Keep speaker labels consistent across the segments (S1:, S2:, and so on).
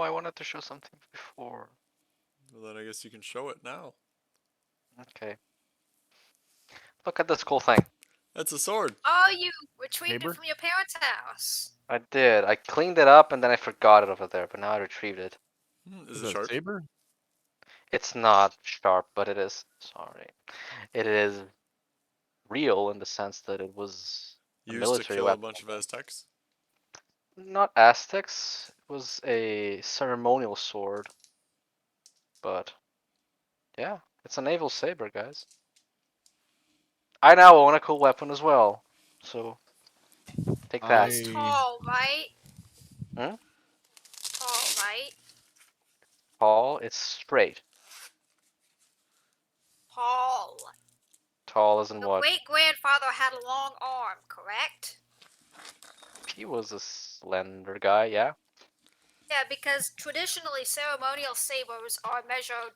S1: I wanted to show something before.
S2: Well, then I guess you can show it now.
S1: Okay. Look at this cool thing.
S2: That's a sword.
S3: Oh, you retrieved
S4: Saber?
S3: it from your parents' house.
S1: I did. I cleaned it up and then I forgot it over there, but now I retrieved it.
S2: Is
S4: Is
S2: it
S4: that
S2: sharp?
S4: saber?
S1: It's not sharp, but it is. Sorry. It is real in the sense that it was a
S2: Used to
S1: military
S2: kill a
S1: weapon.
S2: bunch of Aztecs.
S1: Not Aztecs. It was a ceremonial sword. But yeah, it's a naval saber, guys. I now own a cool weapon as well. So take that.
S3: It's tall, right?
S1: Hmm?
S3: Tall, right?
S1: Tall, it's straight.
S3: Tall.
S1: Tall as in
S3: Your
S1: what?
S3: great-grandfather had a long arm, correct?
S1: He was a slender guy, yeah.
S3: Yeah, because traditionally ceremonial sabers are measured.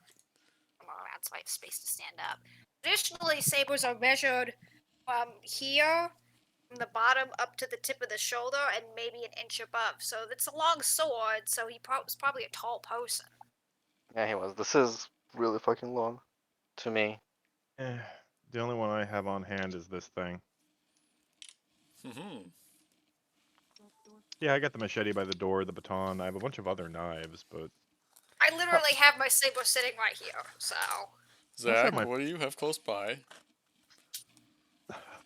S3: That's why I have space to stand up. Traditionally, sabers are measured from here, from the bottom up to the tip of the shoulder, and maybe an inch above. So it's a long sword. So he was probably a tall person.
S1: Yeah, he was. This is really fucking long to me.
S4: The only one I have on hand is this thing. Yeah, I got the machete by the door, the baton. I have a bunch of other knives, but
S3: I literally have my saber sitting right here. So
S2: Zach,
S4: my-
S2: what do you have close by?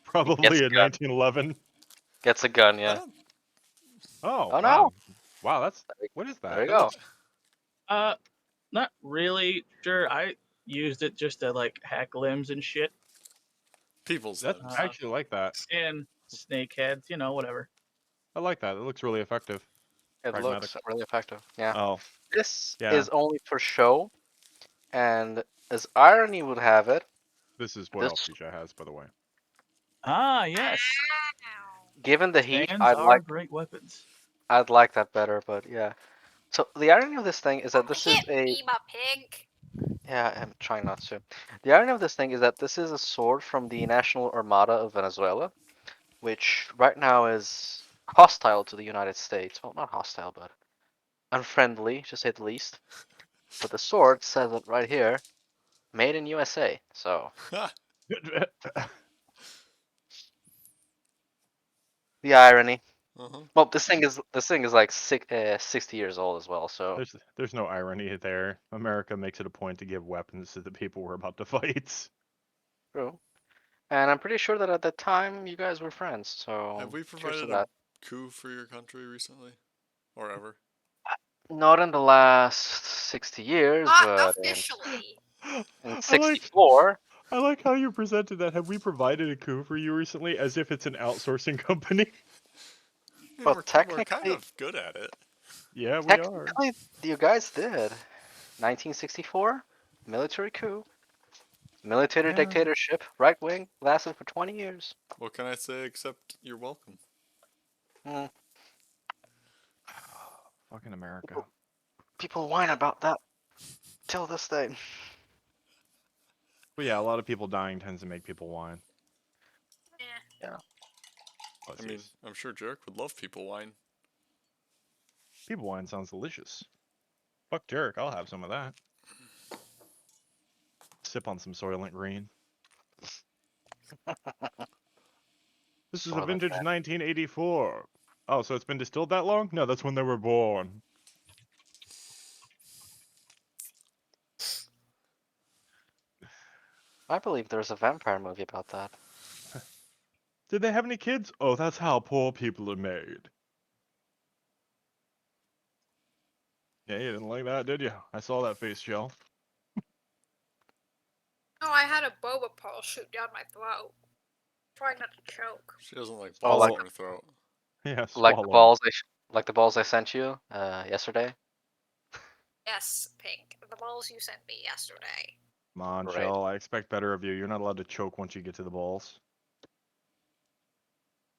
S4: probably a
S1: a gun.
S4: 1911.
S1: Gets a gun,
S2: I
S1: yeah.
S2: don't.
S4: Oh,
S1: Oh
S4: wow.
S1: no!
S4: Wow, that's what is
S1: There
S4: that?
S1: you go.
S5: Not really sure. I used it just to like hack limbs and shit,
S2: People's
S4: That's
S2: limbs.
S4: I actually like that.
S5: and snake heads, whatever.
S4: I like that. It looks really effective.
S1: It
S4: Pragmatic.
S1: looks really effective. Yeah.
S4: Oh,
S1: This
S4: yeah.
S1: is only for show, and as irony would have it,
S4: This is what
S1: this,
S4: Alphresia has, by the way.
S5: Ah, yes.
S1: given the heat,
S5: Stands are great weapons.
S1: I'd like that better, but yeah. So the irony of this thing is that
S3: I
S1: this is
S3: can't be my pink.
S1: yeah, I'm trying not to. The irony of this thing is that this is a sword from the National Armada of Venezuela, which right now is hostile to the United States. Well, not hostile, but unfriendly, to say the least. But the sword says it right here, made in USA. So the irony. Well, this thing is like 60 years old as well. So
S4: There's no irony there. America makes it a point to give weapons to the people we're about to fight.
S1: true. And I'm pretty sure that at that time you guys were friends. So
S2: Have we
S1: cheers to
S2: provided a
S1: that.
S2: coup for your country recently? Or ever?
S1: Not in the last 60 years,
S3: Not
S1: but
S3: officially.
S1: in
S4: I like
S1: 64.
S4: I like how you presented that. Have we provided a coup for you recently as if it's an outsourcing company?
S1: Well,
S2: We're kind
S1: technically,
S2: of good at it.
S4: Yeah, we are.
S1: technically, you guys did. 1964, military coup, military
S4: Yeah.
S1: dictatorship, right wing, lasted for 20 years.
S2: What can I say except you're welcome?
S1: Mm.
S4: Fucking America.
S1: People whine about that till this day.
S4: But yeah, a lot of people dying tends to make people whine.
S1: Yeah.
S2: I mean, I'm sure Jarek would love people wine.
S4: People wine sounds delicious. Fuck Jarek, I'll have some of that. Sip on some Soylent Green. This is a vintage 1984. Oh, so it's been distilled that long? No, that's when they were born.
S1: I believe there's a vampire movie about that.
S4: Did they have any kids? Oh, that's how poor people are made. Yeah, you didn't like that, did you? I saw that face, Shell.
S3: No, I had a boba pearl shoot down my throat. Trying not to choke.
S2: She doesn't like
S1: Oh,
S2: balls
S1: like
S2: in her throat.
S4: Yeah,
S1: like the balls like the balls I sent you yesterday.
S3: Yes, Pink. The balls you sent me yesterday.
S4: Come on,
S1: Right.
S4: Shell. I expect better of you. You're not allowed to choke once you get to the balls.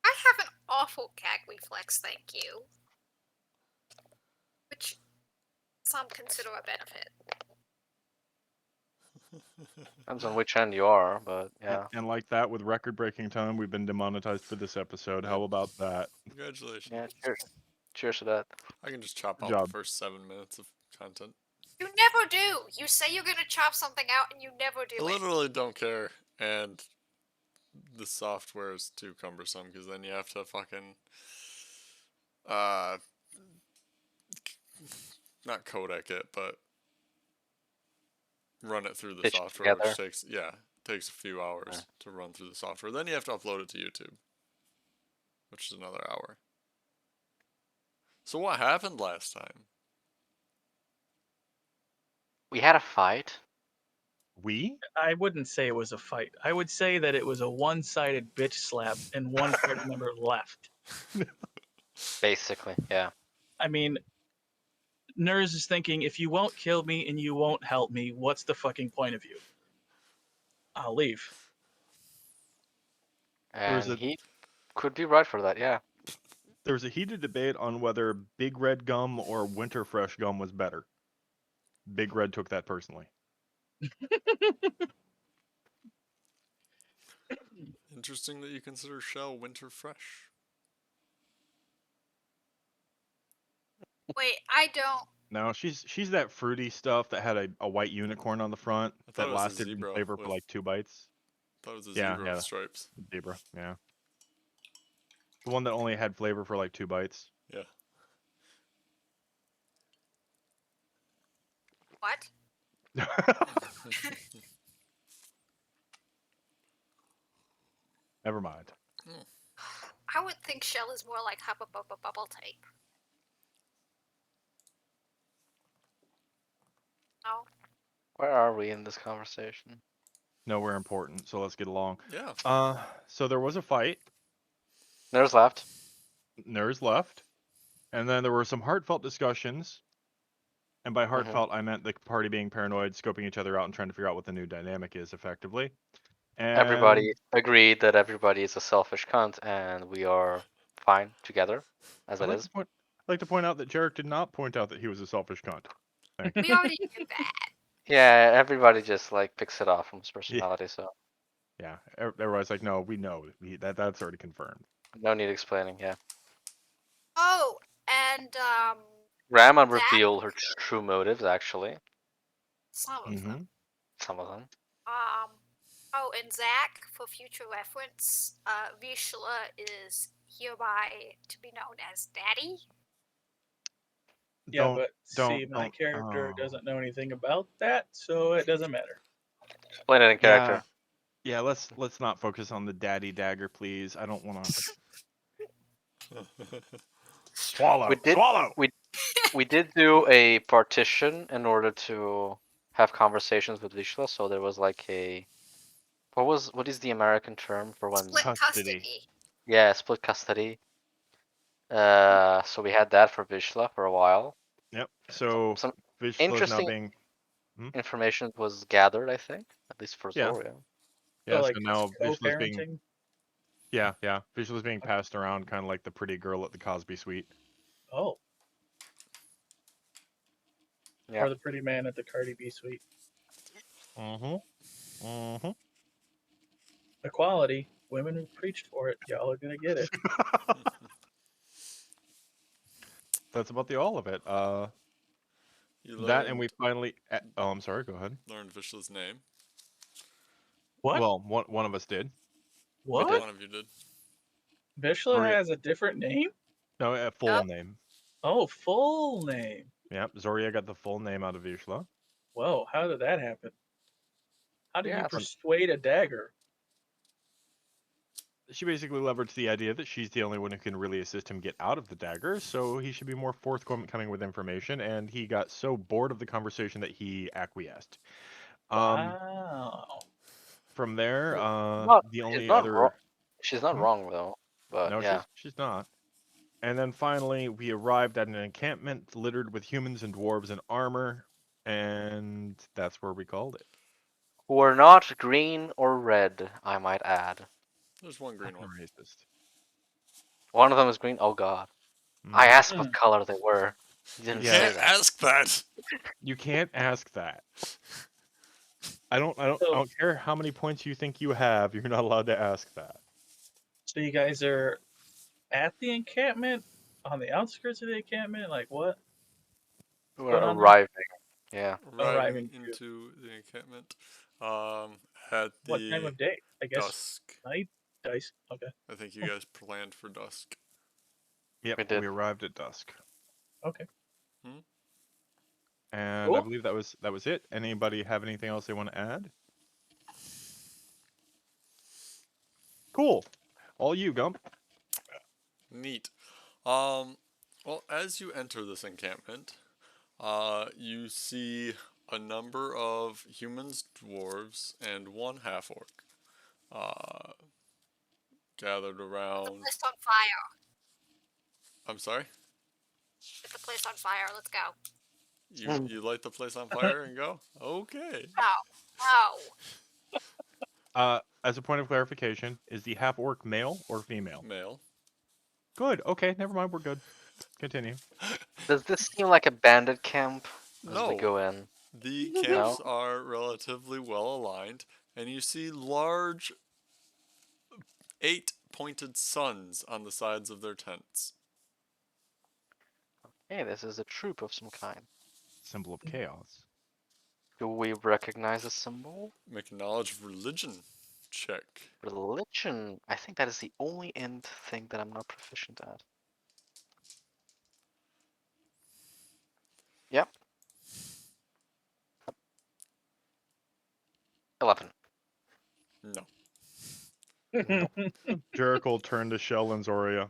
S3: I have an awful gag reflex, thank you. Which some consider a benefit.
S1: Depends on which end you are, but yeah.
S4: And like that, with record-breaking time, we've been demonetized for this episode. How about that?
S2: Congratulations.
S1: Yeah, cheers. Cheers to that.
S2: I can just chop
S4: Good
S2: out
S4: job.
S2: the first 7 minutes of content.
S3: You never do. You say you're gonna chop something out, and you never do
S2: I
S3: it.
S2: literally don't care, and the software is too cumbersome because then you have to fucking uh not codec it, but run it through the
S1: Stitch it
S2: software, which
S1: together.
S2: takes a few hours to run through the software. Then you have to upload it to YouTube, which is another hour. So what happened last time?
S1: We had a fight.
S4: We?
S5: I wouldn't say it was a fight. I would say that it was a one-sided bitch slap, and one party member left.
S1: Basically, yeah.
S5: I mean, Nurs is thinking, if you won't kill me and you won't help me, what's the fucking point of you? I'll leave.
S4: was
S1: And
S4: a
S1: he could be right for that, yeah.
S4: There was a heated debate on whether Big Red gum or Winter Fresh gum was better. Big Red took that personally.
S2: Interesting that you consider Shell winter fresh.
S3: Wait, I don't.
S4: No, she's that fruity stuff that had a white unicorn on the front
S2: I thought
S4: that
S2: it was a
S4: lasted in
S2: zebra
S4: flavor for
S2: with
S4: like 2 bites.
S2: thought it was a
S4: Yeah,
S2: zebra
S4: yeah,
S2: with stripes.
S4: zebra, yeah. The one that only had flavor for like 2 bites.
S2: Yeah.
S3: What?
S4: Never mind.
S3: I would think Shell is more like Hubba Bubba Bubble Tape. No.
S1: Where are we in this conversation?
S4: Nowhere important, so let's get along.
S2: Yeah.
S4: So there was a fight.
S1: There's left.
S4: Ners left. And then there were some heartfelt discussions. And by
S1: Mhm.
S4: heartfelt, I meant the party being paranoid, scoping each other out, and trying to figure out what the new dynamic is effectively. And
S1: Everybody agreed that everybody is a selfish cunt, and we are fine together, as
S4: I'd
S1: it
S4: like
S1: is.
S4: to point, I'd like to point out that Jarek did not point out that he was a selfish cunt. Thank you.
S3: We already knew that.
S1: Yeah, everybody just like picks it off from his
S4: Yeah,
S1: personality, so
S4: yeah. Everybody's like, no, we know that's already confirmed.
S1: no need explaining. Yeah,
S3: Oh, and
S1: Rama
S3: Zach,
S1: revealed her true motives. Actually,
S3: some of
S4: Mm-hmm.
S3: them.
S1: some of them.
S3: Oh, and Zach, for future reference, Vishla is hereby to be known as Daddy.
S5: Yeah, but see, my
S4: Don't.
S5: character
S4: Oh.
S5: doesn't know anything about that, so it doesn't matter.
S1: Explain it in character.
S4: Yeah. Let's not focus on the daddy dagger, please. I don't want to. Swallow.
S1: We did
S4: Swallow.
S1: we did do a partition in order to have conversations with Vishla. So there was like a what is the American term for when
S3: Split
S4: Custody.
S3: custody.
S1: yeah, split custody. So we had that for Vishla for a while.
S4: Yep. So
S1: Some
S4: Vishla is now
S1: interesting
S4: being.
S1: information was gathered, I think, at least for
S4: Yeah.
S1: Zoria.
S5: So
S4: Yeah. So
S5: like
S4: now Vishla's being.
S5: co-parenting.
S4: Yeah. Vishala's being passed around, kind of like the pretty girl at the Cosby Suite.
S5: Oh,
S1: Yeah.
S5: or the pretty man at the Cardi B suite.
S4: Mm-hmm. Mm-hmm.
S5: Equality. Women who preached for it. Y'all are gonna get it.
S4: That's about the all of it.
S2: You
S4: That and
S2: learned
S4: we finally. Oh, I'm sorry. Go ahead.
S2: learned Vishla's name.
S5: What?
S4: Well, one of us did.
S5: What?
S2: One of you did.
S5: Vishla
S4: Zoria.
S5: has a different name?
S4: No, a full name.
S5: Oh, full name.
S4: Yep. Zoria got the full name out of Vishla.
S5: Whoa, how did that happen? How did you
S1: Yeah.
S5: persuade a dagger?
S4: She basically leveraged the idea that she's the only one who can really assist him get out of the dagger, so he should be more forthcoming with information, and he got so bored of the conversation that he acquiesced.
S5: Wow.
S4: From there,
S1: Not,
S4: the
S1: she's
S4: only
S1: not wrong.
S4: other
S1: She's not
S4: Hmm?
S1: wrong though. But
S4: No,
S1: yeah.
S4: she's not. And then finally, we arrived at an encampment littered with humans and dwarves in armor, and that's where we called it.
S1: Who are not green or red, I might add.
S2: There's one green
S4: Fucking
S2: one.
S4: racist.
S1: One of them is green. Oh God. I
S4: Mhm.
S1: asked what
S5: Hmm.
S1: color they were. You
S2: You
S1: didn't
S4: Yeah.
S1: say
S2: can't
S1: that.
S2: ask that.
S4: You can't ask that. I
S5: So,
S4: don't care how many points you think you have. You're not allowed to ask that.
S5: so you guys are at the encampment on the outskirts of the encampment? Like what?
S1: We're
S5: going on there?
S1: arriving. Yeah.
S2: Arriving
S5: Arriving to
S2: into the encampment at
S5: what time
S2: the
S5: of day? I guess
S2: dusk.
S5: night. Dice. Okay.
S2: I think you guys planned for dusk.
S4: Yep,
S1: We did.
S4: we arrived at dusk.
S5: Okay.
S2: Hmm?
S4: And I
S5: Cool.
S4: believe that was it. Anybody have anything else they want to add? Cool. All you, Gump.
S2: Neat. Well, as you enter this encampment, you see a number of humans, dwarves, and one half orc gathered
S3: The
S2: around.
S3: place on fire.
S2: I'm sorry?
S3: Get the place on fire. Let's go.
S2: You light the place on fire and go? Okay.
S3: No. No.
S4: As a point of clarification, is the half orc male or female?
S2: Male.
S4: Good. Okay, never mind. We're good. Continue.
S1: Does this seem like a bandit camp as we
S2: No.
S1: go in?
S2: The
S1: No.
S2: camps are relatively well aligned, and you see large 8-pointed suns on the sides of their tents.
S1: Hey, this is a troop of some kind.
S4: Symbol of chaos.
S1: Do we recognize a symbol?
S2: Make a knowledge of religion check.
S1: Religion. I think that is the only end thing that I'm not proficient at. Yep. 11.
S2: No.
S1: Nope.
S4: Jericho will turn to Shell and Zoria.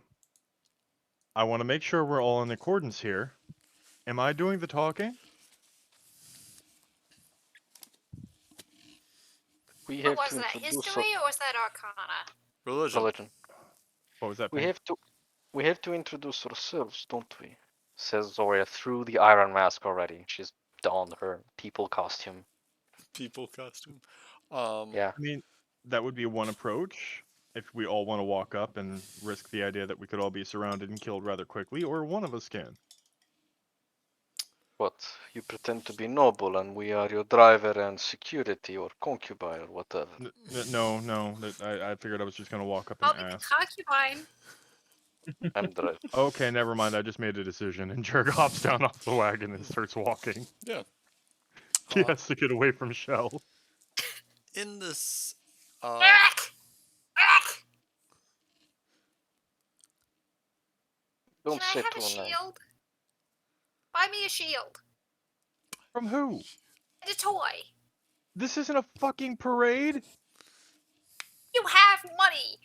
S4: I want to make sure we're all in accordance here. Am I doing the talking?
S1: We
S3: What
S1: have
S3: was
S1: to
S3: that?
S1: introduce
S3: History or was that Arcana?
S2: Religion.
S1: religion.
S4: What was that?
S1: We
S4: Ping?
S1: have to introduce ourselves, don't we? Says Zoria through the iron mask already. She's donned her people costume.
S2: People costume.
S1: Yeah.
S4: I mean, that would be one approach. If we all want to walk up and risk the idea that we could all be surrounded and killed rather quickly, or one of us can.
S1: What? You pretend to be noble and we are your driver and security or concubine or whatever.
S4: No. I figured I was just going to walk up and
S3: I'll be the
S4: ask.
S3: concubine.
S1: I'm driver.
S4: Okay, never mind. I just made a decision. And Jerg hops down off the wagon and starts walking.
S2: Yeah.
S4: He has to get away from Shell.
S2: In this
S3: Ack! Ack!
S1: Don't
S3: Can I
S1: say
S3: have a
S1: too nice.
S3: shield? Buy me a shield.
S4: From who?
S3: And a toy.
S4: This isn't a fucking parade.
S3: You have money.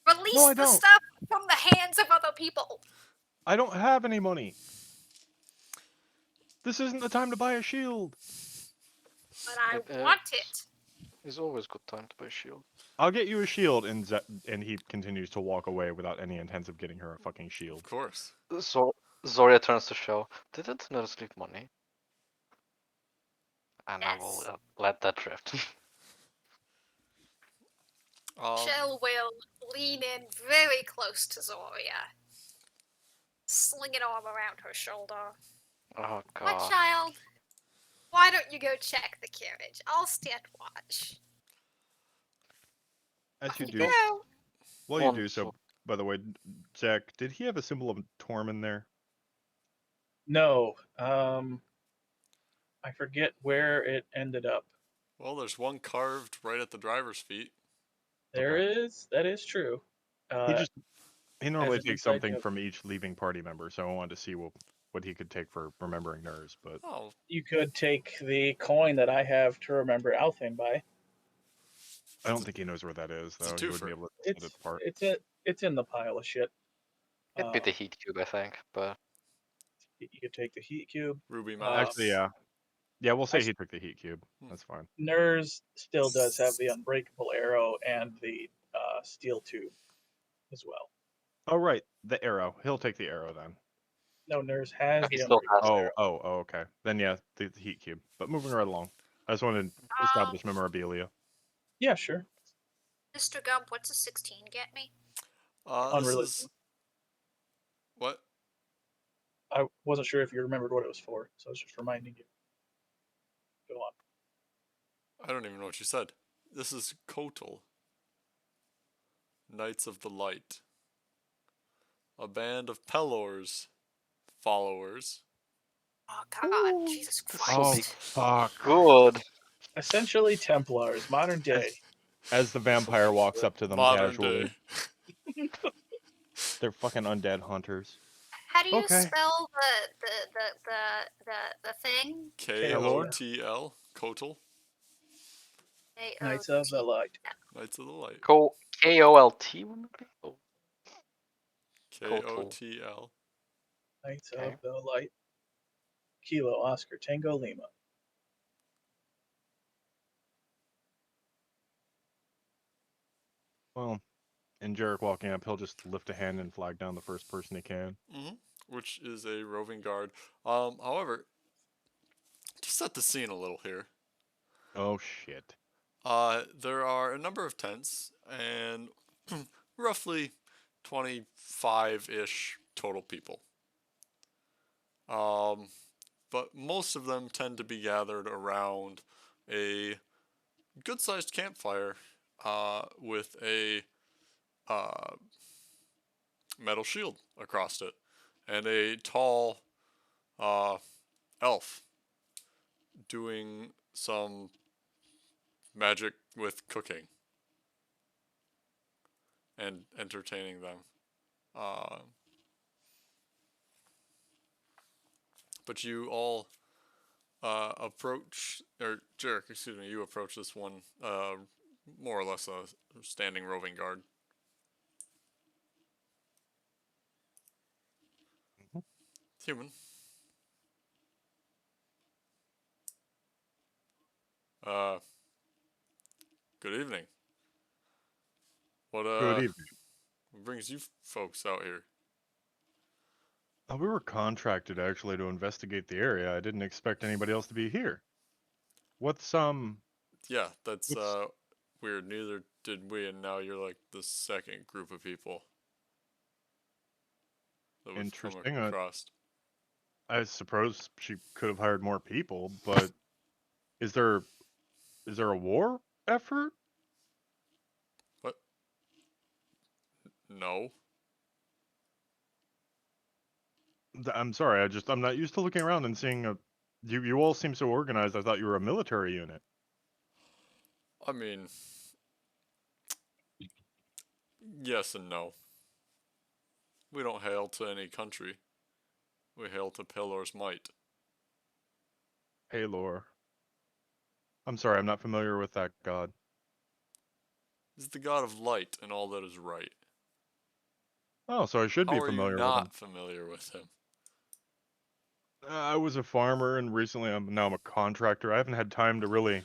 S3: Release
S4: No, I
S3: the
S4: don't.
S3: stuff from the hands of other people.
S4: I don't have any money. This isn't the time to buy a shield.
S3: But I
S1: It
S3: want it.
S1: It's always good time to buy a shield.
S4: I'll get you a shield, and he continues to walk away without any intent of getting her a fucking shield.
S2: Of course.
S1: So Zoria turns to Shell. Didn't nurse leave money? And I will
S3: Yes.
S1: let that drift.
S3: Shell will lean in very close to Zoria, sling an arm around her shoulder.
S1: Oh
S3: My
S1: god.
S3: child, why don't you go check the carriage? I'll stand watch.
S4: As you
S3: Off
S4: do,
S3: go.
S4: while you do so,
S1: Wonderful.
S4: by the way, Zach, did he have a symbol of Torm there?
S5: No. I forget where it ended up.
S2: Well, there's one carved right at the driver's feet.
S5: There
S4: Okay.
S5: is. That is true.
S4: He normally
S5: an
S4: takes
S5: inside
S4: something
S5: joke.
S4: from each leaving party member, so I wanted to see what he could take for remembering Nurs, but
S2: Oh,
S5: You could take the coin that I have to remember Althane by.
S4: I don't think he knows where that is,
S2: It's a
S4: though. He wouldn't be
S2: twofer.
S4: able to set it apart.
S5: It's in the pile of shit.
S1: It'd be the heat cube, I think, but
S5: You could take the heat cube.
S2: Ruby
S5: Uh,
S2: Mouse.
S4: Actually, yeah. Yeah, we'll say
S5: I-
S4: he took the heat cube.
S2: Hmm.
S4: That's fine.
S5: Nurs still does have the unbreakable arrow and the steel tube as well.
S4: Oh, right. The arrow. He'll take the arrow then.
S5: No, Nurs has
S1: he
S5: the
S1: still
S5: unbreakable
S1: has
S5: arrow.
S4: Okay. Then yeah, the heat cube. But moving right along. I just wanted to establish memorabilia.
S5: Yeah, sure.
S3: Mr. Gump, what's a 16 get me?
S5: On
S2: This
S5: religion.
S2: is what?
S5: I wasn't sure if you remembered what it was for, so I was just reminding you. Go on.
S2: I don't even know what you said. This is Kotal. Knights of the Light. a band of Pelor's followers.
S3: Oh God,
S1: Ooh,
S3: Jesus
S1: this will
S4: Oh
S1: be
S3: Christ!
S4: fuck!
S1: good.
S5: Essentially Templars, modern day.
S4: As the vampire walks up to them
S2: Modern day.
S4: casually, they're fucking undead hunters.
S3: How do you
S4: Okay.
S3: spell the thing?
S4: Pelor?
S2: KOTL. Kotal.
S5: Knights of the
S3: AOT.
S5: Light.
S2: Knights of the Light.
S1: Kolt, wouldn't it be? Oh, Kotal.
S2: KOTL.
S5: Knights
S1: Okay.
S5: of the Light. Kilo Oscar Tango Lima.
S4: Well, and Jarek walking up, he'll just lift a hand and flag down the first person he can.
S2: Which is a roving guard. However, to set the scene a little here,
S4: Oh shit.
S2: there are a number of tents and roughly 25-ish total people. But most of them tend to be gathered around a good-sized campfire with a uh, metal shield across it and a tall elf doing some magic with cooking and entertaining them. Uh, but you all approach, or Jarek, excuse me, you approach this one, more or less a standing roving guard. Human. Uh, Good evening. What
S4: Good evening.
S2: brings you folks out here?
S4: We were contracted actually to investigate the area. I didn't expect anybody else to be here. What's
S2: Yeah, that's
S4: what's
S2: weird. Neither did we, and now you're like the second group of people that we've come
S4: interesting?
S2: across.
S4: I suppose she could have hired more people, but is there is there a war effort?
S2: What? No.
S4: I'm sorry, I'm not used to looking around and seeing a you all seem so organized. I thought you were a military unit.
S2: I mean, yes and no. We don't hail to any country. We hail to Pelor's might.
S4: Hey, Lore. I'm sorry, I'm not familiar with that god.
S2: He's the god of light and all that is right.
S4: Oh, so I should
S2: How
S4: be
S2: are you
S4: familiar with him.
S2: not familiar with him?
S4: I was a farmer, and recently now I'm a contractor. I haven't had time to really.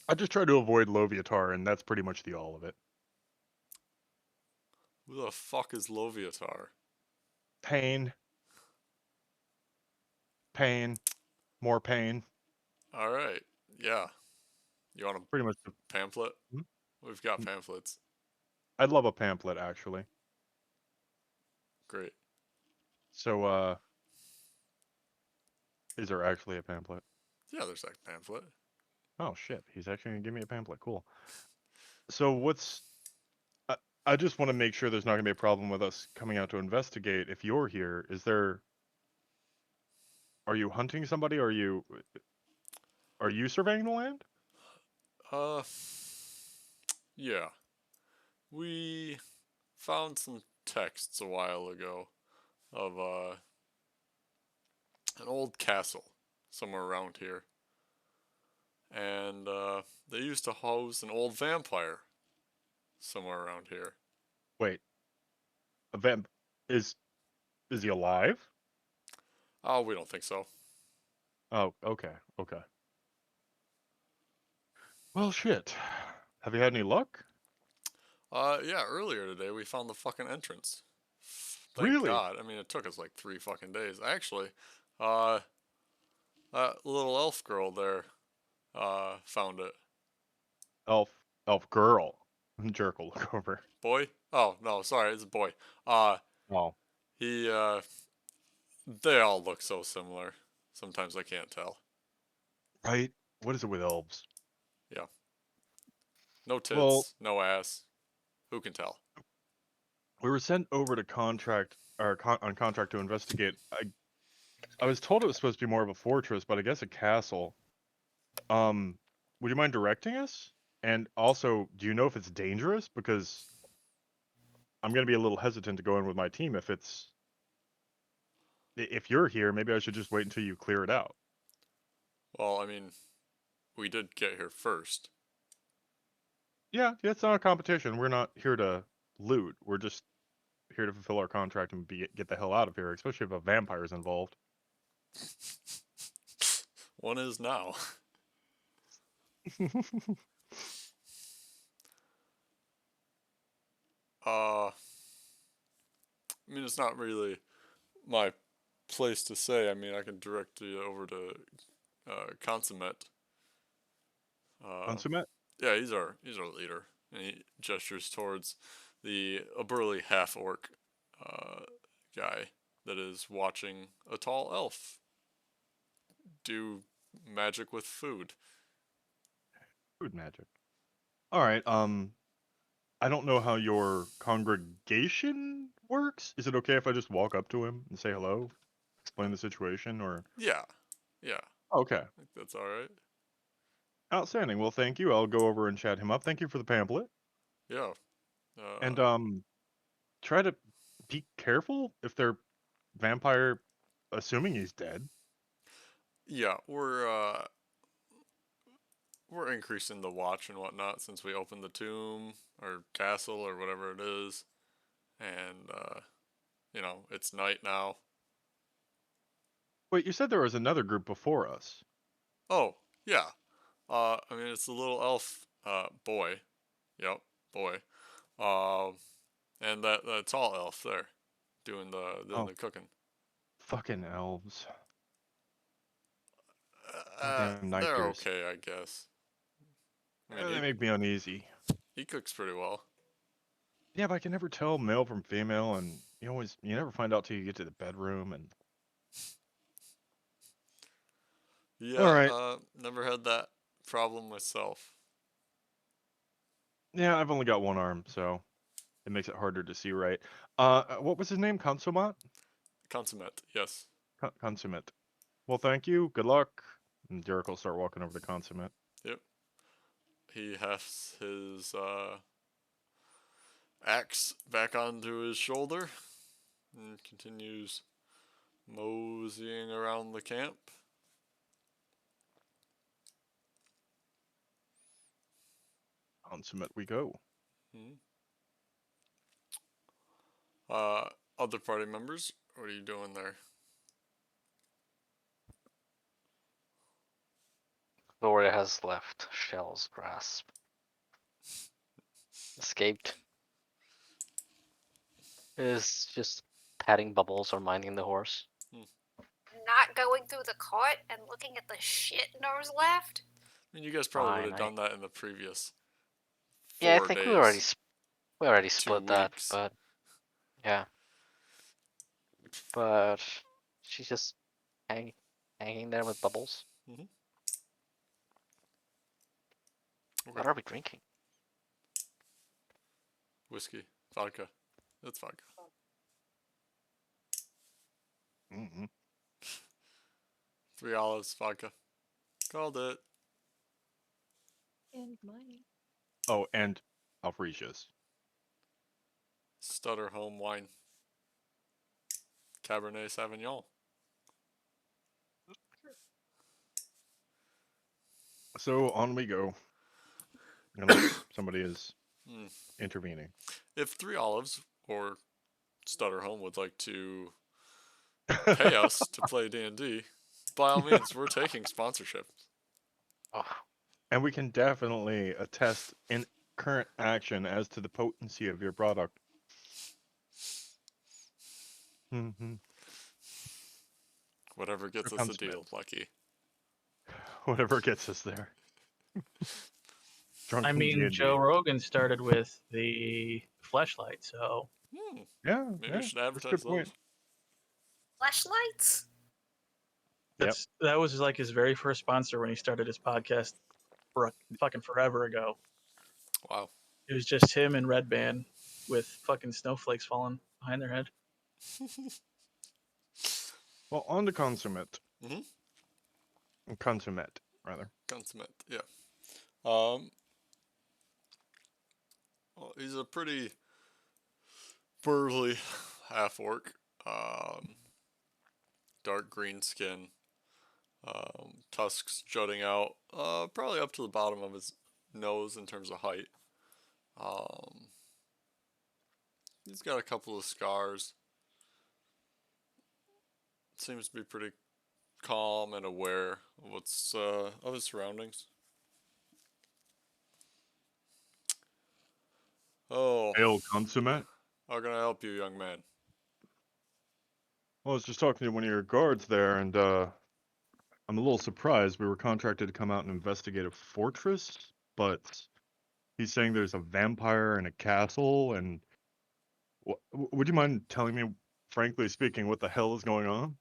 S4: I just try to avoid Loviatar, and that's pretty much the all of it.
S2: Who the fuck is Loviatar?
S4: Pain, pain, more pain.
S2: Alright, yeah. You want a
S4: Pretty much.
S2: pamphlet?
S4: Hmm?
S2: We've got pamphlets.
S4: I'd love a pamphlet, actually.
S2: Great.
S4: So, is there actually a pamphlet?
S2: Yeah, there's that pamphlet.
S4: Oh shit, he's actually gonna give me a pamphlet. Cool. So what's I, I just want to make sure there's not gonna be a problem with us coming out to investigate. If you're here, are you hunting somebody? Are you surveying the land?
S2: Uh, yeah. We found some texts a while ago of an old castle somewhere around here. And they used to house an old vampire somewhere around here.
S4: Wait, a vamp is is he alive?
S2: Oh, we don't think so.
S4: Oh, okay, okay. Well, shit. Have you had any luck?
S2: Yeah, earlier today we found the fucking entrance. Thank
S4: Really?
S2: God. I mean, it took us like 3 fucking days. Actually, uh, that little elf girl there, found it.
S4: Elf girl. Jerk will look over.
S2: Boy? Oh, no, sorry, it's a boy. Uh,
S4: Oh,
S2: he, they all look so similar. Sometimes I can't tell.
S4: right. What is it with elves?
S2: Yeah. No
S4: Well,
S2: tits, no ass. Who can tell?
S4: We were sent over to contract or on contract to investigate. I was told it was supposed to be more of a fortress, but I guess a castle. Um, would you mind directing us? And also, do you know if it's dangerous? Because I'm gonna be a little hesitant to go in with my team if you're here. Maybe I should just wait until you clear it out.
S2: Well, I mean, we did get here first.
S4: Yeah, it's not a competition. We're not here to loot. We're just here to fulfill our contract and get the hell out of here, especially if a vampire's involved.
S2: One is now. I mean, it's not really my place to say. I mean, I can direct you over to Consummate.
S4: Consummate?
S2: Yeah, he's our leader, and he gestures towards a burly half orc guy that is watching a tall elf do magic with food.
S4: Food magic. All right. I don't know how your congregation works. Is it okay if I just walk up to him and say hello, explain the situation, or?
S2: Yeah, yeah,
S4: Okay.
S2: I think that's all right.
S4: Outstanding. Well, thank you. I'll go over and chat him up. Thank you for the pamphlet.
S2: Yeah,
S4: And try to be careful if they're vampire, assuming he's dead.
S2: yeah, we're increasing the watch and whatnot since we opened the tomb or castle or whatever it is, and it's night now.
S4: Wait, you said there was another group before us.
S2: Oh yeah, I mean it's the little elf boy, yep, boy, um, and that tall elf there, doing
S4: Oh,
S2: the cooking.
S4: fucking elves. Goddamn night
S2: They're
S4: fears.
S2: okay, I guess. I mean
S4: They make me uneasy.
S2: he cooks pretty well.
S4: Yeah, but I can never tell male from female, and you never find out till you get to the bedroom. And all
S2: Yeah,
S4: right,
S2: never had that problem myself.
S4: yeah, I've only got one arm, so it makes it harder to see right. What was his name? Consummate?
S2: Consummate, yes.
S4: Consummate. Well, thank you. Good luck. And Derek will start walking over to Consummate.
S2: Yep. He hefts his axe back onto his shoulder and continues moseying around the camp.
S4: Consummate we go.
S2: Hmm. Uh, Other party members, what are you doing there?
S1: Gloria has left Shell's grasp. Escaped. Is just patting Bubbles or minding the horse.
S3: Not going through the cart and looking at the shit Nurse left.
S2: I mean, you guys probably would
S1: Fine.
S2: have done that in the previous
S1: Yeah, I
S2: four
S1: think
S2: days,
S1: we already
S2: 2
S1: split that,
S2: weeks.
S1: but yeah. But she's just hang, hanging there with Bubbles.
S2: Mm-hmm. Okay.
S1: What are we drinking?
S2: Whiskey, vodka. That's vodka.
S4: Mm-hmm.
S2: 3 olives, vodka. Called it.
S6: And money.
S4: Oh, and Alfresia's.
S2: Stutter Home Wine. Cabernet Sauvignon.
S4: So on we go. Unless somebody is
S2: Mm.
S4: intervening.
S2: If 3 olives or Stutter Home would like to pay us to play D&D, by all means, we're taking sponsorship.
S1: Oh,
S4: And we can definitely attest in current action as to the potency of your product. Mm-hmm.
S2: Whatever gets us a deal, Lucky.
S4: Whatever gets us there. Drunk
S5: I
S4: from
S5: mean,
S4: D&D.
S5: Joe Rogan started with the fleshlight, so
S4: Yeah,
S2: Maybe
S4: yeah,
S2: we should
S4: that's a
S2: advertise
S4: good
S2: those.
S4: point.
S3: Fleshlights?
S4: Yep.
S5: that was like his very first sponsor when he started his podcast fucking forever ago.
S2: Wow.
S5: It was just him and Red Band. with fucking snowflakes falling behind their head.
S4: Well, on to consummate.
S2: Mhm.
S4: Consummate, rather.
S2: Consummate, yeah. Um, well, he's a pretty burly half orc. Um, Dark green skin. Tusks jutting out, probably up to the bottom of his nose in terms of height. Um, he's got a couple of scars. Seems to be pretty calm and aware of what's of his surroundings. Oh,
S4: Ale consummate.
S2: how can I help you, young man?
S4: Well, I was just talking to one of your guards there, and I'm a little surprised. We were contracted to come out and investigate a fortress, but he's saying there's a vampire and a castle, and would you mind telling me, frankly speaking, what the hell is going on?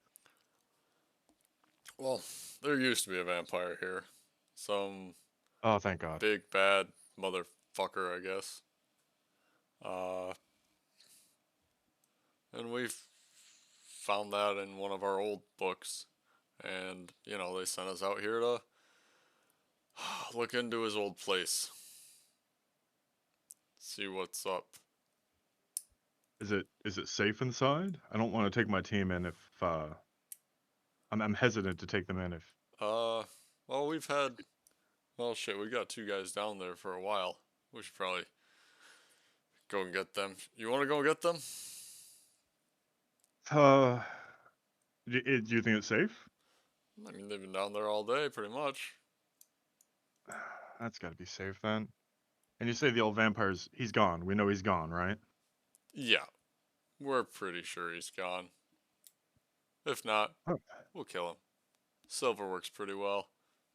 S2: Well, there used to be a vampire here. Some
S4: Oh, thank God.
S2: big bad motherfucker, I guess. Uh, and we've found that in one of our old books. And, they sent us out here to look into his old place. See what's up.
S4: Is it safe inside? I don't want to take my team in if I'm hesitant to take them in if
S2: Uh, well, well, shit, we got two guys down there for a while. We should probably go and get them. You want to go get them?
S4: uh do you think it's safe?
S2: I mean, they've been down there all day, pretty much.
S4: That's got to be safe then. And you say the old he's gone. We know he's gone, right?
S2: Yeah, we're pretty sure he's gone. If not,
S4: Oh,
S2: we'll kill him. Silver works pretty well.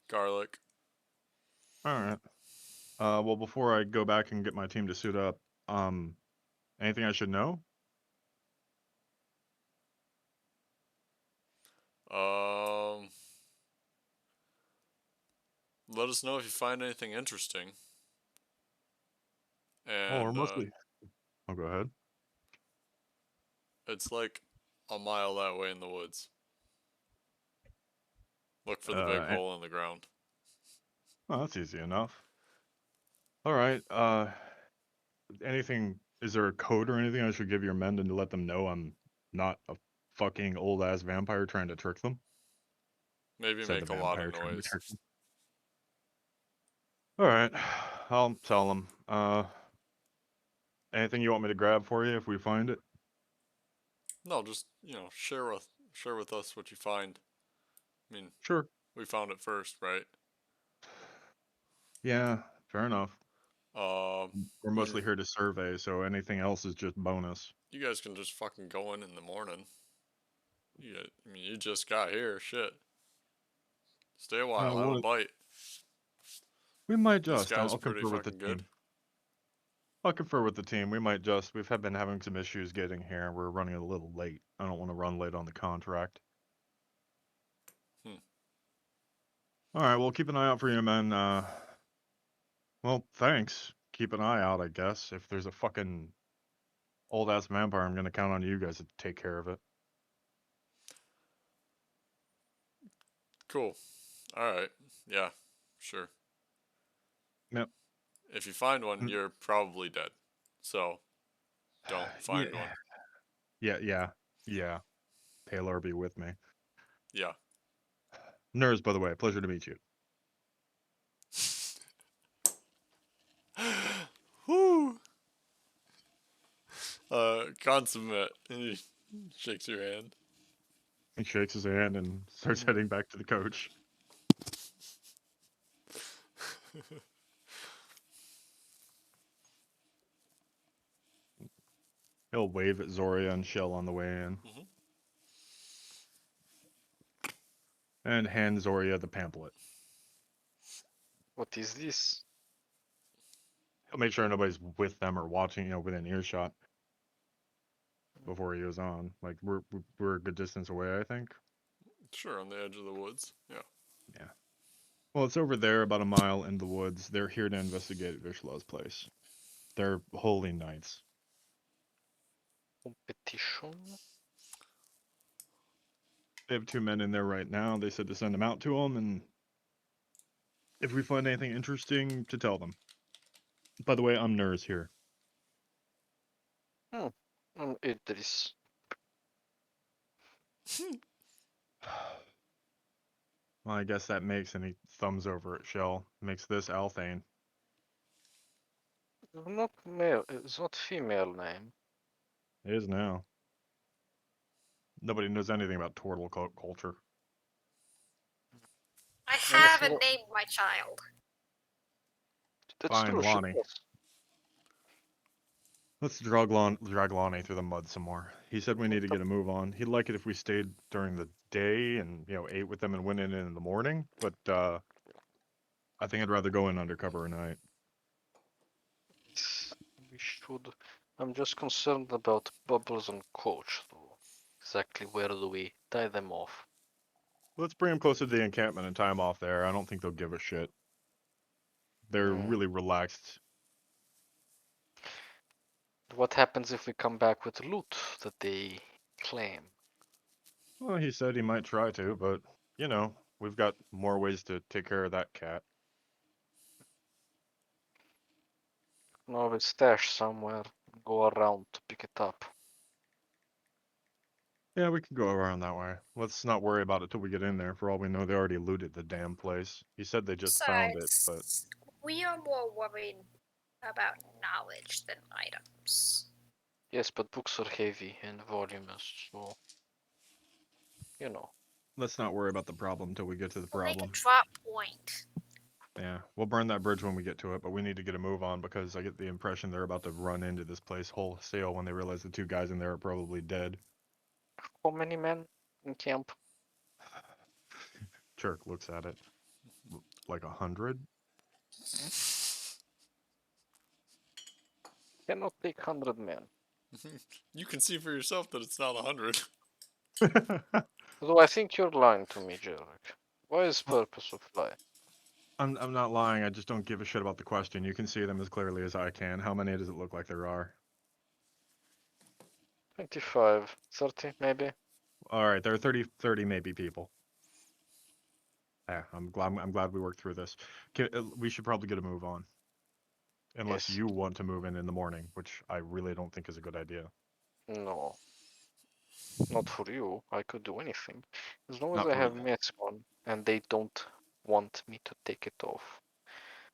S2: Garlic.
S4: all right. Well, before I go back and get my team to suit up, um, anything I should know?
S2: Um, Let us know if you find anything interesting.
S4: Well, we're
S2: And
S4: mostly. Oh, go ahead.
S2: it's like a mile that way in the woods. Look for the big
S4: Uh,
S2: hole in the ground.
S4: well, that's easy enough. All right. Anything? Is there a code or anything I should give your men to let them know I'm not a fucking old ass vampire trying to trick them?
S2: Maybe
S4: Said the
S2: make a lot of
S4: vampire trying to
S2: noise.
S4: trick them. All right. I'll tell them. Anything you want me to grab for you if we find it?
S2: No, just share with us what you find. I mean,
S4: Sure.
S2: we found it first, right?
S4: Yeah. Fair enough.
S2: Um,
S4: We're
S2: I mean,
S4: mostly here to survey, so anything else is just bonus.
S2: you guys can just fucking go in the morning. I mean, you just got here. Shit. Stay a while. Have a
S4: Well,
S2: bite.
S4: we might
S2: This
S4: just.
S2: guy's
S4: I'll
S2: pretty
S4: confer with the
S2: fucking good.
S4: team. I'll confer with the team. We might just. Been having some issues getting here. We're running a little late. I don't want to run late on the contract.
S2: Hmm.
S4: All right. Well, keep an eye out for you, men. Well, thanks. Keep an eye out, I guess. If there's a fucking old ass vampire, I'm gonna count on you guys to take care of it.
S2: Cool. All right. Yeah. Sure.
S4: Yep.
S2: If you find one,
S4: Mm,
S2: you're probably dead. So don't
S4: Yeah.
S2: find one.
S4: Yeah. Yeah. Yeah. Taylor, be with me.
S2: Yeah.
S4: Nurse, by the way, pleasure to meet you.
S2: Whoo. Consummate. And he shakes your hand.
S4: He shakes his hand and starts heading back to the coach. He'll wave at Zoria and Shell on the way in,
S2: Mm-hmm.
S4: and hand Zoria the pamphlet.
S1: What is this?
S4: He'll make sure nobody's with them or watching, within earshot before he goes on. Like we're a good distance away, I think.
S2: Sure, on the edge of the woods. Yeah.
S4: Yeah. Well, it's over there, about a mile in the woods. They're here to investigate Vishlaw's place. They're holy knights.
S1: Competition.
S4: They have 2 men in there right now. They said to send them out to them, and if we find anything interesting, to tell them. By the way, I'm Nurs here.
S1: Idris.
S4: Well, I guess that makes, and he thumbs over at Shell, makes this Althane.
S1: Not male. It's not female name.
S4: It is now. Nobody knows anything about turtle culture.
S3: I
S1: And if
S3: haven't named my child.
S1: that's
S4: Fine,
S1: true, she
S4: Lonnie.
S1: does.
S4: Let's drag Lonnie through the mud some more. He said we need to get a move on. He'd like it if we stayed during the day and, ate with them and went in the morning, but I think I'd rather go in undercover at night.
S1: We should. I'm just concerned about Bubbles and Coach, though. Exactly where do we tie them off?
S4: Let's bring him closer to the encampment and tie him off there. I don't think they'll give a shit. They're
S1: Hmm.
S4: really relaxed.
S1: What happens if we come back with loot that they claim?
S4: Well, he said he might try to, but, we've got more ways to take care of that cat.
S1: No, it's stashed somewhere. Go around to pick it up.
S4: Yeah, we can go around that way. Let's not worry about it till we get in there. For all we know, they already looted the damn place. He said they just found it, but
S3: Besides, we are more worried about knowledge than items.
S1: Yes, but books are heavy and voluminous, so you know.
S4: let's not worry about the problem till we get to the
S3: We'll make a
S4: problem.
S3: drop point.
S4: Yeah, we'll burn that bridge when we get to it, but we need to get a move on because I get the impression they're about to run into this place wholesale when they realize the 2 guys in there are probably dead.
S1: How many men in camp?
S4: Chirk looks at it. Like 100?
S1: Cannot take 100 men.
S2: You can see for yourself that it's not 100.
S1: Though I think you're lying to me, Jarek. What is purpose of lie?
S4: I'm not lying, I just don't give a shit about the question. You can see them as clearly as I can. How many does it look like there are?
S1: 25, 30 maybe?
S4: Alright, there are 30 maybe people. Yeah, I'm glad we worked through this. We should probably get a move on. Unless
S1: Yes.
S4: you want to move in the morning, which I really don't think is a good idea.
S1: No. Not for you. I could do anything. As long as
S4: Not
S1: I
S4: for
S1: have meds on and they don't want me to take it off.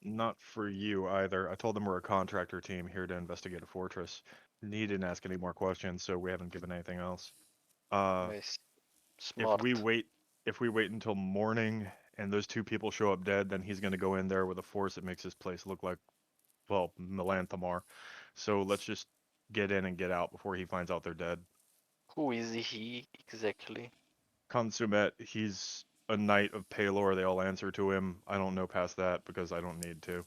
S4: not for you either. I told them we're a contractor team here to investigate a fortress. He didn't ask any more questions, so we haven't given anything else. Uh,
S1: Nice.
S4: if
S1: Smart.
S4: we wait, if we wait until morning and those 2 people show up dead, then he's gonna go in there with a force that makes this place look like, well, Melanthamar. So let's just get in and get out before he finds out they're dead.
S1: Who is he exactly?
S4: Consumet, he's a knight of Palor. They all answer to him. I don't know past that because I don't need to.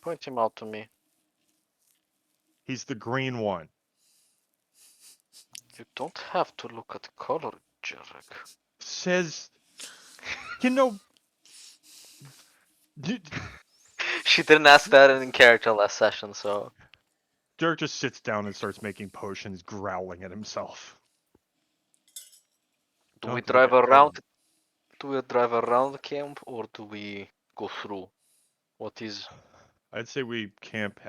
S1: Point him out to me.
S4: He's the green one.
S1: You don't have to look at color, Jarek.
S4: Says, you know,
S1: She didn't ask that in character last session, so
S4: Dirk just sits down and starts making potions, growling at himself.
S1: do we
S4: Don't look
S1: drive
S4: at color.
S1: around? Do we drive around the camp or do we go through? What is
S4: I'd say we camp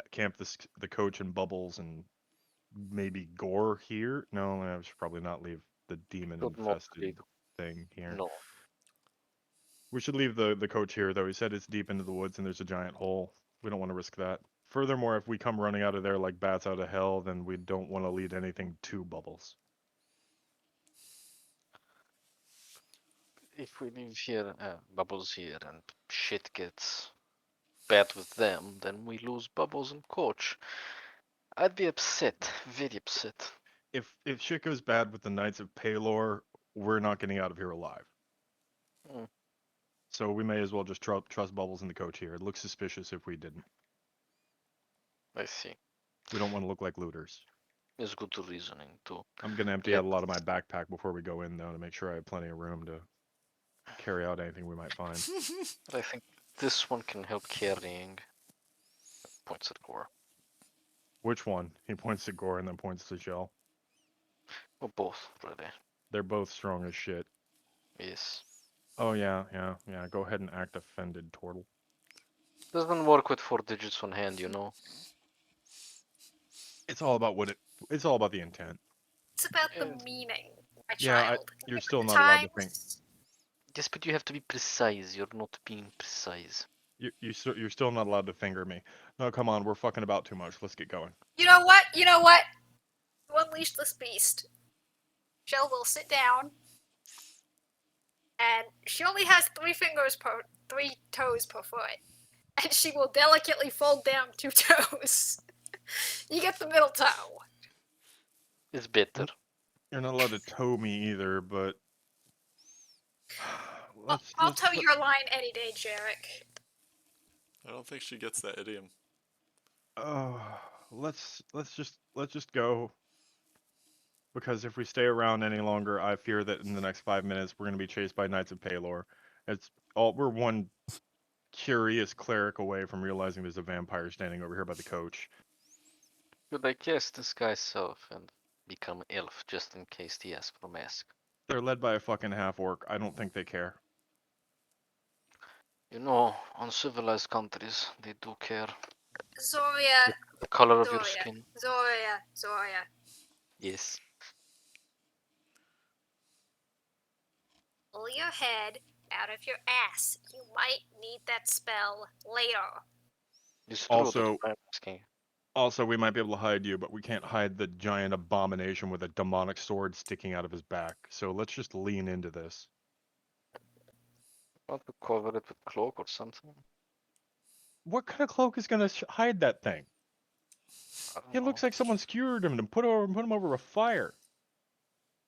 S4: the coach and Bubbles and maybe Gore here. No, I should probably not leave the demon
S1: should not
S4: infested
S1: lead?
S4: thing here.
S1: No.
S4: We should leave the coach here, though. He said it's deep into the woods and there's a giant hole. We don't want to risk that. Furthermore, if we come running out of there like bats out of hell, then we don't want to lead anything to Bubbles.
S1: If we leave here, Bubbles here, and shit gets bad with them, then we lose Bubbles and Coach. I'd be upset, very upset.
S4: If shit goes bad with the Knights of Palor, we're not getting out of here alive.
S1: Hmm,
S4: So we may as well just trust Bubbles and the coach here. It looks suspicious if we didn't.
S1: I see.
S4: We don't want to look like looters.
S1: It's good reasoning too.
S4: I'm gonna empty
S1: Yeah,
S4: out a lot of my backpack before we go in, though, to make sure I have plenty of room to carry out anything we might find.
S1: but I think this one can help carrying. Points at Gore.
S4: Which one? He points to Gore and then points to Shell.
S1: Well, both, really.
S4: They're both strong as shit.
S1: Yes.
S4: Oh yeah. Go ahead and act offended, Tortle.
S1: Doesn't work with 4 digits on hand, you know.
S4: It's all about It's all about the intent.
S3: It's about the
S1: And
S3: meaning, my
S4: Yeah,
S3: child.
S4: you're still not allowed to think.
S3: Times.
S1: yes, but you have to be precise. You're not being precise.
S4: You're still not allowed to finger me. No, come on, we're fucking about too much. Let's get going.
S3: You know what? You know what? You unleash this beast. Shell will sit down, and she only has 3 toes per foot, and she will delicately fold down 2 toes. You get the middle toe.
S1: It's bitter.
S4: You're not allowed to tow me either, but
S3: I'll toe your line any day, Jarek.
S2: I don't think she gets that idiom.
S4: uh, let's just go. Because if we stay around any longer, I fear that in the next 5 minutes we're gonna be chased by Knights of Palor. We're one curious cleric away from realizing there's a vampire standing over here by the coach.
S1: Could I cast disguise self and become elf just in case he asks for a mask?
S4: They're led by a fucking half orc. I don't think they care.
S1: You know, uncivilized countries, they do care.
S3: Zoria,
S1: The color of your
S3: Zoria,
S1: skin.
S3: Zoria.
S1: Yes.
S3: Pull your head out of your ass. You might need that spell later.
S1: It's true, that's
S4: Also,
S1: why I'm asking.
S4: Also, we might be able to hide you, but we can't hide the giant abomination with a demonic sword sticking out of his back. So let's just lean into this.
S1: Want to cover it with cloak or something?
S4: What kind of cloak is going to hide that thing?
S1: I don't
S4: It
S1: know.
S4: looks like someone skewered him and put him over a fire.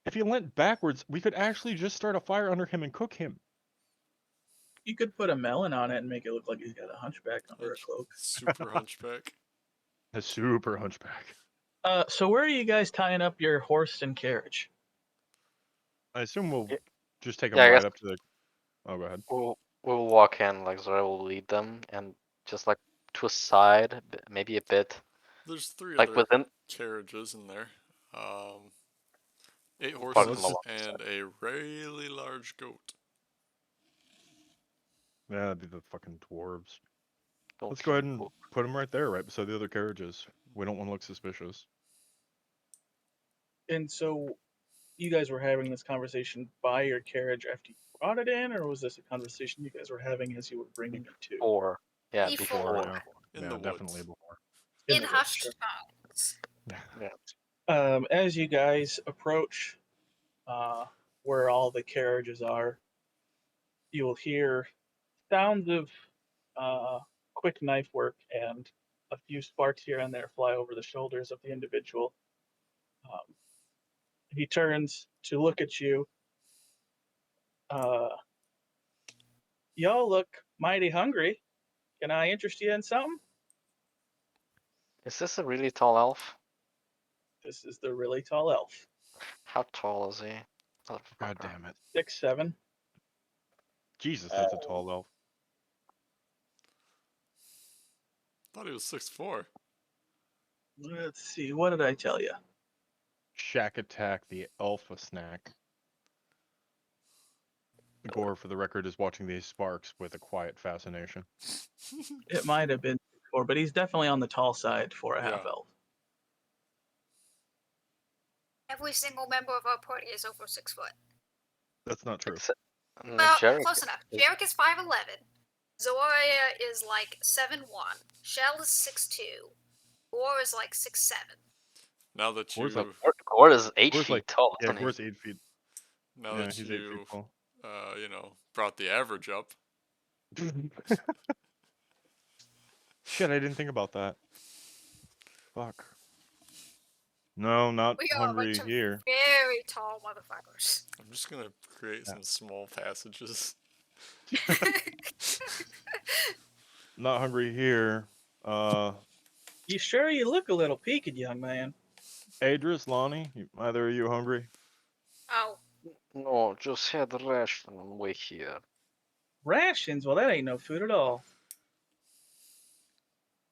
S4: If he leant backwards, we could actually just start a fire under him and cook him.
S5: You could put a melon on it and make it look like he's got a hunchback under a cloak.
S2: Super hunchback.
S4: A super hunchback.
S5: So where are you guys tying up your horse and carriage?
S4: I assume we'll
S1: Yeah,
S4: just take him
S1: yeah, I
S4: right
S1: guess
S4: up to the. Oh, go ahead.
S1: we'll walk in, like Zora will lead them, and just like to a side, maybe a bit,
S2: There's 3
S1: like
S2: other
S1: within
S2: carriages in there. 8
S4: So
S1: park
S4: let's
S1: them
S2: horses
S4: just.
S1: along the
S2: and
S1: side.
S2: a really large goat.
S4: Yeah, that'd be the fucking dwarves.
S1: Don't
S4: Let's go
S1: you
S4: ahead and
S1: go.
S4: put him right there, right beside the other carriages. We don't want to look suspicious.
S5: And so you guys were having this conversation by your carriage after you brought it in, or was this a conversation you guys were having as you were bringing it to
S1: Before, yeah,
S4: Before,
S3: Before.
S1: before.
S4: yeah.
S2: In
S4: Yeah,
S2: the
S4: definitely
S2: woods.
S4: before.
S5: in
S3: In
S5: the woods?
S3: hushed tones.
S1: Yeah.
S5: As you guys approach where all the carriages are, you will hear sounds of quick knife work and a few sparks here and there fly over the shoulders of the individual. Um, he turns to look at you. Uh, Y'all look mighty hungry. Can I interest you in something?
S1: Is this a really tall elf?
S5: This is the really tall elf,
S1: How tall is he?
S4: God
S1: Motherfucker.
S4: damn it.
S5: 6'7".
S4: Jesus, that's a tall elf.
S2: Thought he was 6'4".
S5: Let's see, what did I tell you?
S4: Shack Attack, the alpha snack. Gore, for the record, is watching these sparks with a quiet fascination.
S5: It might have been 4, but he's definitely on the tall side for a
S2: Yeah.
S5: half elf.
S3: Every single member of our party is over 6 foot.
S4: That's not true.
S1: Except,
S3: Well,
S1: Jarek
S3: close enough.
S1: is-
S3: Jarek is 5'11". Zoria is like 7'1". Shell is 6'2". Gore is like 6'7".
S2: Now that
S4: Gore's
S2: you
S4: up.
S1: Gore is 8
S4: Gore's
S1: feet
S4: like,
S1: tall,
S4: yeah,
S1: isn't he?
S4: Gore's 8 feet.
S2: now
S4: Yeah,
S2: that
S4: he's 8 feet
S2: you
S4: tall.
S2: brought the average up,
S4: Shit, I didn't think about that. Fuck. No, not
S3: We are a bunch
S4: hungry
S3: of
S4: here.
S3: very tall motherfuckers.
S2: I'm just gonna create
S4: Yeah.
S2: some small passages.
S4: Not hungry here.
S5: You sure you look a little peaked, young man?
S4: Adris, Lonnie, either of you hungry?
S3: Oh,
S1: No, just had a ration on the way here.
S5: Rations? Well, that ain't no food at all.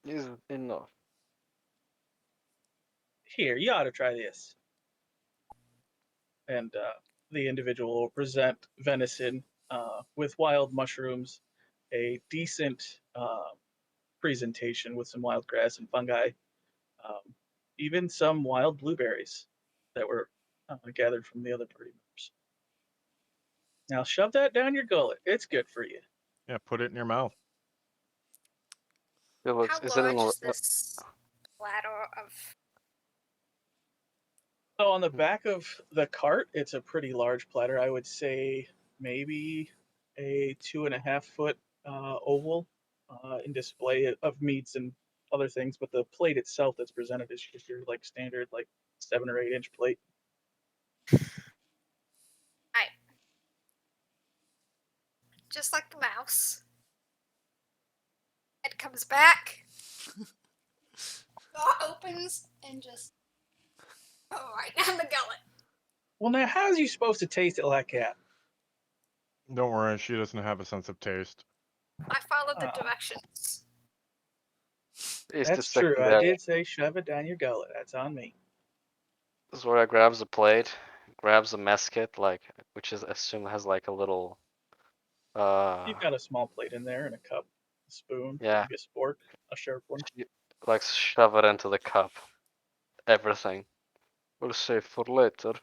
S1: Is enough.
S5: Here, you ought to try this. and the individual will present venison with wild mushrooms, a decent presentation with some wild grass and fungi, um, even some wild blueberries that were gathered from the other party members. Now shove that down your gullet. It's good for you.
S4: Yeah, put it in your mouth.
S1: Felix,
S3: How
S1: is it in?
S3: large is this platter of?
S5: So on the back of the cart, it's a pretty large platter. I would say maybe a 2.5 foot oval in display of meats and other things, but the plate itself that's presented is just your like standard like 7 or 8 inch plate.
S3: I just like the mouse. It comes back, jaw opens, and just right down the gullet.
S5: Well, now how's you supposed to taste it like that?
S4: Don't worry, she doesn't have a sense of taste.
S3: I followed the
S5: Oh,
S3: directions.
S1: Is the
S5: that's true. I
S1: secondary?
S5: did say shove it down your gullet. That's on me.
S1: Zora grabs a plate, grabs a mess kit, like which is assumed has like a little
S5: You've got a small plate in there and a cup, a spoon,
S1: yeah,
S5: maybe a spork, a sharp one.
S1: she, like shove it into the cup. Everything. We'll save for later.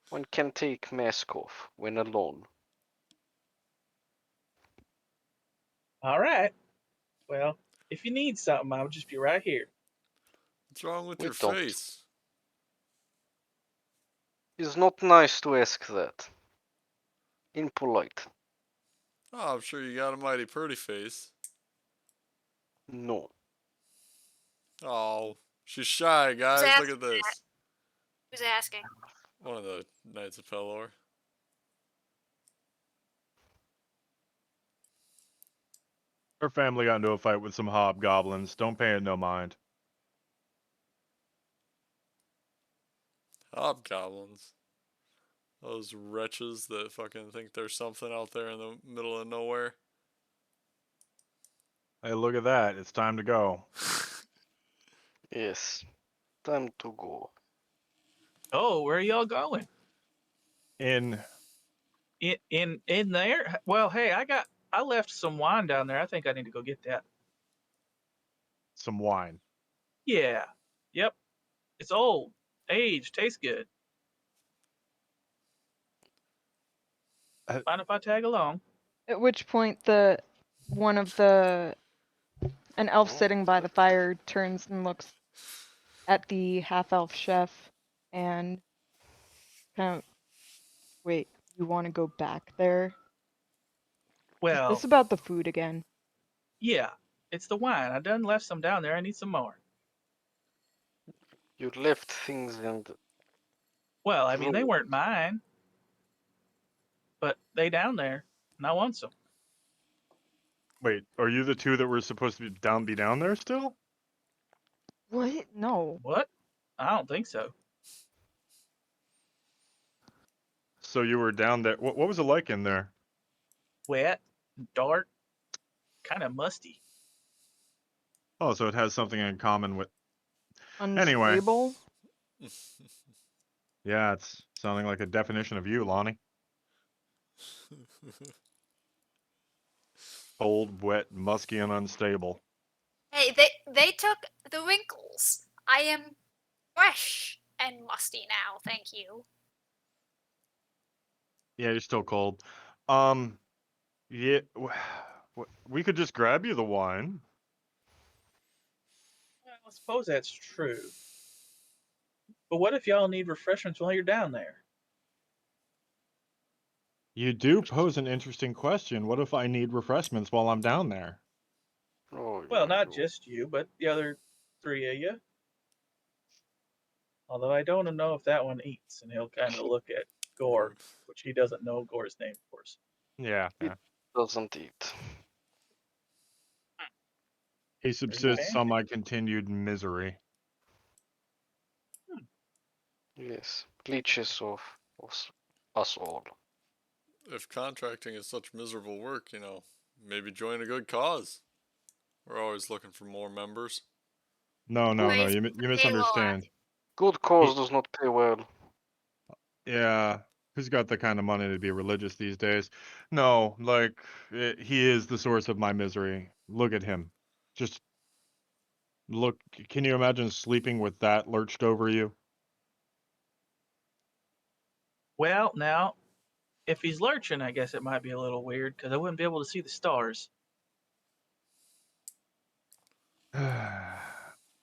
S1: One can take mask off when alone.
S5: All right. Well, if you need something, I'll just be right here.
S2: What's wrong with
S1: We
S2: your
S1: don't.
S2: face?
S1: It's not nice to ask that. Impolite.
S2: Oh, I'm sure you got a mighty pretty face.
S1: No.
S2: Oh, she's shy,
S3: Who's
S2: guys. Look
S3: asking
S2: at
S3: that?
S2: this.
S3: Who's asking?
S2: One of the Knights of Pelor.
S4: Her family got into a fight with some hobgoblins. Don't pay it no mind.
S2: Hobgoblins. Those wretches that fucking think there's something out there in the middle of nowhere.
S4: Hey, look at that. It's time to go.
S1: Yes. Time to go.
S5: Oh, where are y'all going?
S4: In
S5: In there? Well, hey, I left some wine down there. I think I need to go get that.
S4: some wine.
S5: Yeah. Yep. It's old, aged, tastes good.
S4: Uh,
S5: Mind if I tag along?
S6: At which point the one of the an elf
S1: Oh,
S6: sitting by the fire turns and looks at the half elf chef and kind of wait, you want to go back there? Is
S5: Well,
S6: this about the food again?
S5: yeah. It's the wine. I done left some down there. I need some more.
S1: you left things in the
S5: Well, I mean, they
S1: room.
S5: weren't mine, but they down there, and I want some.
S4: Wait, are you the two that were supposed to be down there still?
S6: What? No.
S5: What? I don't think so.
S4: So you were down there. What was it like in there?
S5: Wet, dark, kind of musty.
S4: Oh, so it has something in common with. Anyway,
S6: Unstable?
S4: yeah, it's sounding like a definition of you, Lonnie. Cold, wet, musky, and unstable.
S3: Hey, they took the wrinkles. I am fresh and musty now, thank you.
S4: Yeah, you're still cold. Yeah, we could just grab you the wine.
S5: Well, I suppose that's true. But what if y'all need refreshments while you're down there?
S4: You do pose an interesting question. What if I need refreshments while I'm down there?
S1: Oh,
S5: Well,
S1: yeah,
S5: not
S1: you.
S5: just you, but the other three of you. Although I don't know if that one eats, and he'll kind of look at Gore, which he doesn't know Gore's name, of course.
S4: Yeah,
S1: It
S4: yeah.
S1: doesn't eat.
S4: He
S5: Very
S4: subsists on
S5: fancy.
S4: my continued misery.
S1: Yes. Leeches of us all.
S2: If contracting is such miserable work, maybe join a good cause. We're always looking for more members.
S4: No, no, no.
S3: Raise
S4: You
S3: the payroll
S4: misunderstand.
S1: Good
S4: He,
S1: cause does not pay well.
S4: Yeah. Who's got the kind of money to be religious these days? No, like, he is the source of my misery. Look at him. Just look. Can you imagine sleeping with that lurched over you?
S5: Well, now, if he's lurching, I guess it might be a little weird because I wouldn't be able to see the stars.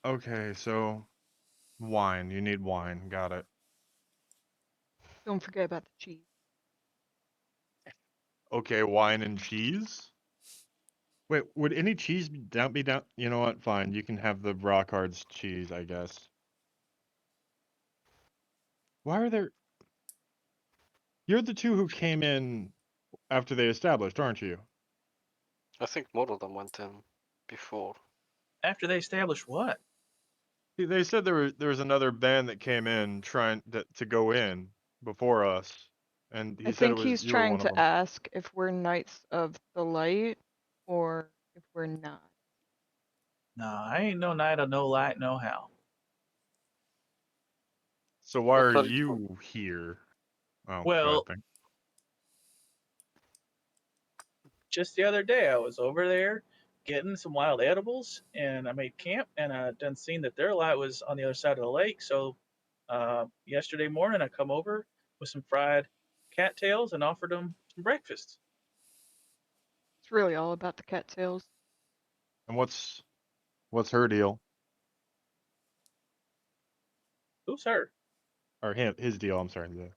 S4: Okay, so wine. You need wine. Got it.
S6: Don't forget about the cheese.
S4: Okay, wine and cheese? Wait, would any cheese be down? You know what? Fine. You can have the rock hard's cheese, I guess. Why are there. You're the two who came in after they established, aren't you?
S1: I think more of them went in before.
S5: After they establish what?
S4: They said there was another band that came in trying to go in before us, and
S6: I
S4: he said it
S6: think
S4: was
S6: he's
S4: you were
S6: trying
S4: one of
S6: to
S4: them.
S6: ask if we're Knights of the Light or if we're not.
S5: Nah, I ain't no night of no light, no how.
S4: So why
S1: What
S4: are
S1: are you?
S4: you here? Oh, go ahead,
S5: Well,
S4: thing.
S5: just the other day, I was over there getting some wild edibles, and I made camp, and I done seen that their light was on the other side of the lake. So yesterday morning, I come over with some fried cattails and offered them some breakfast.
S6: It's really all about the cattails.
S4: And what's her deal
S5: Who's her?
S4: or his deal? I'm sorry.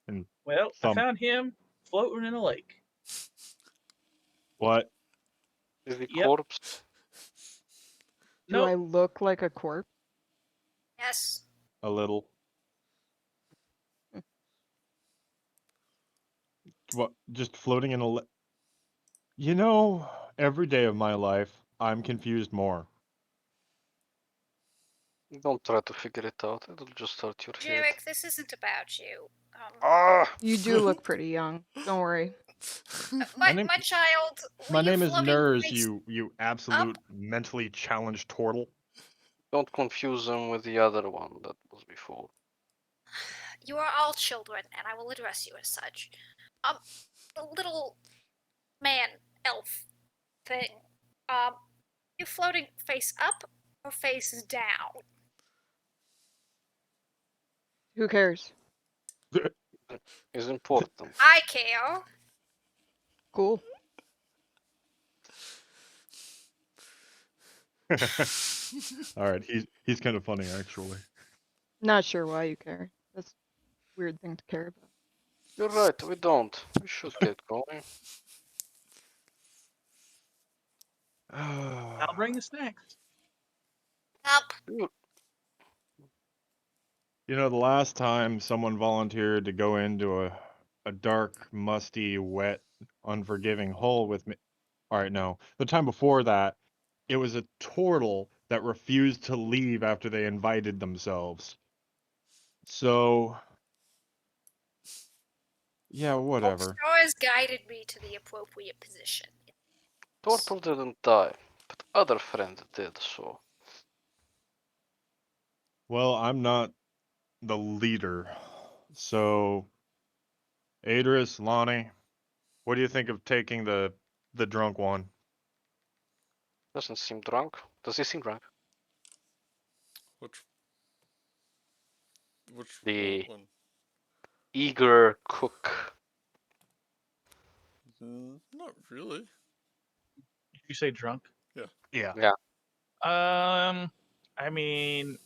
S4: And
S5: Well, I
S4: thumb.
S5: found him floating in a lake.
S4: What?
S1: Is the
S5: Yep.
S1: corpse?
S6: Do
S5: Nope.
S6: I look like a corpse?
S3: Yes.
S4: A little. What? Just floating in a. You know, every day of my life, I'm confused more.
S1: Don't try to figure it out. It'll just hurt your head.
S3: Jarek, this isn't about you.
S1: Ah!
S6: You do look pretty young. Don't worry.
S4: My
S3: My
S4: name
S3: my child, were
S4: my
S3: you
S4: name is
S3: floating
S4: Nurs,
S3: face
S4: you
S3: up?
S4: absolute mentally challenged turtle.
S1: Don't confuse him with the other one that was before.
S3: You are all children, and I will address you as such. The little man elf thing. You floating face up or face down?
S6: Who cares?
S1: Is important.
S3: I care.
S6: Cool.
S4: All right, he's kind of funny actually.
S6: Not sure why you care. That's a weird thing to care about.
S1: You're right, we don't. We should get going.
S5: I'll bring the snacks.
S3: Up.
S1: You-
S4: You know, the last time someone volunteered to go into a dark, musty, wet, unforgiving hole with me. All right, no. The time before that, it was a turtle that refused to leave after they invited themselves. So, yeah,
S3: Hope
S4: whatever.
S3: stars guided me to the appropriate position.
S1: Turtle didn't die, but other friend did so.
S4: Well, I'm not the leader. So, Adris, Lonnie, what do you think of taking the drunk one?
S1: Doesn't seem drunk. Does he seem drunk?
S2: Which
S1: The
S2: one?
S1: eager cook.
S2: Not really.
S5: Did you say drunk?
S4: Yeah.
S1: Yeah.
S5: I mean,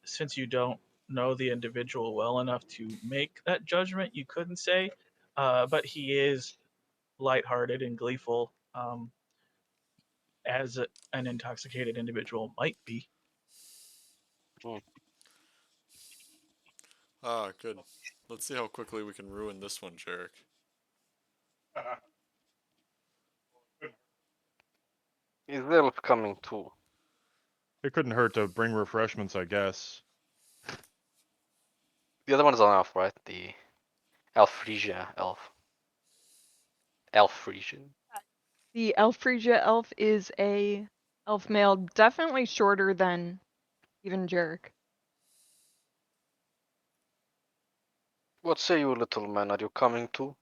S5: since you don't know the individual well enough to make that judgment, you couldn't say. But he is lighthearted and gleeful, as an intoxicated individual might be.
S1: Hmm.
S2: Ah, good. Let's see how quickly we can ruin this one, Jarek.
S1: Is Elf coming too?
S4: It couldn't hurt to bring refreshments, I guess.
S1: The other one is on Elf, right? The Alphresia elf. Alphresia?
S6: The Elfresia elf is a elf male, definitely shorter than even Jarek.
S1: What say you, little man? Are you coming too?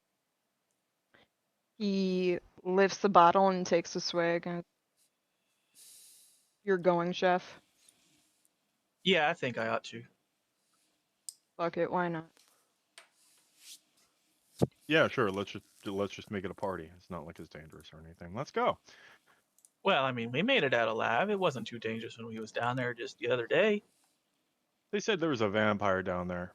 S6: He lifts the bottle and takes a swig. And you're going, chef.
S5: Yeah, I think I ought to.
S6: Fuck it, why not?
S4: Yeah, sure. Let's just make it a party. It's not like it's dangerous or anything. Let's go.
S5: Well, I mean, we made it out alive. It wasn't too dangerous when we was down there just the other day.
S4: They said there was a vampire down there,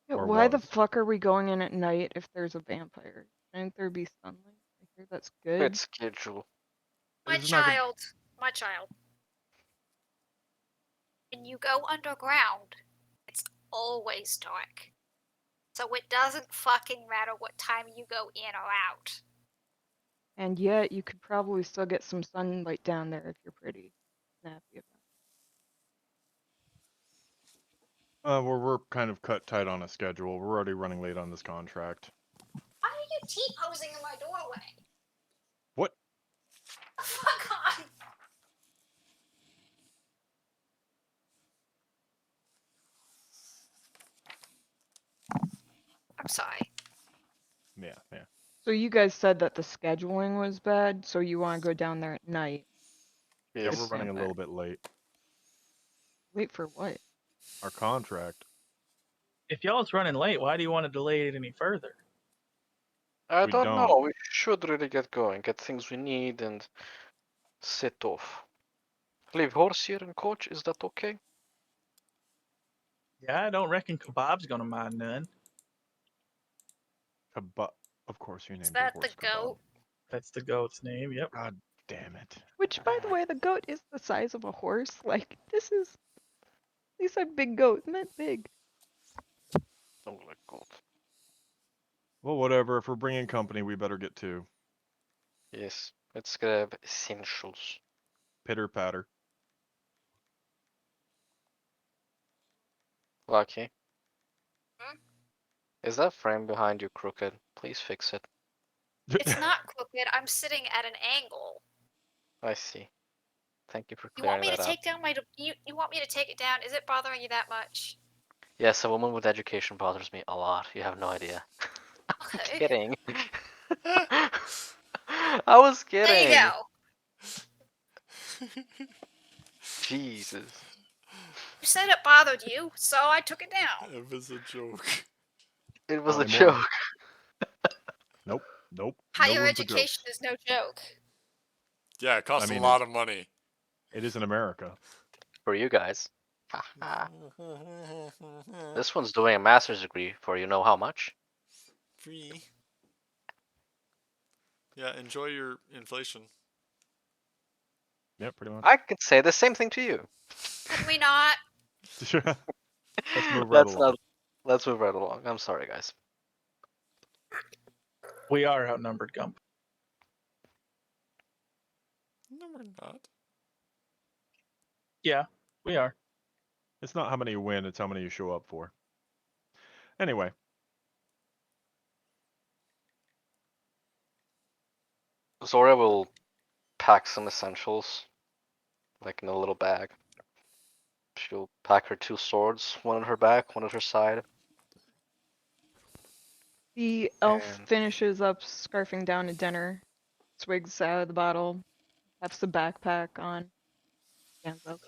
S6: Yeah,
S4: or
S6: why the
S4: was.
S6: fuck are we going in at night if there's a vampire? Shouldn't there be sunlight? I hear that's good.
S1: Let's schedule.
S3: My
S4: It's not gonna.
S3: child, my child. When you go underground, it's always dark. So it doesn't fucking matter what time you go in or out.
S6: And yet, you could probably still get some sunlight down there if you're pretty snappy about
S4: We're kind of cut tight on a schedule. We're already running late on this contract.
S3: Why are you T-posing in my doorway?
S4: What?
S3: Fuck on! I'm sorry.
S4: Yeah.
S6: it. So you guys said that the scheduling was bad, so you want to go down there at night.
S4: Yeah,
S1: Yes.
S4: we're running a little bit late.
S6: Wait for what?
S4: Our contract.
S5: If y'all's running late, why do you want to delay it any further?
S1: I
S4: We
S1: don't know.
S4: don't.
S1: We should really get going, get things we need, and set off. Leave horse here and coach. Is that okay?
S5: Yeah, I don't reckon Kebab's gonna mind none.
S4: Kebab. Of course, you
S3: Is
S4: named your
S3: that the
S4: horse Kebab.
S3: goat?
S5: That's the goat's name. Yep.
S4: God damn it.
S6: Which, by the way, the goat is the size of a horse. Like, this is. These are big goat, not big.
S1: Don't like gold.
S4: Well, whatever. If we're bringing company, we better get two.
S1: Yes. Let's grab essentials.
S4: Pitter patter.
S1: Lucky.
S3: Hmm?
S1: Is that frame behind you crooked? Please fix it.
S3: It's not crooked. I'm sitting at an angle.
S1: I see. Thank you for
S3: You want
S1: clearing
S3: me to
S1: that up.
S3: take down my? You want me to take it down? Is it bothering you that much?
S1: Yes, a woman with education bothers me a lot. You have no idea. I'm
S3: Okay.
S1: kidding. I was
S3: There you
S1: kidding.
S3: go.
S1: Jesus.
S3: You said it bothered you, so I took it down.
S2: It was a joke.
S1: It was
S4: Not
S1: a
S4: anymore.
S1: joke.
S4: Nope. Nope. No
S3: Higher
S4: room for
S3: education
S4: jokes.
S3: is no joke.
S2: Yeah, it costs
S4: I mean,
S2: a lot of money.
S4: it is in America.
S1: For you guys. Haha. This one's doing a master's degree for you know how much?
S2: Free. Yeah, enjoy your inflation.
S4: Yeah, pretty much.
S1: I could say the same thing to you.
S3: Can we not?
S4: Let's move right
S1: That's
S4: along.
S1: not. Let's move right along. I'm sorry, guys.
S5: We are outnumbered, Gump.
S2: No, we're not.
S5: Yeah, we are.
S4: It's not how many you win, it's how many you show up for. Anyway,
S1: Zora will pack some essentials, like in a little bag. She'll pack her two swords, one on her back, one at her side.
S6: The elf
S1: And
S6: finishes up scarfing down a dinner, swigs out of the bottle, has the backpack on, stands up.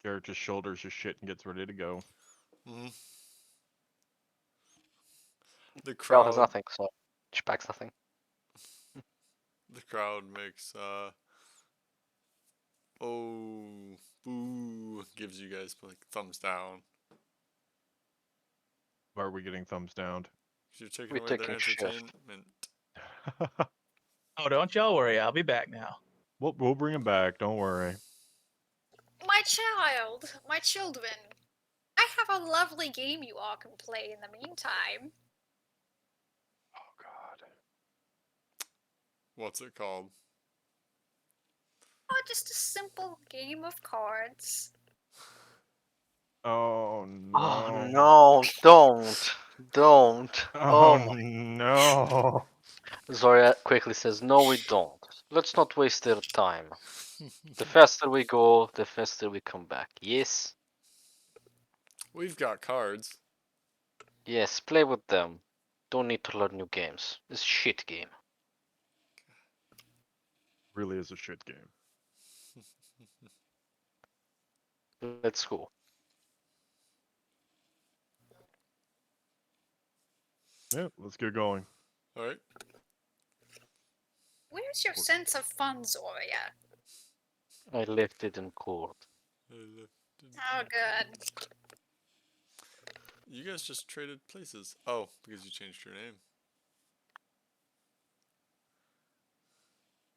S4: Garrett just shoulders his shit and gets ready to go.
S2: Mm. The
S1: Gal has
S2: crowd,
S1: nothing, so she packs nothing.
S2: the crowd makes oh boo, gives you guys like thumbs down.
S4: Why are we getting thumbs down?
S2: 'Cause you're taking
S1: We're
S2: away their
S1: taking shift.
S2: entertainment.
S5: Oh, don't y'all worry. I'll be back now.
S4: We'll bring him back. Don't worry.
S3: My child, my children. I have a lovely game you all can play in the meantime.
S4: Oh God.
S2: What's it called?
S3: Oh, just a simple game of cards.
S4: Oh
S1: Oh
S4: no.
S1: no! Don't!
S4: Oh
S1: Oh my!
S4: no.
S1: Zoria quickly says, "No, we don't. Let's not waste their time. The faster we go, the faster we come back. Yes."
S2: We've got cards.
S1: Yes, play with them. Don't need to learn new games. This shit game.
S4: Really is a shit game.
S1: Let's go.
S4: Yeah, let's get going.
S2: All right.
S3: Where's your sense of fun, Zoria?
S1: I left it in court.
S3: Oh, good.
S2: You guys just traded places. Oh, because you changed your name.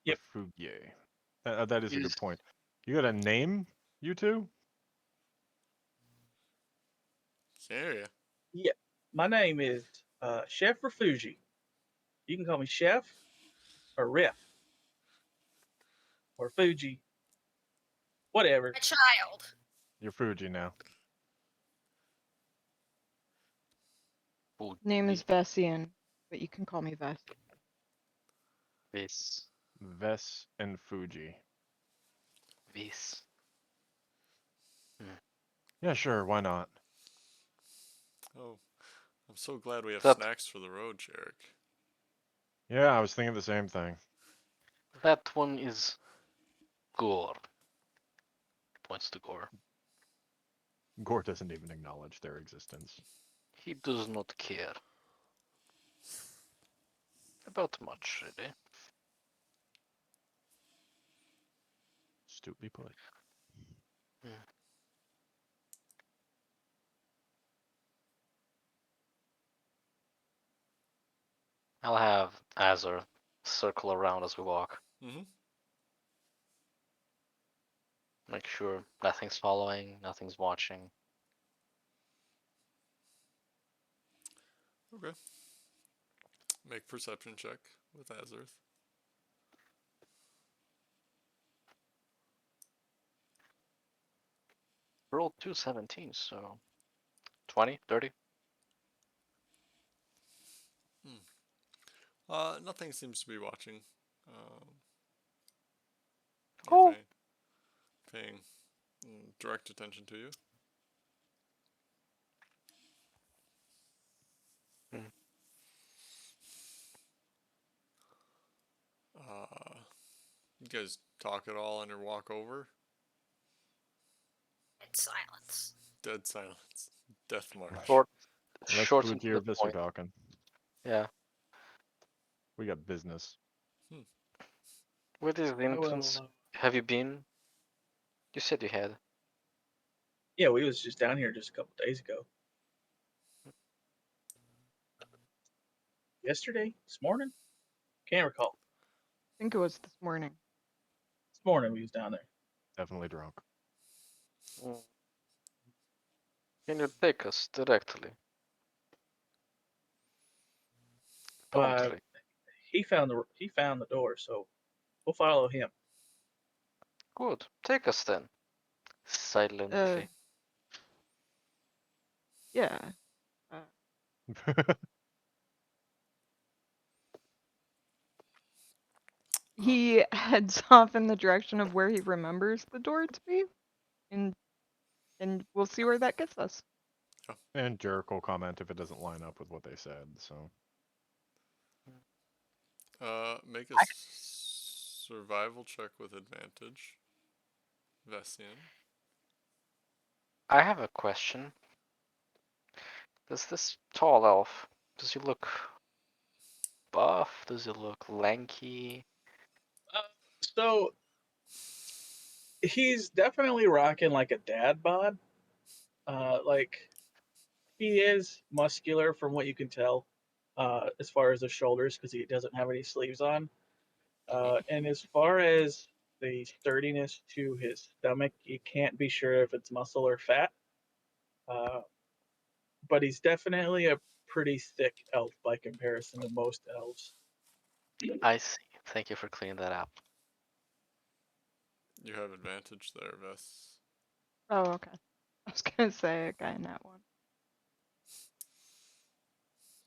S5: Yep.
S4: Refugier. That is a
S1: Is
S4: good point. You got a name, you two?
S2: Yeah.
S5: Yeah. My name is Chef Refugi. You can call me Chef or Riff or Fuji, whatever.
S3: My child.
S4: You're Fuji now.
S1: food.
S6: Name is Vessian, but you can call me Vess.
S1: This.
S4: Vess and Fuji.
S1: This.
S4: Yeah, sure, why not?
S2: Oh, I'm so glad we have
S1: That
S2: snacks for the road, Jarek.
S4: Yeah, I was thinking the same thing.
S1: that one is Gore. Points to Gore.
S4: Gore doesn't even acknowledge their existence.
S1: He does not care. About much, really.
S4: Stupidly put.
S1: I'll have Azor circle around as we walk.
S2: Mm-hmm.
S1: Make sure nothing's following, nothing's watching.
S2: Okay. Make perception check with Azurth.
S1: Rolled 217, so 20, 30.
S2: Nothing seems to be watching. Or
S1: Oh.
S2: paying direct attention to you.
S1: Hmm.
S2: You guys talk at all on your walk over?
S3: It's silence.
S2: Dead silence. Death march.
S1: Short,
S4: Unless
S1: short and
S4: Fuji
S1: to
S4: or
S1: the
S4: Viss are
S1: point.
S4: talking.
S1: Yeah.
S4: We got business.
S1: What is the
S5: I will.
S1: entrance? Have you been? You said you had.
S5: Yeah, we was just down here just a couple days ago. Yesterday, this morning, can't recall.
S6: I think it was this morning.
S5: This morning we was down there.
S4: Definitely drunk.
S1: Mm. Can you take us directly?
S5: But
S1: Promptly.
S5: he found the door, so we'll follow him.
S1: Good. Take us then.
S6: Uh,
S1: Silently.
S6: yeah. He heads off in the direction of where he remembers the door to be, and we'll see where that gets us.
S4: And Jericho will comment if it doesn't line up with what they said, so.
S2: Make a survival check with advantage. Vessian.
S1: I have a question. Does this tall elf, does he look buff? Does he look lanky?
S5: So he's definitely rocking like a dad bod. Like he is muscular from what you can tell, as far as the shoulders, because he doesn't have any sleeves on. And as far as the sturdiness to his stomach, you can't be sure if it's muscle or fat. Uh, but he's definitely a pretty thick elf by comparison to most elves.
S1: I see. Thank you for clearing that up.
S2: You have advantage there, Vess.
S6: Oh, okay. I was gonna say a guy in that one.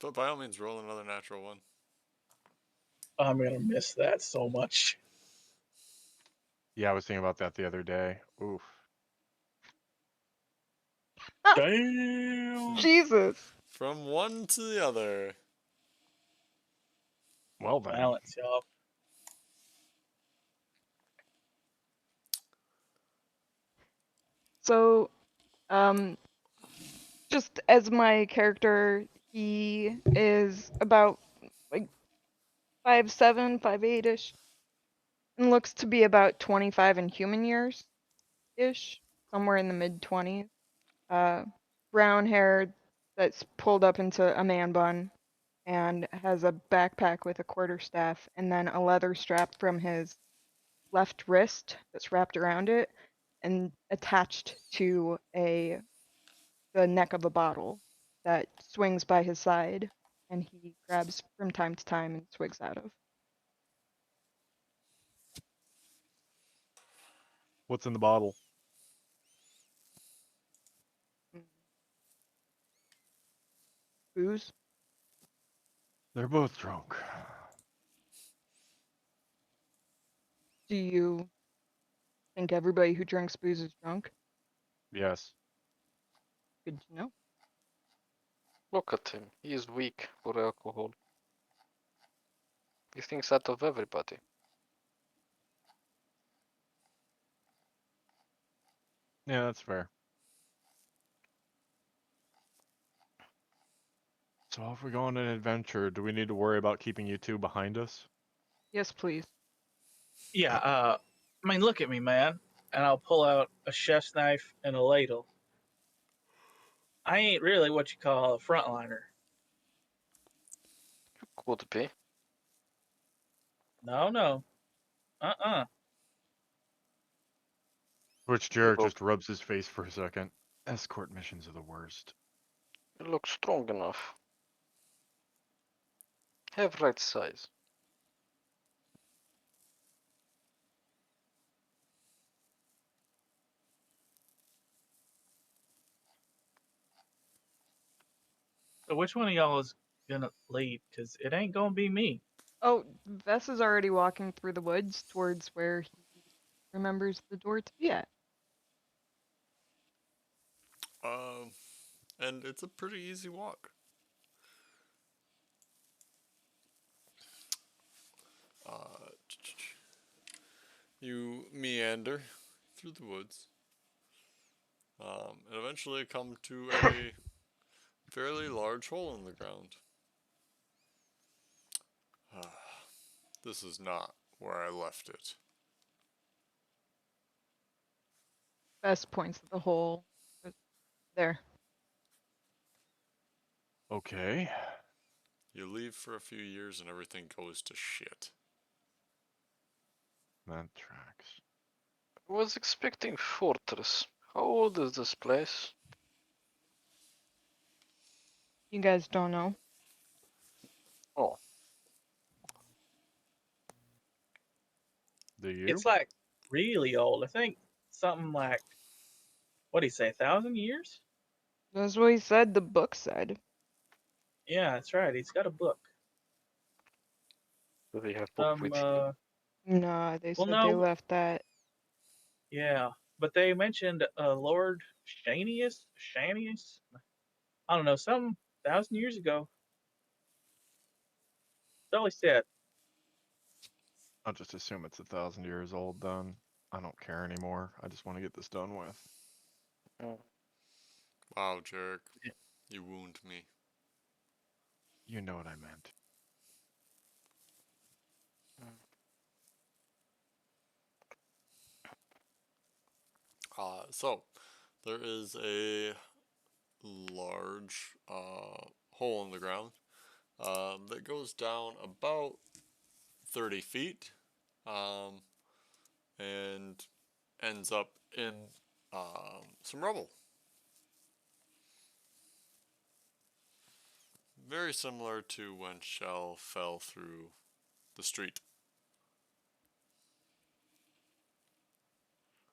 S2: But by all means, roll another natural one.
S5: I'm gonna miss that so much.
S4: Yeah, I was thinking about that the other day. Oof.
S5: Damn.
S6: Jesus.
S2: From one to the other.
S4: Well then.
S5: Balance, y'all.
S6: So, um, just as my character, he is about like 5'7", 5'8" ish, and looks to be about 25 in human years ish, somewhere in the mid-20s. Brown hair that's pulled up into a man bun, and has a backpack with a quarterstaff, and then a leather strap from his left wrist that's wrapped around it and attached to the neck of a bottle that swings by his side, and he grabs from time to time and swigs out of.
S4: What's in the bottle?
S6: Mm. Booze?
S4: They're both drunk.
S6: Do you think everybody who drinks booze is drunk?
S4: Yes.
S6: Good to know.
S1: Look at him. He is weak for alcohol. He thinks that of everybody.
S4: Yeah, that's fair. So if we go on an adventure, do we need to worry about keeping you two behind us?
S6: Yes, please.
S5: Yeah, I mean, look at me, man. And I'll pull out a chef's knife and a ladle. I ain't really what you call a frontliner.
S1: Could be.
S5: No, no. Uh-uh.
S4: Which
S1: You
S4: Jarrett
S1: look,
S4: just rubs his face for a second. Escort missions are the worst.
S1: you look strong enough. Have right size.
S5: So which one of y'all is gonna lead? Because it ain't gonna be me.
S6: Oh, Vess is already walking through the woods towards where he remembers the door to be at.
S2: Um, and it's a pretty easy walk. Uh, you meander through the woods, and eventually come to a fairly large hole in the ground. This is not where I left it.
S6: Vess points at the hole. There.
S4: Okay.
S2: You leave for a few years and everything goes to shit.
S4: That tracks.
S1: I was expecting fortress. How old is this place?
S6: You guys don't know.
S1: Oh,
S4: Do you?
S5: It's like really old. I think something like, what do you say, 1,000 years?
S6: That's what he said the book said.
S5: Yeah, that's right. He's got a book.
S1: do they have book
S5: Some,
S1: with you?
S6: Nah, they
S5: well,
S6: said they
S5: no,
S6: left that.
S5: yeah, but they mentioned Lord Shanius. I don't know, some 1,000 years ago. That's all he said.
S4: I'll just assume it's 1,000 years old then. I don't care anymore. I just want to get this done with.
S1: Mm,
S2: Wow, Jarek, you wound me.
S4: You know what I meant.
S1: mm.
S2: So, there is a large hole in the ground that goes down about 30 feet um, and ends up in some rubble. Very similar to when Shell fell through the street.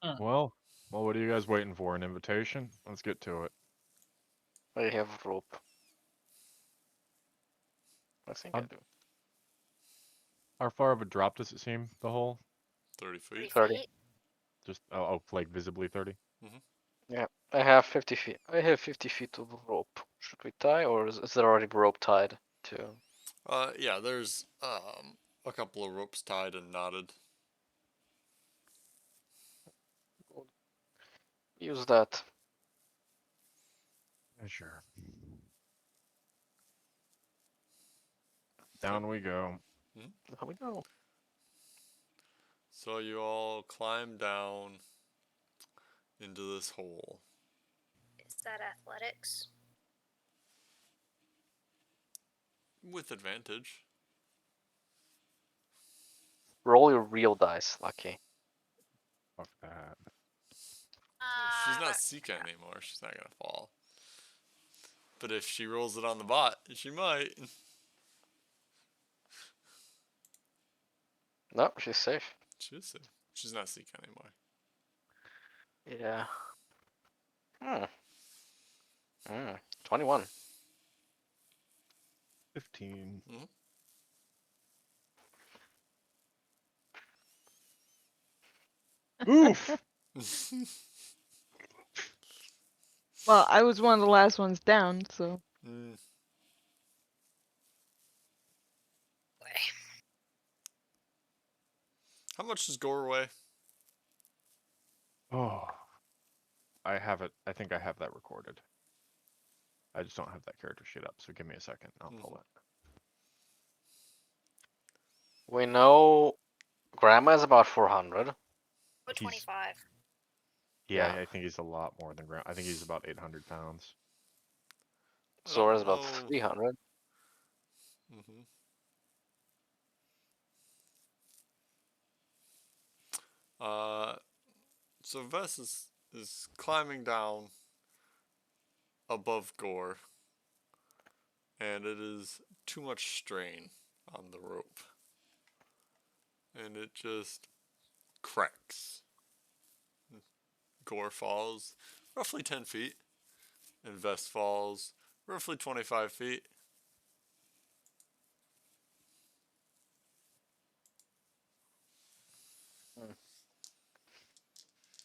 S5: Hmm.
S4: Well, what are you guys waiting for? An invitation? Let's get to it.
S1: I have rope. I think I
S4: How,
S1: do.
S4: how far of a drop does it seem, the hole?
S2: 30
S3: 3
S2: feet.
S1: 30.
S3: feet.
S4: Just, oh, like visibly 30?
S2: Mhm.
S1: Yeah, I have 50 feet. I have 50 feet of rope. Should we tie, or is there already rope tied to?
S2: Yeah, there's a couple of ropes tied and knotted.
S1: Use that.
S4: Yeah, sure. Down we go.
S2: Hmm?
S1: There we go.
S2: So you all climb down into this hole.
S3: Is that athletics?
S2: With advantage.
S1: Roll your real dice, Lucky.
S4: Fuck that.
S2: She's not
S3: Uh,
S2: Sika anymore. She's not gonna fall. But if she rolls it on the bot, she might.
S1: No, she's safe.
S2: She is safe. She's not Sika anymore.
S1: Yeah. Hmm. 21.
S4: 15. Oof!
S6: Well, I was one of the last ones down, so.
S2: Mm. How much does gore weigh?
S4: Oh. I have it. I think I have that recorded. I just don't have that character sheet up, so give me a second. I'll pull it.
S1: We know Grandma is about 400.
S3: oh, 25.
S4: Yeah,
S1: Yeah.
S4: I think he's a lot more than Grant. I think he's about 800 pounds.
S2: I
S1: Zora's
S2: don't
S1: about
S2: know.
S1: 300.
S2: Mm-hmm. Uh, so Vess is climbing down above Gore, and it is too much strain on the rope, and it just cracks. Gore falls roughly 10 feet, and Vess falls roughly 25 feet.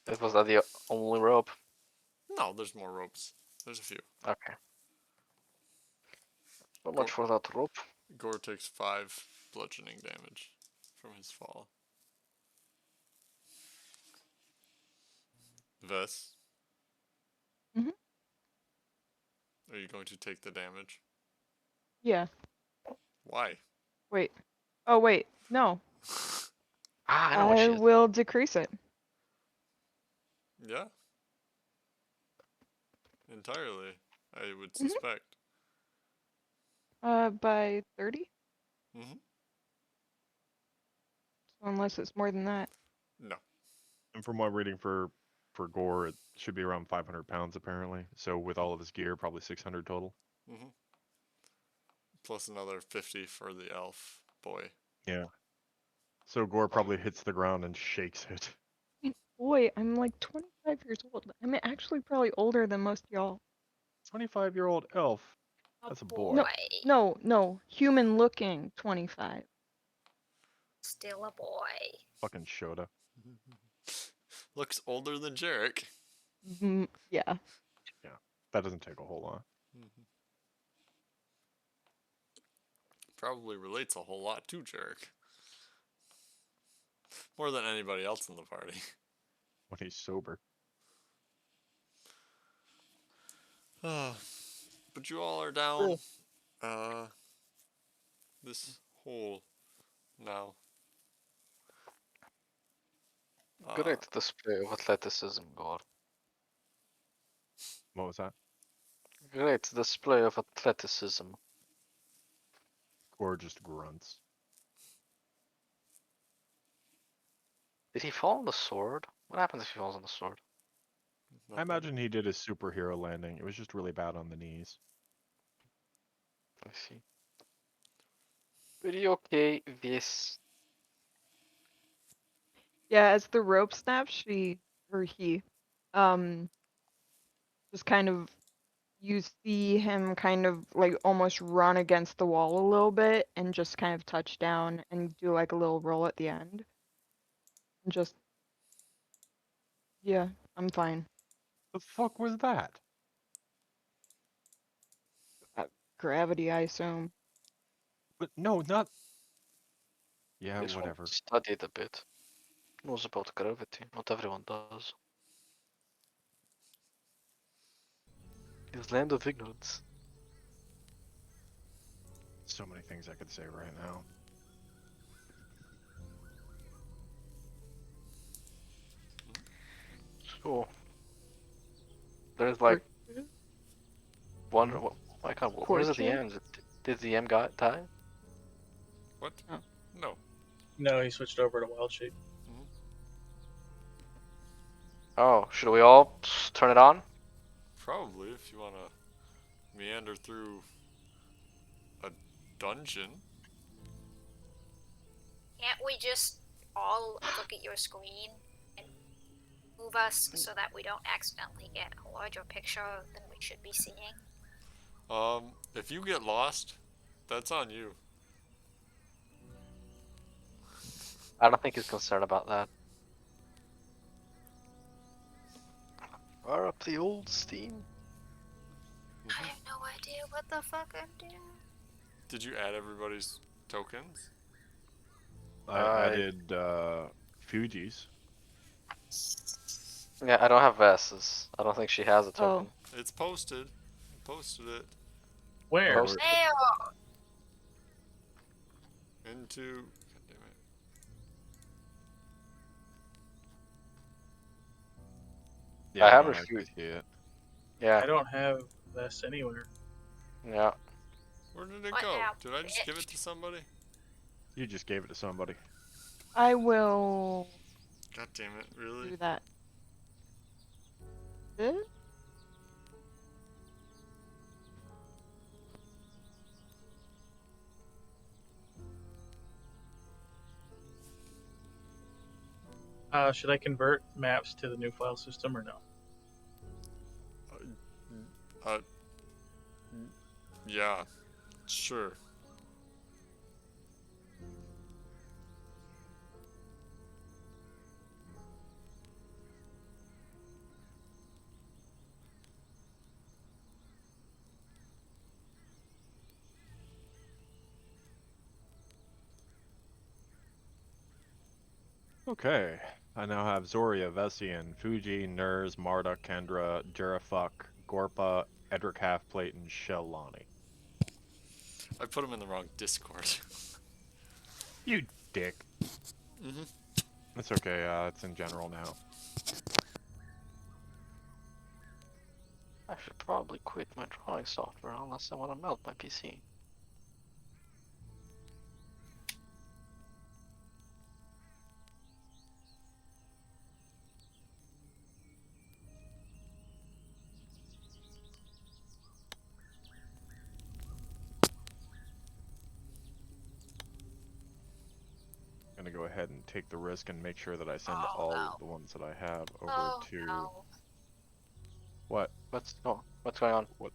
S1: It was that the only rope.
S2: No, there's more ropes. There's a few.
S1: Okay. So
S2: Gore,
S1: much for that rope.
S2: Gore takes 5 bludgeoning damage from his fall. Vess,
S6: Mhm.
S2: are you going to take the damage?
S6: Yeah.
S2: Why?
S6: Wait. Oh, wait. No.
S1: Ah, I know what
S6: I
S1: she is.
S6: will decrease it.
S2: Yeah, entirely, I would
S6: Mhm.
S2: suspect.
S6: By 30?
S2: Mm-hmm.
S6: Unless it's more than that.
S2: No.
S4: And from what I'm reading for Gore, it should be around 500 pounds apparently. So with all of his gear, probably 600 total.
S2: Mm-hmm. Plus another 50 for the elf boy.
S4: Yeah. So Gore probably hits the ground and shakes it.
S6: Boy, I'm like 25 years old. I'm actually probably older than most y'all.
S4: 25-year-old elf.
S3: Oh
S4: That's a
S3: boy.
S4: boy.
S6: No. Human looking 25.
S3: Still a boy.
S4: Fucking Shota.
S2: Looks older than Jarek.
S6: Yeah.
S4: Yeah. That doesn't take a whole lot.
S2: Mm-hmm. Probably relates a whole lot to Jarek. More than anybody else in the party.
S4: When he's sober.
S2: But you all are down this hole now.
S1: Great display of athleticism, God.
S4: What was that?
S1: Great display of athleticism.
S4: Gore just grunts.
S1: Did he fall on the sword? What happens if he falls on the sword?
S4: I
S2: Nothing.
S4: imagine he did his superhero landing. It was just really bad on the knees.
S1: I see. Pretty okay, this.
S6: Yeah, as the rope snaps, he, um, just kind of, you see him kind of like almost run against the wall a little bit and just kind of touch down and do like a little roll at the end. And just, yeah, I'm fine.
S4: The fuck was that?
S6: Gravity, I assume.
S4: But no, not. Yeah,
S1: This one
S4: whatever.
S1: studied a bit. Knows about gravity. Not everyone does. His land of ignorance.
S4: So many things I could say right now.
S1: So there's like one.
S4: Hmm?
S1: I can't. What is at the
S6: Torture?
S1: end? Did the M guy die?
S2: What?
S6: Oh.
S2: No.
S5: No, he switched over to wild shape.
S1: Oh, should we all turn it on?
S2: Probably if you want to meander through a dungeon.
S3: Can't we just all look at your screen and move us so that we don't accidentally get a larger picture than we should be seeing?
S2: If you get lost, that's on you.
S1: I don't think he's concerned about that. Fire up the old Steam.
S3: I have no idea what the fuck I'm doing.
S2: Did you add everybody's tokens?
S4: I added Fuji's.
S1: Yeah, I don't have Vess's. I don't think she has a token.
S2: It's posted. Posted it
S5: Where?
S1: Post-
S3: Ew.
S2: into. God damn it.
S4: Yeah,
S1: I have
S4: don't
S1: her
S4: actually
S1: Fuji.
S4: see it.
S1: Yeah,
S5: I don't have this anywhere.
S1: yeah.
S2: Where did it
S3: What
S2: go?
S3: now,
S2: Did I just give it
S3: bitch?
S2: to somebody?
S4: You just gave it to somebody.
S6: I will
S2: God damn it! Really?
S6: do that. This?
S5: Should I convert maps to the new file system or no?
S2: Uh. Yeah. Sure.
S4: Okay. I now have Zoria, Vessian, Fuji, Nurs, Marta, Kendra, Jurafuck, Gorpa, Edric Halfplate, and Shellani.
S2: I put them in the wrong Discord.
S4: You dick.
S2: Mhm.
S4: It's okay, it's in general now.
S1: I should probably quit my drawing software unless I want to melt my PC.
S4: I'm gonna go ahead and take the risk and make sure that I send
S3: Oh,
S4: all
S3: no.
S4: of the ones that I have over
S3: Oh
S4: to
S3: no.
S4: what?
S1: What's going on?
S4: What?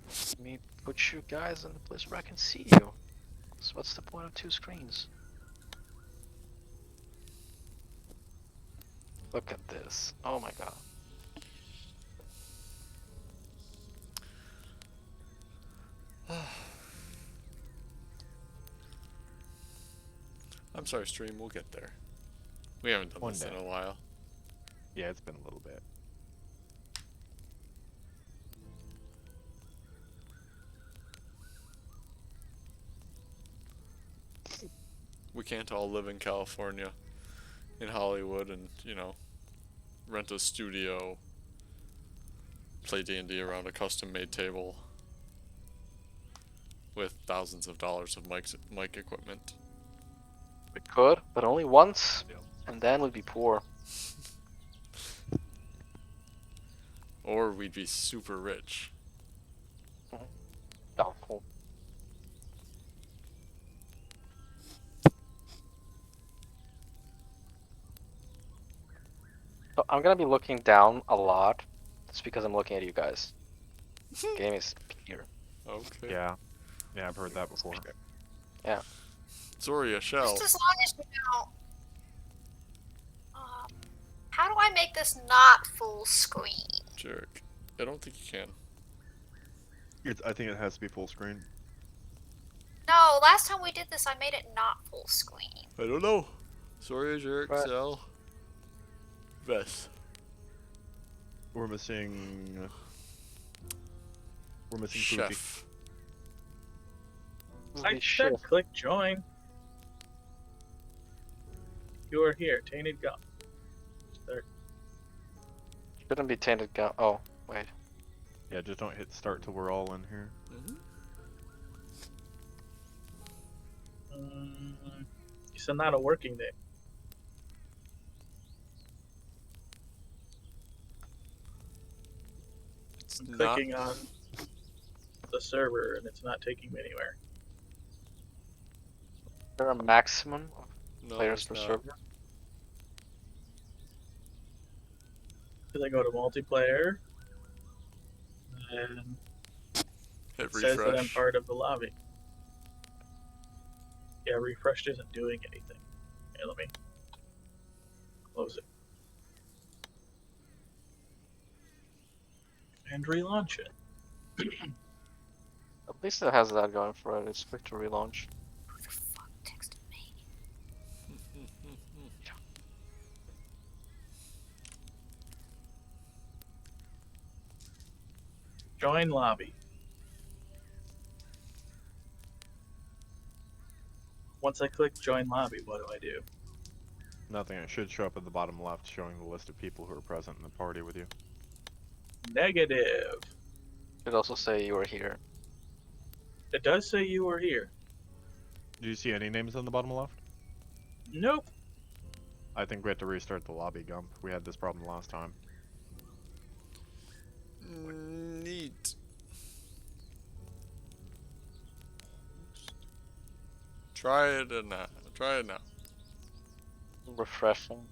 S1: Let me put you guys in a place where I can see you. So what's the point of two screens? Look at this. Oh my god.
S2: I'm sorry, stream. We'll get there. We haven't done
S4: One
S2: this in
S4: day.
S2: a while.
S4: Yeah, it's been a little bit.
S2: We can't all live in California, in Hollywood, and rent a studio, play D&D around a custom-made table with thousands of dollars of mic equipment.
S1: We could, but only once, and then we'd be poor.
S2: Or we'd be super rich.
S1: Doubtful. So I'm gonna be looking down a lot. Just because I'm looking at you guys. Game is here.
S2: Okay.
S4: Yeah. Yeah, I've heard that before.
S2: Sorry, a shell.
S3: Just as long as you know. How do I make this not full screen?
S2: Jerk. I don't think you can.
S4: I think it has to be full screen.
S3: No, last time we did this, I made it not full screen.
S2: I don't know. Sorry, jerk,
S1: Right.
S2: Cell. Vest.
S4: We're missing. We're missing Poopy.
S2: Chef.
S5: I
S1: Holy shit.
S5: said click join. You are here, Tainted Gum. Start.
S1: Shouldn't be tainted gun. Oh, wait.
S4: Yeah, just don't hit start till we're all in here.
S5: It's not a working day.
S2: It's
S5: I'm
S2: not.
S5: clicking on the server and it's not taking me anywhere.
S1: Is there a maximum of
S2: No,
S1: players
S2: there's
S1: per
S2: not.
S1: server?
S5: Because I go to multiplayer and
S2: Hit
S5: it says that I'm
S2: refresh.
S5: part of the lobby. Yeah, refreshed isn't doing anything. Here, let me close it. And relaunch it.
S1: At least it has that going for it. It's quick to relaunch.
S3: Who the fuck texted me?
S5: Join lobby. Once I click join lobby, what do I do?
S4: Nothing. It should show up at the bottom left, showing the list of people who are present in the party with you.
S5: Negative.
S1: Should also say you were here.
S5: It does say you were here.
S4: Do you see any names on the bottom left?
S5: Nope.
S4: I think we have to restart the lobby, Gump. We had this problem last time.
S2: Neat. Try it now. Try it now.
S1: Refreshing.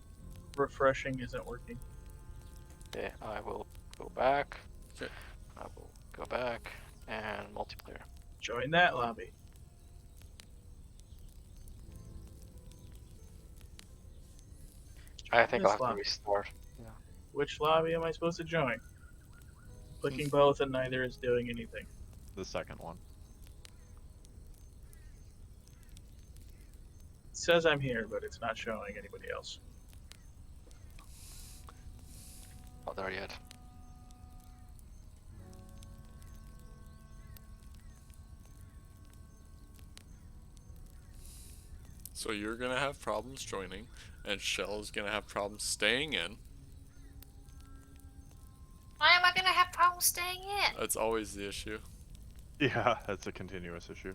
S5: Refreshing isn't working.
S1: Okay, I will go back.
S2: Okay.
S1: I will go back and multiplayer.
S5: Join that lobby.
S1: I think
S5: This
S1: I'll have to
S5: lobby.
S1: restart.
S5: Which lobby am I supposed to join? Clicking both and neither is doing anything.
S4: The second one.
S5: It says I'm here, but it's not showing anybody else.
S1: Not there yet.
S2: So you're gonna have problems joining, and Shell's gonna have problems staying in.
S3: Why am I gonna have problems staying in?
S2: That's always the issue.
S4: Yeah, that's a continuous issue.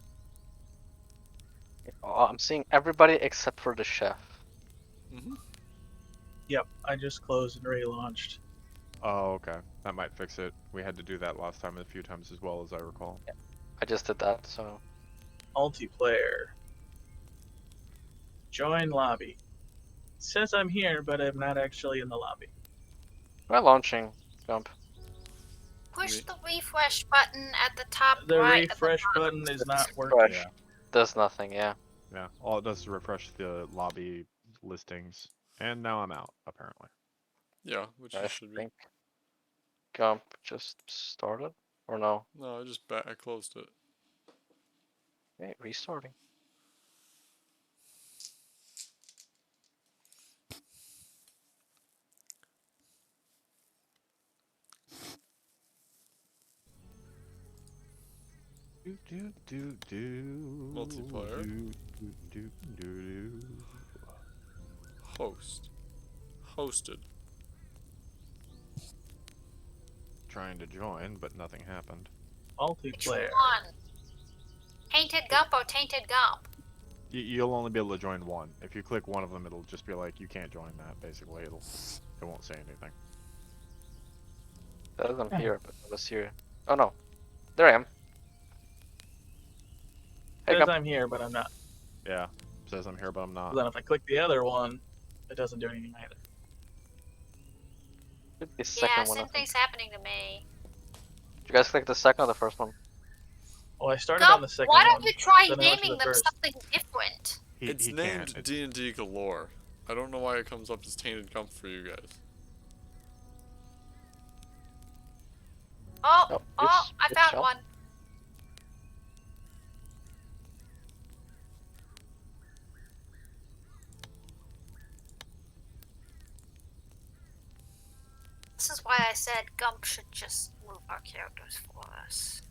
S1: Oh, I'm seeing everybody except for the chef.
S5: Yep, I just closed and relaunched.
S4: Oh, okay. That might fix it. We had to do that last time a few times as well, as I recall.
S1: I just did that, so
S5: Multiplayer. Join lobby. It says I'm here, but I'm not actually in the lobby.
S1: try launching. Jump.
S3: Push
S2: Me-
S3: the refresh button at the top
S5: The
S3: right.
S5: refresh button is not working.
S1: Refresh.
S4: Yeah.
S1: Does nothing. Yeah.
S4: Yeah. All it does is refresh the lobby listings. And now I'm out, apparently.
S2: Yeah, which
S1: I
S2: you should be.
S1: think Gump just started, or no?
S2: No, I closed it.
S1: Okay, restarting.
S2: Multiplayer. Host. Hosted.
S4: Trying to join, but nothing happened.
S3: Which
S5: Multiplayer.
S3: one? Tainted Gump or Tainted Gump?
S4: You'll only be able to join one. If you click one of them, it'll just be like, you can't join that, basically. It won't say anything.
S1: That isn't here, but it was here. Oh no, there I am. Hey,
S5: It says
S1: Gump.
S5: I'm here, but I'm not.
S4: Yeah. Says I'm here, but I'm not.
S5: Then if I click the other one, it doesn't do anything either.
S1: The
S3: Yeah,
S1: second one. I
S3: same
S1: think.
S3: thing's happening to me.
S1: Did you guys click the second or the first one?
S5: Well, I started
S3: Gump,
S5: on the second
S3: why
S5: one.
S3: don't you try
S5: then I went to
S3: naming
S5: the
S3: them
S5: first.
S3: something different?
S2: It's
S4: he
S2: named
S4: can't.
S2: D&D Galore. I don't know why it comes up as Tainted Gump for you guys.
S3: Oh,
S1: Oh,
S3: oh, I
S1: it's
S3: found
S1: shell.
S3: one. This is why I said Gump should just move our characters for us.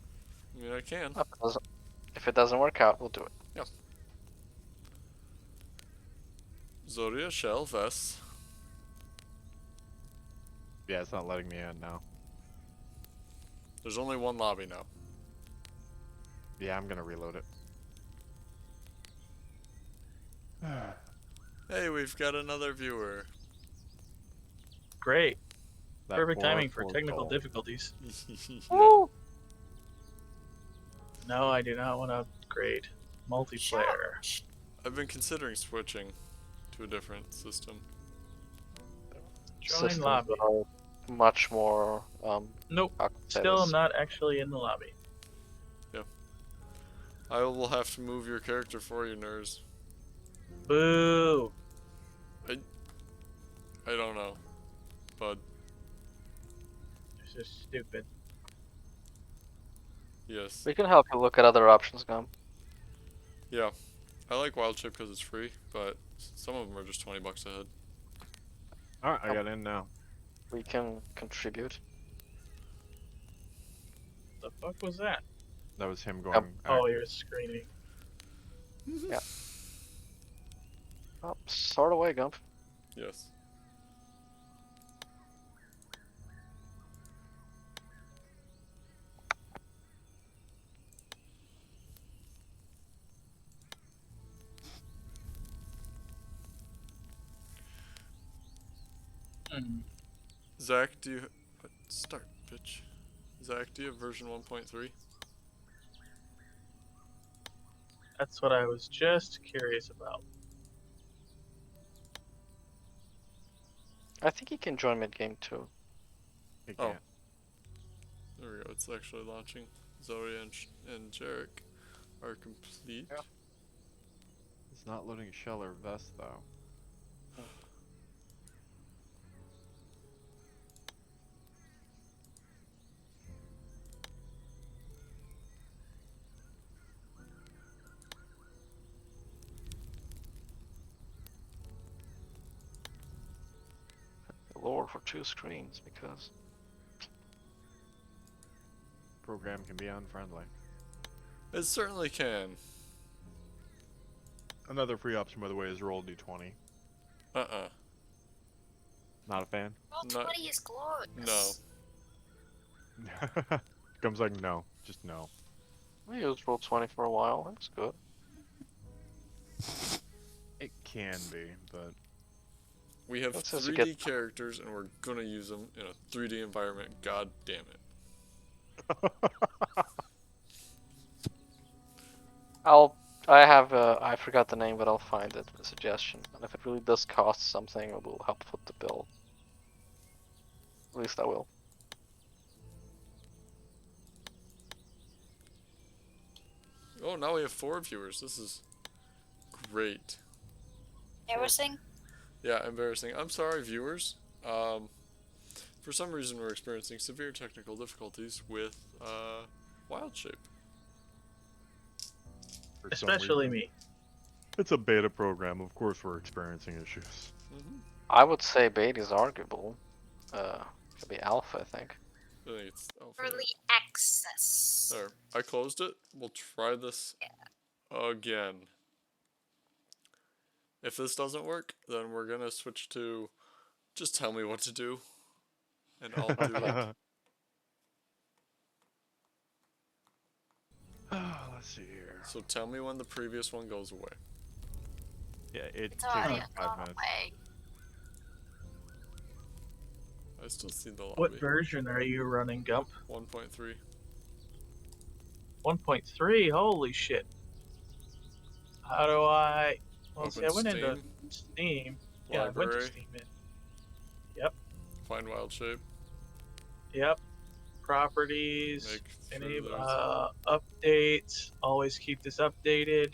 S2: I mean, I can.
S1: If it doesn't work out, we'll do it.
S2: Zoria, Shell, Vess.
S4: Yeah, it's not letting me in now.
S2: There's only one lobby now.
S4: Yeah, I'm gonna reload it.
S2: Hey, we've got another viewer.
S5: Great.
S4: That
S5: Perfect
S4: poor,
S5: timing for
S4: poor
S5: technical
S4: soul.
S5: difficulties.
S2: Yeah.
S5: No, I do not want to upgrade multiplayer.
S3: Shut
S2: I've been considering switching to a different system.
S5: Join
S1: Systems
S5: lobby.
S1: that are much more
S5: Nope.
S1: how can I say
S5: Still
S1: this?
S5: not actually in the lobby.
S2: I will have to move your character for you, nerds.
S5: Boo.
S2: I don't know. But,
S5: This is stupid.
S2: yes.
S1: We can help you look at other options, Gum.
S2: Yeah. I like Wild Chip because it's free, but some of them are just 20 bucks a head.
S4: Alright, I got in now.
S1: We can contribute.
S5: The fuck was that?
S4: That was him going.
S5: Oh, you're screening.
S1: Yeah. Oh, sort away, Gump.
S2: Yes.
S5: Hmm.
S2: Zach, do you... Start, bitch. Zach, do you have version 1.3?
S5: That's what I was just curious about.
S1: I think he can join mid game too.
S4: He
S2: Oh.
S4: can't.
S2: There we go, it's actually launching. Zoe and Jarek are complete.
S1: Yeah.
S4: It's not loading Shell or Vest though.
S1: Lord for 2 screens because
S4: Program can be unfriendly.
S2: It certainly can.
S4: Another free option, by the way, is roll d20.
S2: Uh-uh.
S4: Not a fan.
S3: Roll
S2: Not-
S3: 20 is glorious.
S2: No.
S4: Comes like no, just no.
S1: we used roll 20 for a while. That's good.
S4: It can be, but
S2: We have
S1: That says you
S2: 3D
S1: get-
S2: characters and we're gonna use them in a 3D environment. God damn it.
S1: I forgot the name, but I'll find it. A suggestion. And if it really does cost something, it will help foot the bill. At least I will.
S2: Oh, now we have 4 viewers. This is great.
S3: Embarrassing?
S2: Yeah, embarrassing. I'm sorry, viewers. For some reason, we're experiencing severe technical difficulties with Wild Shape.
S4: for some
S5: Especially
S4: reason.
S5: me.
S4: It's a beta program, of course we're experiencing issues.
S1: I would say beta is arguable. Could be alpha, I think.
S2: I think it's alpha.
S3: Early access.
S2: There. I closed it. We'll try this again. If this doesn't work, then we're gonna switch to just tell me what to do. And I'll do it.
S4: Let's see here.
S2: So tell me when the previous one goes away.
S4: Yeah, it
S3: It's
S4: takes
S3: already
S4: like 5
S3: gone
S4: minutes.
S3: away.
S2: I still see the lobby.
S5: What version are you running, Gump?
S2: 1.3.
S5: 1.3? Holy shit. How do I... Well, see, I
S2: Open
S5: went into
S2: Steam,
S5: Steam. Yeah, I went to
S2: library,
S5: Steam.
S2: find Wild Shape.
S5: Yep. properties,
S2: Make sure
S5: enable
S2: there's
S5: updates. Always keep this updated,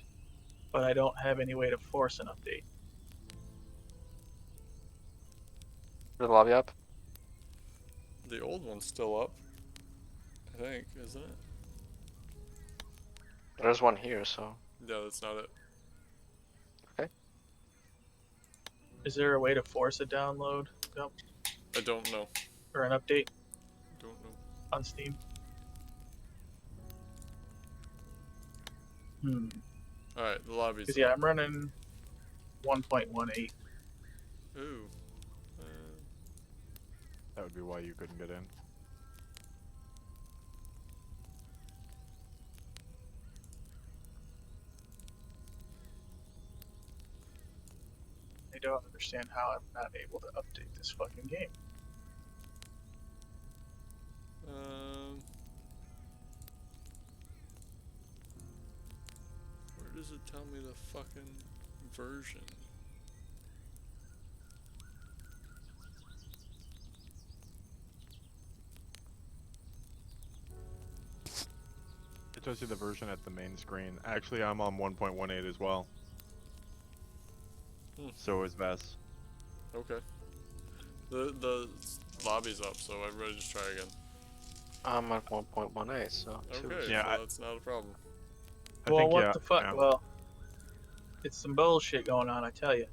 S5: but I don't have any way to force an update.
S1: The lobby up.
S2: the old one's still up. I think, isn't it?
S1: There's one here, so
S2: Yeah, that's not it.
S5: Is there a way to force a download dump,
S2: I don't know.
S5: or an update
S2: Don't know.
S5: on Steam? Hmm.
S2: Alright, the lobby's
S5: Because yeah,
S2: up.
S5: I'm running 1.18.
S2: Ooh.
S4: That would be why you couldn't get in.
S5: I don't understand how I'm not able to update this fucking game.
S2: Where does it tell me the fucking version?
S4: It tells you the version at the main screen. Actually, I'm on 1.18 as well. So is Vess.
S2: Okay. The lobby's up, so everybody just try again.
S1: I'm at 1.18, so
S2: Okay,
S4: Yeah,
S2: so that's not a problem.
S4: I
S5: Well,
S4: think,
S5: what
S4: yeah,
S5: the fuck?
S4: yeah.
S5: Well, it's some bullshit going on, I tell you.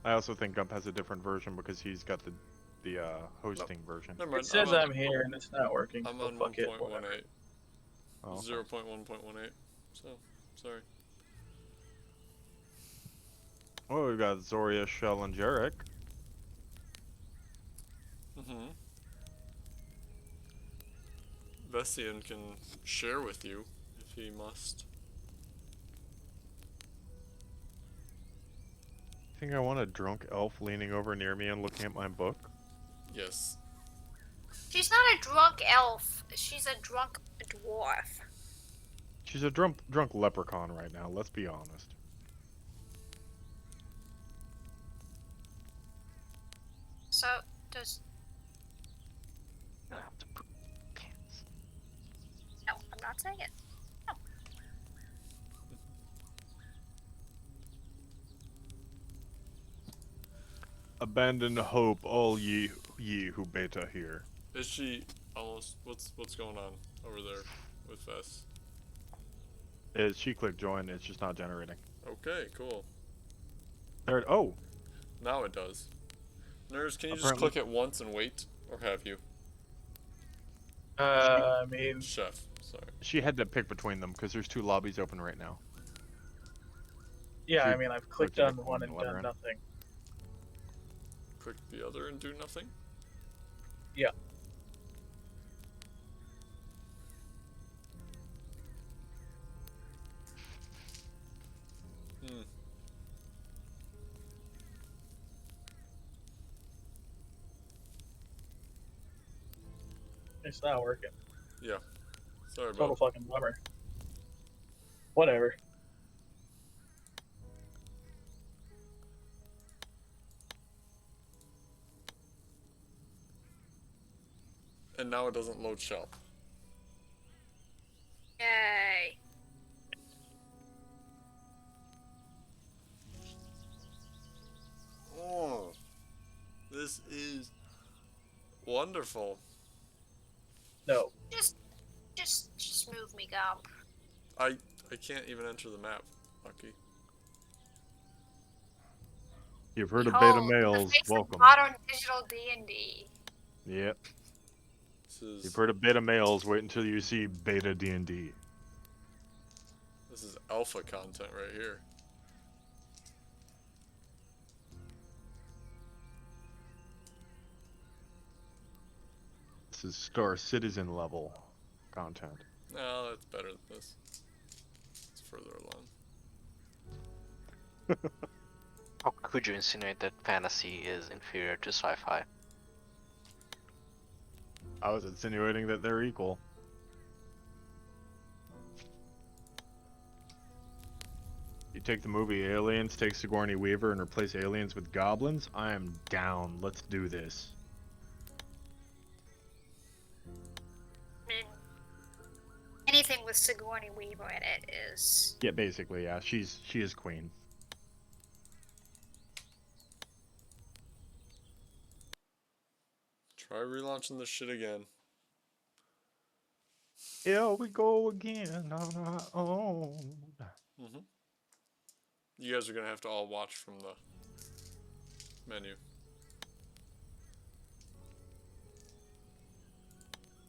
S4: I also think Gump has a different version because he's got the hosting version.
S2: Never mind.
S5: It says I'm here and it's not working.
S2: I'm
S5: so
S2: on
S5: fuck it, whatever.
S2: 1.18.
S4: Oh, okay.
S2: 0.1.18. So, sorry.
S4: Well, we've got Zoria, Shell, and Jarek.
S2: Mm-hmm. Vessian can share with you if he must.
S4: Think I want a drunk elf leaning over near me and looking at my book?
S2: Yes.
S3: She's not a drunk elf. She's a drunk dwarf.
S4: She's a drunk leprechaun right now, let's be honest.
S3: So does
S1: I have to put pants.
S3: no? I'm not saying it. No.
S4: Abandon hope, all ye who beta here.
S2: Is she almost? What's going on over there with Vess?
S4: She clicked join, it's just not generating.
S2: Okay, cool.
S4: There, oh!
S2: Now it does. Nurse, can you just
S4: Apparently-
S2: click it once and wait, or have you?
S5: I mean,
S2: Chef, sorry.
S4: She had to pick between them because there's two lobbies open right now.
S5: yeah,
S4: She
S5: I mean, I've clicked
S4: clicked
S5: on
S4: the
S5: one
S4: one
S5: and
S4: let her
S5: done
S4: in.
S5: nothing.
S2: Click the other and do nothing?
S5: Yeah.
S2: Hmm.
S5: It's not working.
S2: Yeah. Sorry
S5: Total
S2: about
S5: fucking bummer. Whatever.
S2: And now it doesn't load shell.
S3: Yay.
S2: Oh, this is wonderful.
S5: No.
S3: Just move me, Gump.
S2: I can't even enter the map, Lucky.
S4: You've heard of
S3: Behold,
S4: beta
S3: the
S4: males,
S3: face of
S4: welcome.
S3: modern digital D&D.
S4: Yep.
S2: This is
S4: You've heard of beta males, wait until you see beta D&D.
S2: this is alpha content right here.
S4: This is Star Citizen level content.
S2: No, it's better than this. It's further along.
S1: How could you insinuate that fantasy is inferior to sci-fi?
S4: I was insinuating that they're equal. You take the movie Aliens, take Sigourney Weaver, and replace aliens with goblins? I am down. Let's do this.
S3: Sigourney Weaver in it is.
S4: Yeah, basically, yeah. She is queen.
S2: Try relaunching this shit again.
S4: Here we go again on our own.
S2: Mm-hmm. You guys are gonna have to all watch from the menu.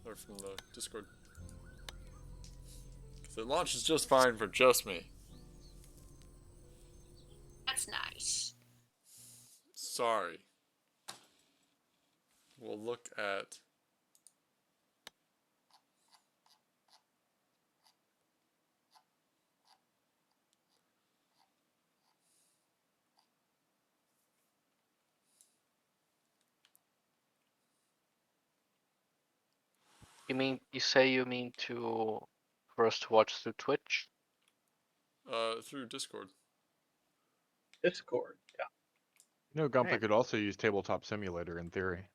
S2: Or from the Discord. Because it launches just fine for just me.
S3: That's nice.
S2: Sorry. We'll look at...
S1: You mean you mean to for us to watch through Twitch?
S2: through Discord.
S5: Discord. Yeah.
S4: You know, Gumpy
S1: Right.
S4: could also use Tabletop Simulator in theory.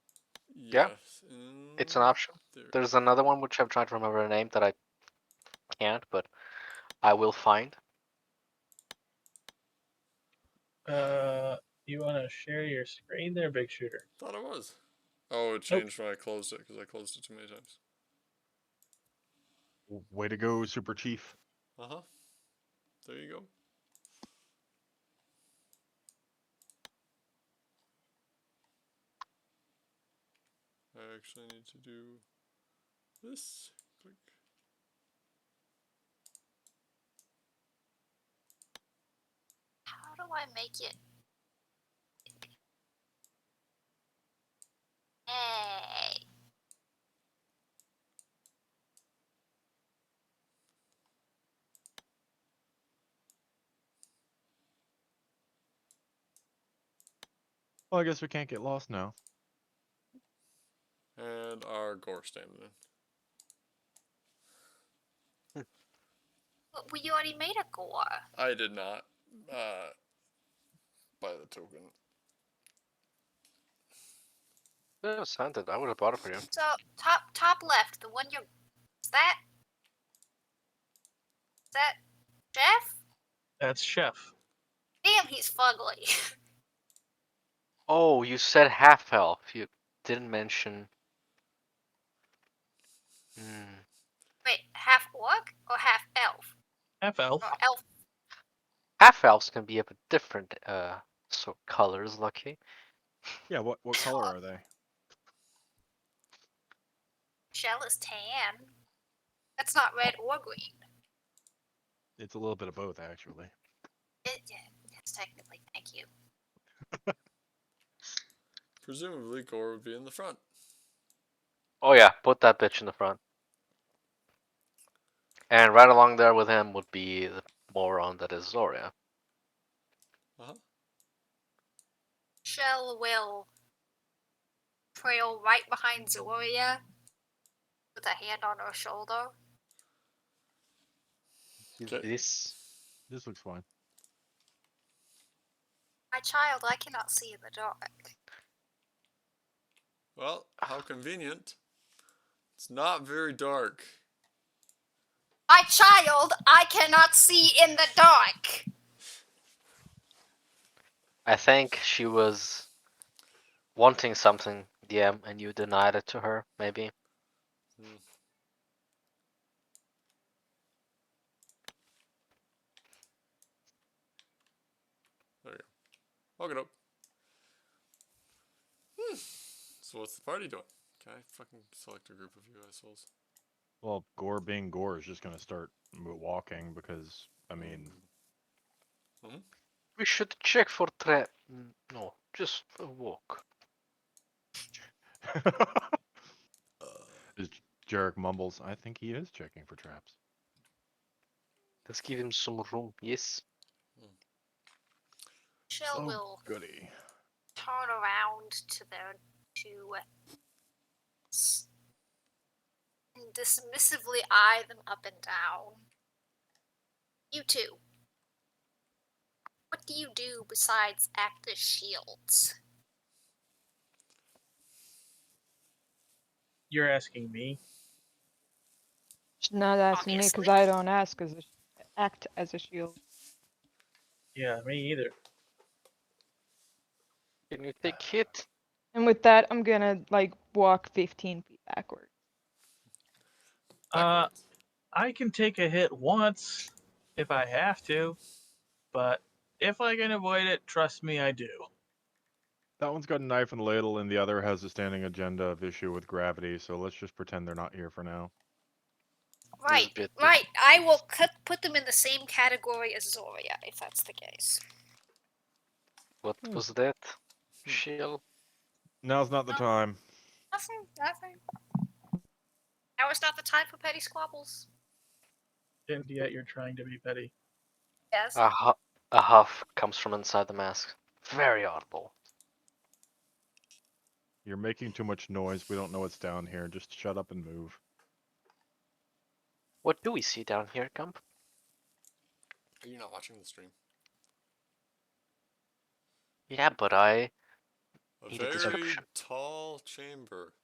S1: Yeah.
S2: Yes.
S1: It's an option.
S2: There.
S1: There's another one which I'm trying to remember the name that I can't, but I will find.
S5: You want to share your screen there, Big Shooter?
S2: Thought it was. Oh, it changed when I closed it because I closed it too many times.
S4: Way to go, Super Chief.
S2: Uh-huh. There you go. I actually need to do this. Click.
S3: How do I make it? Hey.
S4: Well, I guess we can't get lost now.
S2: And our gore stamina.
S3: But we already made a gore.
S2: I did not buy the token.
S1: Yeah, send it. I would have bought it for you.
S3: So top left, the one you're. Is that? Is that Jeff?
S5: That's Chef.
S3: Damn, he's fugly.
S1: Oh, you said half elf. You didn't mention. Hmm.
S3: Wait, half orc or half elf?
S5: Half elf.
S3: Or elf?
S1: Half elves can be of a different sort of colors, Lucky.
S4: Yeah, what color are they?
S3: Shell is tan. That's not red or green.
S4: It's a little bit of both, actually.
S3: Yes, technically. Thank you.
S2: Presumably, gore would be in the front.
S1: Oh yeah, put that bitch in the front. And right along there with him would be the moron that is Zoria.
S2: Uh-huh.
S3: Shell will trail right behind Zoria with a hand on her shoulder.
S2: Okay.
S1: This.
S4: This looks fine.
S3: My child, I cannot see in the dark.
S2: Well, how convenient. It's not very dark.
S3: My child, I cannot see in the dark.
S1: I think she was wanting something, DM, and you denied it to her, maybe.
S2: Hmm. There you go. Okay, dope. So what's the party doing? Can I fucking select a group of you assholes?
S4: Well, Gore being Gore is just gonna start walking because, I mean...
S1: We should check for trap. No, just a walk.
S4: As Jarek mumbles, I think he is checking for traps.
S1: Let's give him some room, yes?
S3: Shell
S4: Oh,
S3: will
S4: goody.
S3: turn around to their two and dismissively eye them up and down. You two. What do you do besides act as shields?
S5: You're asking me?
S6: She's not asking me because I don't act as a shield.
S5: Yeah, me either.
S1: Can you take hit?
S6: And with that, I'm gonna like walk 15 feet backward.
S2: Backwards.
S5: I can take a hit once if I have to, but if I can avoid it, trust me, I do.
S4: That one's got a knife and ladle, and the other has a standing agenda of issue with gravity, so let's just pretend they're not here for now.
S3: Right,
S1: bit
S3: right. I will put them in the same category as Zoria, if that's the case.
S1: What
S6: Hmm.
S1: was that? Shield?
S4: Now's not the time.
S3: Nothing, nothing. Now is not the time for petty squabbles.
S5: And yet you're trying to be petty.
S3: Yes.
S1: A huff comes from inside the mask. Very audible.
S4: You're making too much noise. We don't know what's down here. Just shut up and move.
S1: What do we see down here, Gump?
S2: Are you not watching the stream?
S1: Yeah, but I
S2: A
S1: need a
S2: very
S1: description.
S2: tall chamber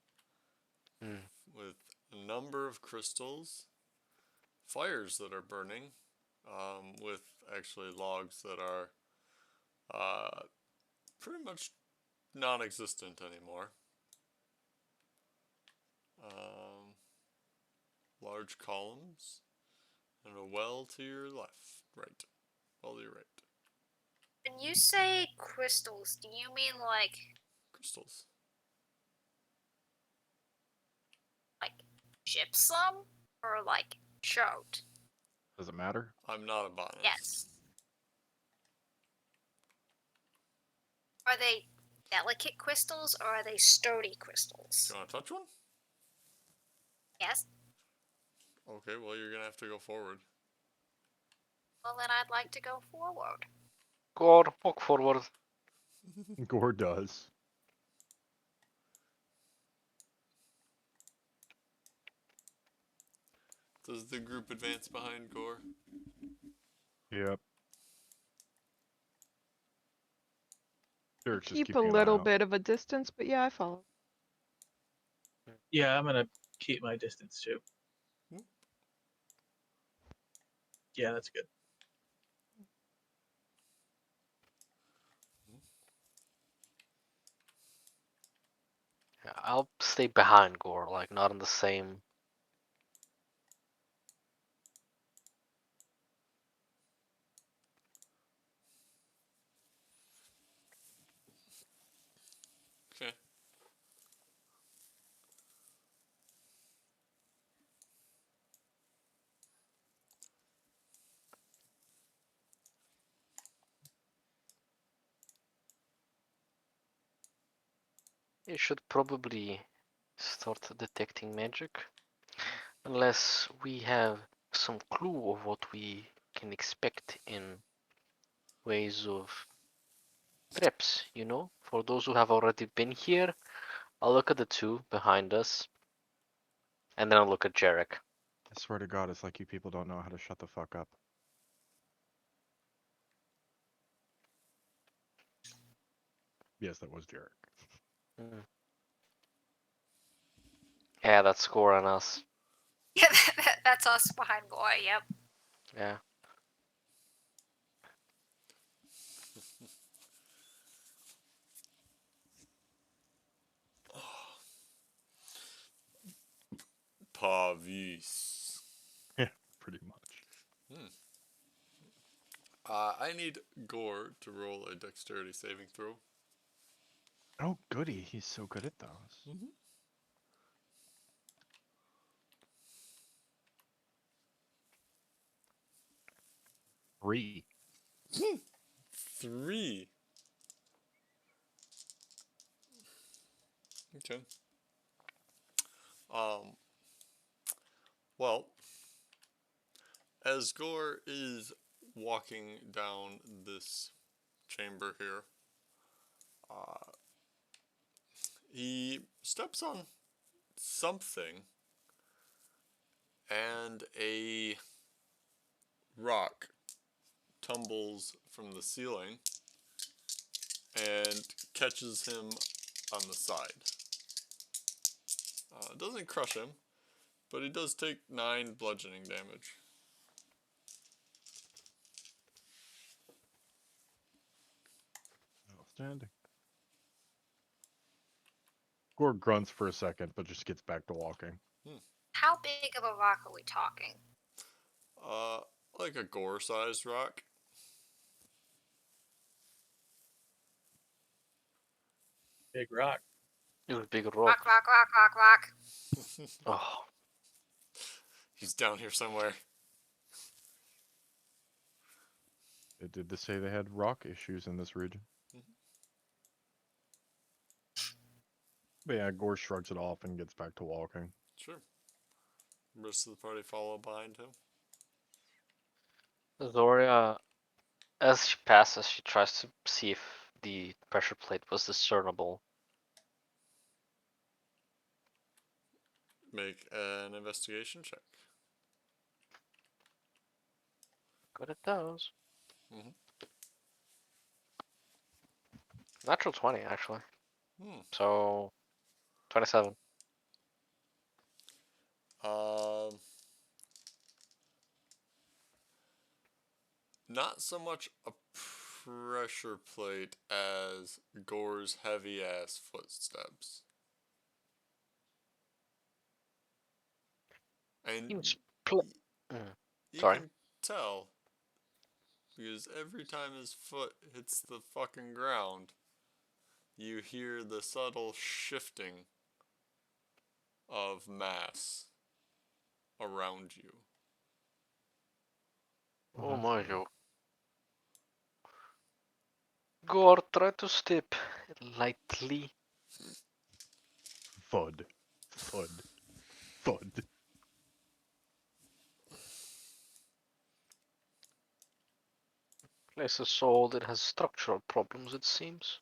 S1: Hmm.
S2: with a number of crystals, fires that are burning, with actually logs that are pretty much non-existent anymore. Large columns, and a well to your left, right, well to your right.
S3: When you say crystals, do you mean like
S2: Crystals.
S3: gypsum or like chode?
S4: Does it matter?
S2: I'm not a botanist.
S3: Yes. Are they delicate crystals or are they sturdy
S2: Do
S3: crystals?
S2: you want to touch one?
S3: Yes.
S2: Okay, well you're gonna have to go forward.
S3: Well, then I'd like to go forward.
S1: Go on, walk forward.
S4: Gore does.
S2: Does the group advance behind Gore?
S4: Yep. Dirk's just
S6: Keep a
S4: keeping an eye
S6: little
S4: out.
S6: bit of a distance, but yeah, I follow.
S5: Yeah, I'm gonna keep my distance too. Yeah, that's good.
S1: Yeah, I'll stay behind Gore, like not in the same.
S2: Okay.
S1: You should probably start detecting magic, unless we have some clue of what we can expect in ways of traps, you know? For those who have already been here, I'll look at the two behind us, and then I'll look at Jarek.
S4: I swear to God, it's like you people don't know how to shut the fuck up. Yes, that was Jarek.
S1: Mm. Yeah, that's Gore on us.
S3: Yeah, that's us behind Gore, yep.
S1: Yeah.
S2: Pavis.
S4: Yeah, pretty much.
S2: I need Gore to roll a dexterity saving throw.
S4: Oh, goody. He's so good at those. 3.
S2: 3. Okay. Um. Well, as Gore is walking down this chamber here, he steps on something, and a rock tumbles from the ceiling and catches him on the side. It doesn't crush him, but he does take 9 bludgeoning damage.
S4: Outstanding. Gore grunts for a second, but just gets back to walking.
S3: How big of a rock are we talking?
S2: Uh, like a gore-sized rock.
S5: Big rock.
S1: It was a big
S3: Rock,
S1: rock.
S3: rock, rock, rock, rock.
S1: Oh,
S2: He's down here somewhere.
S4: Did they say they had rock issues in this region? But yeah, Gore shrugs it off and gets back to walking.
S2: Sure. Rest of the party follow behind him.
S1: Zoria, as she passes, she tries to see if the pressure plate was discernible.
S2: Make an investigation check.
S1: Good at those.
S2: Mhm.
S1: Natural 20, actually.
S2: Hmm.
S1: So, 27.
S2: Um, not so much a pressure plate as Gore's heavy ass footsteps. And
S1: Seems Mm,
S2: you
S1: Sorry.
S2: can tell because every time his foot hits the fucking ground, you hear the subtle shifting of mass around you.
S1: Oh my god. Gore, try to step lightly.
S4: Thud. Thud. Thud.
S1: Place is old, it has structural problems, it seems.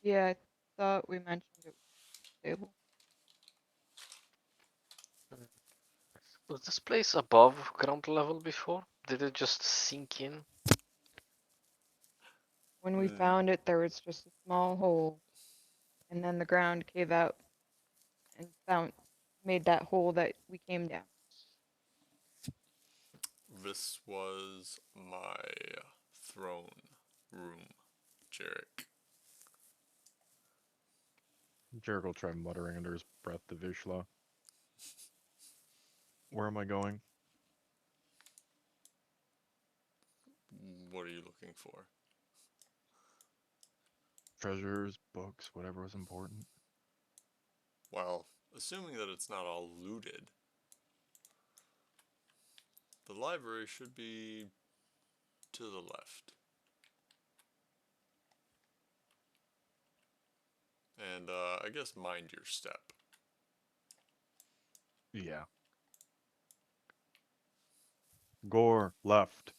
S6: Yeah, I thought we mentioned it was stable.
S1: Was this place above ground level before? Did it just sink in?
S6: When we
S2: Mm.
S6: found it, there was just a small hole, and then the ground cave out and made that hole that we came down.
S2: This was my throne room, Jarek.
S4: Jarek will try muttering under his breath to Vishla. Where am I going?
S2: What are you looking for?
S4: Treasures, books, whatever was important.
S2: Well, assuming that it's not all looted, the library should be to the left. And I guess mind your step.
S4: Yeah. Gore, left.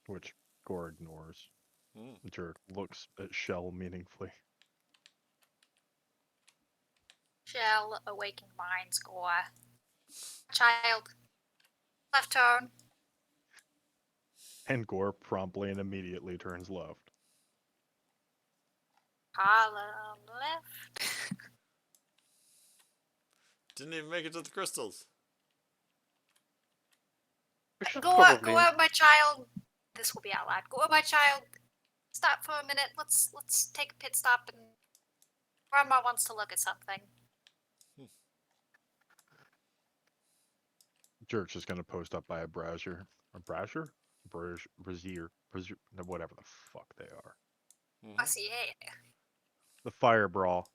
S4: Which Gore ignores.
S2: Mm.
S4: Jarek looks at Shell meaningfully.
S3: Shall awaken minds, Gore. Child. Left turn.
S4: And Gore promptly and immediately turns left.
S3: Column left.
S2: Didn't even make it to the crystals.
S1: We should
S3: Go
S1: probably.
S3: out, my child. This will be out loud. Go out, my child. Stop for a minute. Let's take a pit stop and Grandma wants to look at something.
S4: Jarek's just gonna post up by a browser. A browser? Brazier. Whatever the fuck they are.
S3: I see it.
S4: The fire brawl.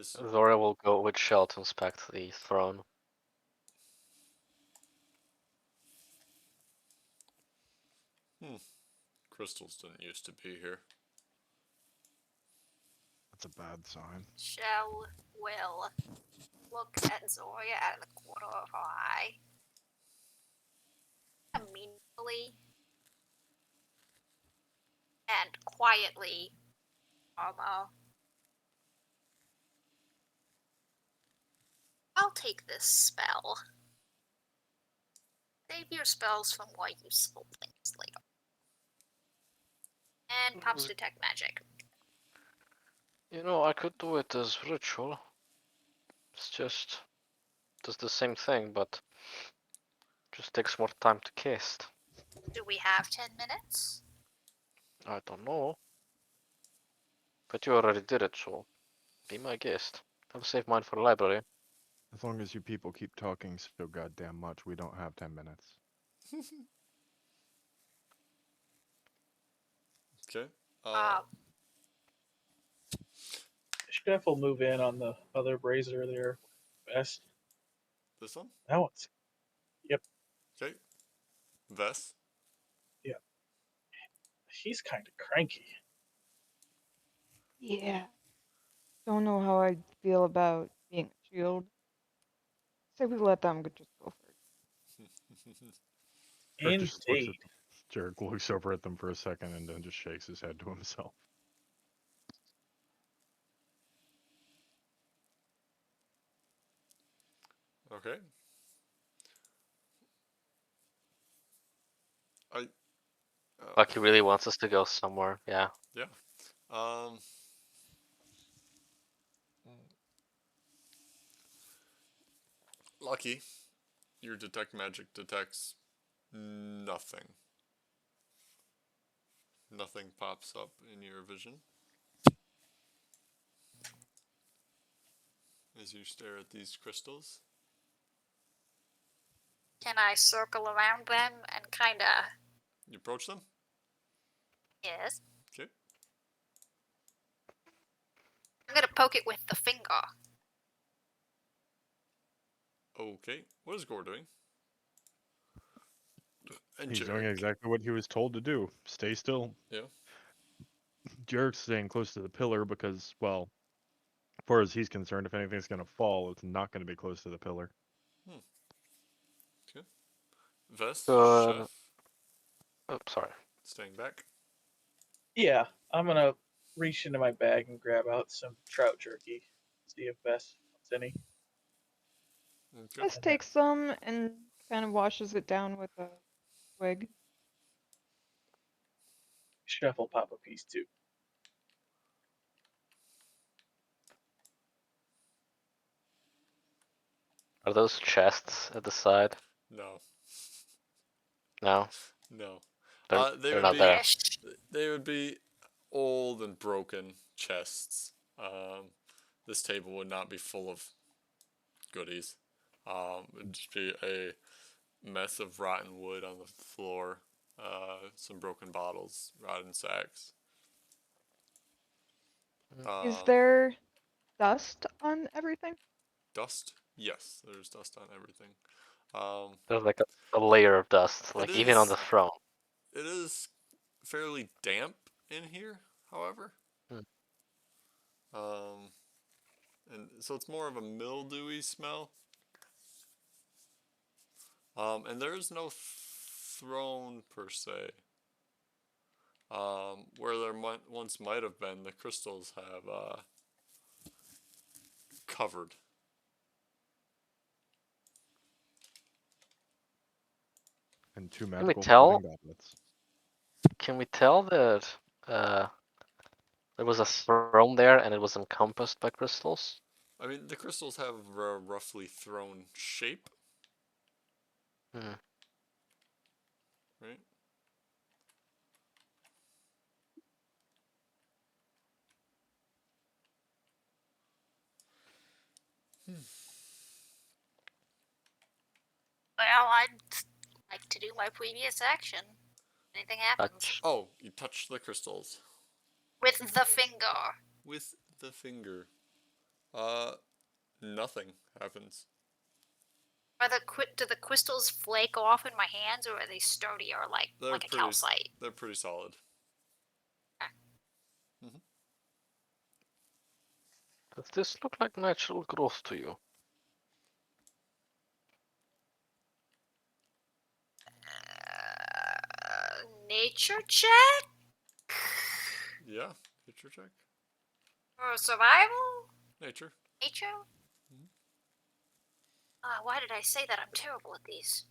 S1: Zora will go with Shell to inspect the throne.
S2: Crystals didn't used to be here.
S4: That's a bad sign.
S3: Shell will look at Zoria out of the corner of her eye. Immediately and quietly, Mama, I'll take this spell. Save your spells from more useful things later. And pops detect magic.
S1: I could do it as ritual. It's just does the same thing, but just takes more time to cast.
S3: Do we have 10 minutes?
S1: I don't know. But you already did it, so be my guest. I'll save mine for the library.
S4: As long as you people keep talking so goddamn much, we don't have 10 minutes.
S2: Okay.
S3: Um,
S5: Chef will move in on the other brazier there. Best.
S2: This one?
S5: That one's. Yep.
S2: Okay. Vess.
S5: Yeah. He's kind of cranky.
S6: Yeah. Don't know how I feel about being a shield. Say we let them just go first.
S5: Indeed.
S4: Jarek looks over at them for a second and then just shakes his head to himself.
S2: Okay. I.
S1: Like he really wants us to go somewhere. Yeah.
S2: Yeah. Um. Lucky, your detect magic detects nothing. Nothing pops up in your vision as you stare at these crystals.
S3: can I circle around them and kinda.
S2: You approach them.
S3: Yes.
S2: Okay.
S3: I'm gonna poke it with the finger.
S2: Okay. What is Gore doing? And
S4: He's doing
S2: Jarek.
S4: exactly what he was told to do. Stay still.
S2: Yeah.
S4: Jarek's staying close to the pillar because, well, as far as he's concerned, if anything's going to fall, it's not going to be close to the pillar.
S2: Okay. Vess,
S1: Good.
S2: Chef,
S1: Oh, sorry.
S2: staying back.
S5: Yeah, I'm gonna reach into my bag and grab out some trout jerky. See if Bess wants any.
S2: Okay.
S6: Just
S5: And then
S6: takes some and kind of washes it down with a twig.
S5: Chef will pop a piece too.
S1: Are those chests at the side?
S2: No.
S1: No,
S2: No. They
S1: they're
S2: would
S1: not
S2: be
S1: there.
S3: Ish.
S2: they would be old and broken chests. This table would not be full of goodies. It'd just be a mess of rotten wood on the floor, some broken bottles, rotten sacks.
S6: Is
S2: Um,
S6: there dust on everything?
S2: Dust? Yes, there's dust on everything. Um,
S1: There's like a layer of dust,
S2: it
S1: like even on the
S2: is
S1: throne.
S2: it is fairly damp in here, however.
S1: Hmm.
S2: Um, and so it's more of a mildewy smell. And there is no throne per se. Where there once might have been, the crystals have covered.
S4: And two
S1: Can we
S4: magical pudding
S1: tell?
S4: goblets.
S1: Can we tell that uh, there was a throne there and it was encompassed by crystals?
S2: I mean, the crystals have a roughly throne shape,
S1: Hmm.
S2: right?
S3: Well, I'd like to do my previous action. Anything happens.
S1: Touch.
S2: Oh, you touch the crystals
S3: With the finger.
S2: with the finger. Uh, Nothing happens.
S3: Do the crystals flake off in my hands, or are they sturdier
S2: They're
S3: like a
S2: pretty.
S3: calcite?
S2: They're pretty solid.
S1: Does this look like natural growth to you?
S3: Nature check
S2: Yeah, nature check.
S3: or survival?
S2: Nature.
S3: Nature. Why did I say that? I'm terrible at these.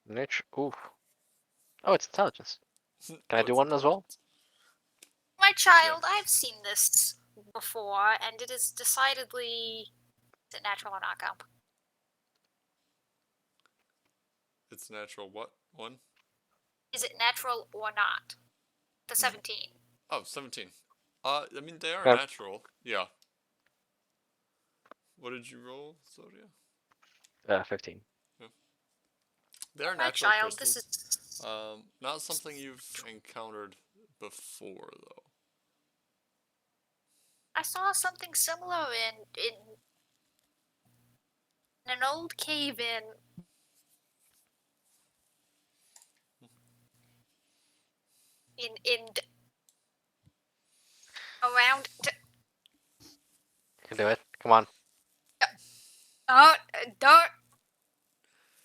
S1: Nature. Ooh. Oh, it's intelligence. Can I
S2: Oh,
S1: do
S2: it's
S1: one as well?
S2: intelligence.
S3: My child,
S2: Yes.
S3: I've seen this before, and it is decidedly. Is it natural or not, Gump?
S2: It's natural what? One?
S3: Is it natural or not? The 17.
S2: Oh, 17. I mean, they are
S1: Yeah.
S2: natural. Yeah. What did you roll, Zodia?
S1: 15.
S2: They are
S3: My
S2: natural
S3: child, this
S2: crystals.
S3: is.
S2: Not something you've encountered before, though.
S3: I saw something similar in an old cave in around.
S1: You can do it. Come on.
S3: Don't don't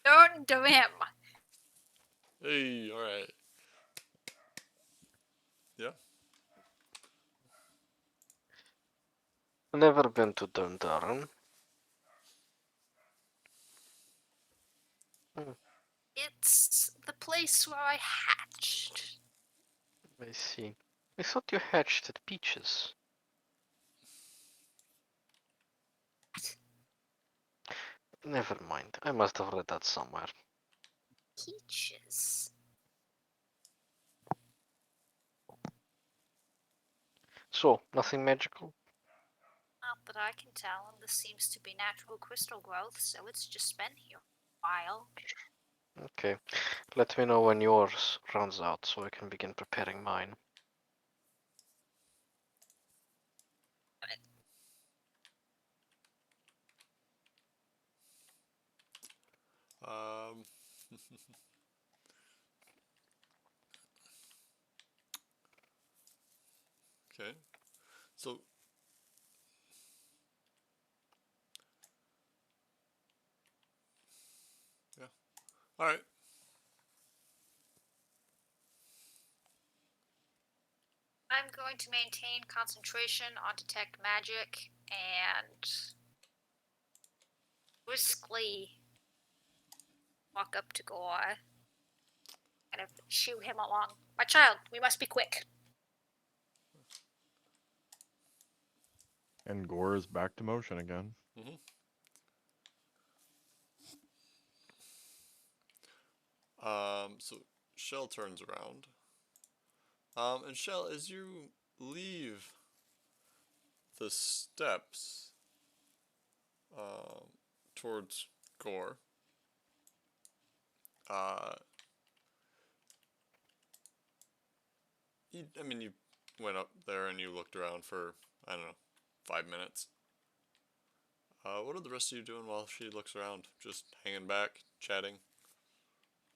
S3: don't do him.
S2: Hey, alright. Yeah.
S1: Never been to Dundurn.
S3: It's the place where I hatched.
S1: I see. I thought you hatched at Peaches. Never mind. I must have read that somewhere.
S3: Peaches.
S1: So, nothing magical?
S3: Not that I can tell, and this seems to be natural crystal growth, so it's just been here a while.
S1: Okay. Let me know when yours runs out so I can begin preparing mine.
S2: Um. Okay. So. Yeah. Alright.
S3: I'm going to maintain concentration on detect magic and briskly walk up to Gore. Kind of shoo him along. My child, we must be quick.
S4: And Gore is back to motion again.
S2: Mm-hmm. So Shell turns around. And Shell, as you leave the steps, um, towards Gore, uh, you went up there and you looked around for, I don't know, 5 minutes. What are the rest of you doing while she looks around? Just hanging back, chatting,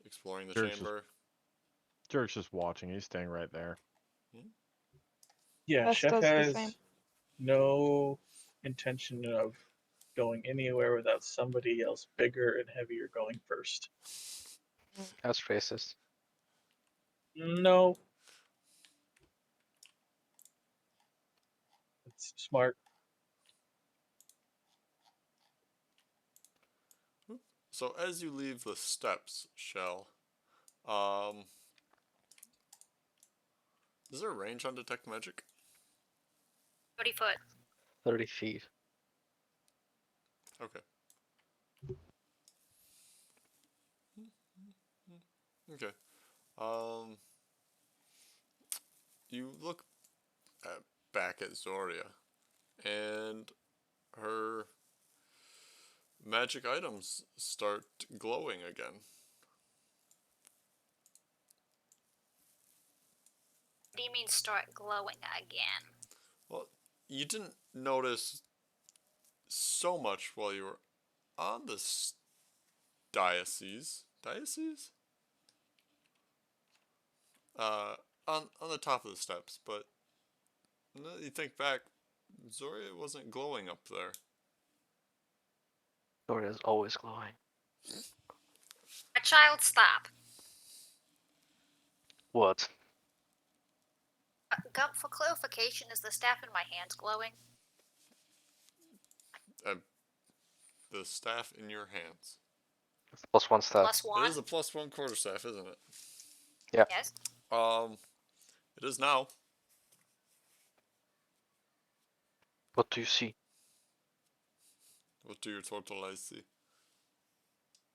S2: exploring the
S4: Jerk's just
S2: chamber?
S4: Jerk's just watching. He's staying right there.
S2: Hmm?
S5: Yeah,
S6: Bess
S5: Chef
S6: does the same.
S5: has no intention of going anywhere without somebody else bigger and heavier going first.
S1: That's racist.
S5: No, it's smart.
S2: So as you leave the steps, Shell, um, is there a range on detect magic?
S3: 30 foot.
S1: 30 feet.
S2: Okay. Okay. Um, you look back at Zoria, and her magic items start glowing again.
S3: What do you mean start glowing again?
S2: Well, you didn't notice so much while you were on this diocese. Diocese? Uh, on the top of the steps, but now that you think back, Zoria wasn't glowing up there.
S1: Or is always glowing.
S3: My child, stop.
S1: What?
S3: Gump, for clarification, is the staff in my hands glowing?
S2: Uh, the staff in your hands.
S1: It's +1 stat.
S3: Plus
S2: It
S3: 1.
S2: is a +1 quarterstaff, isn't it?
S3: Yes.
S2: It is now.
S1: What do you see?
S2: What do your total eyes see?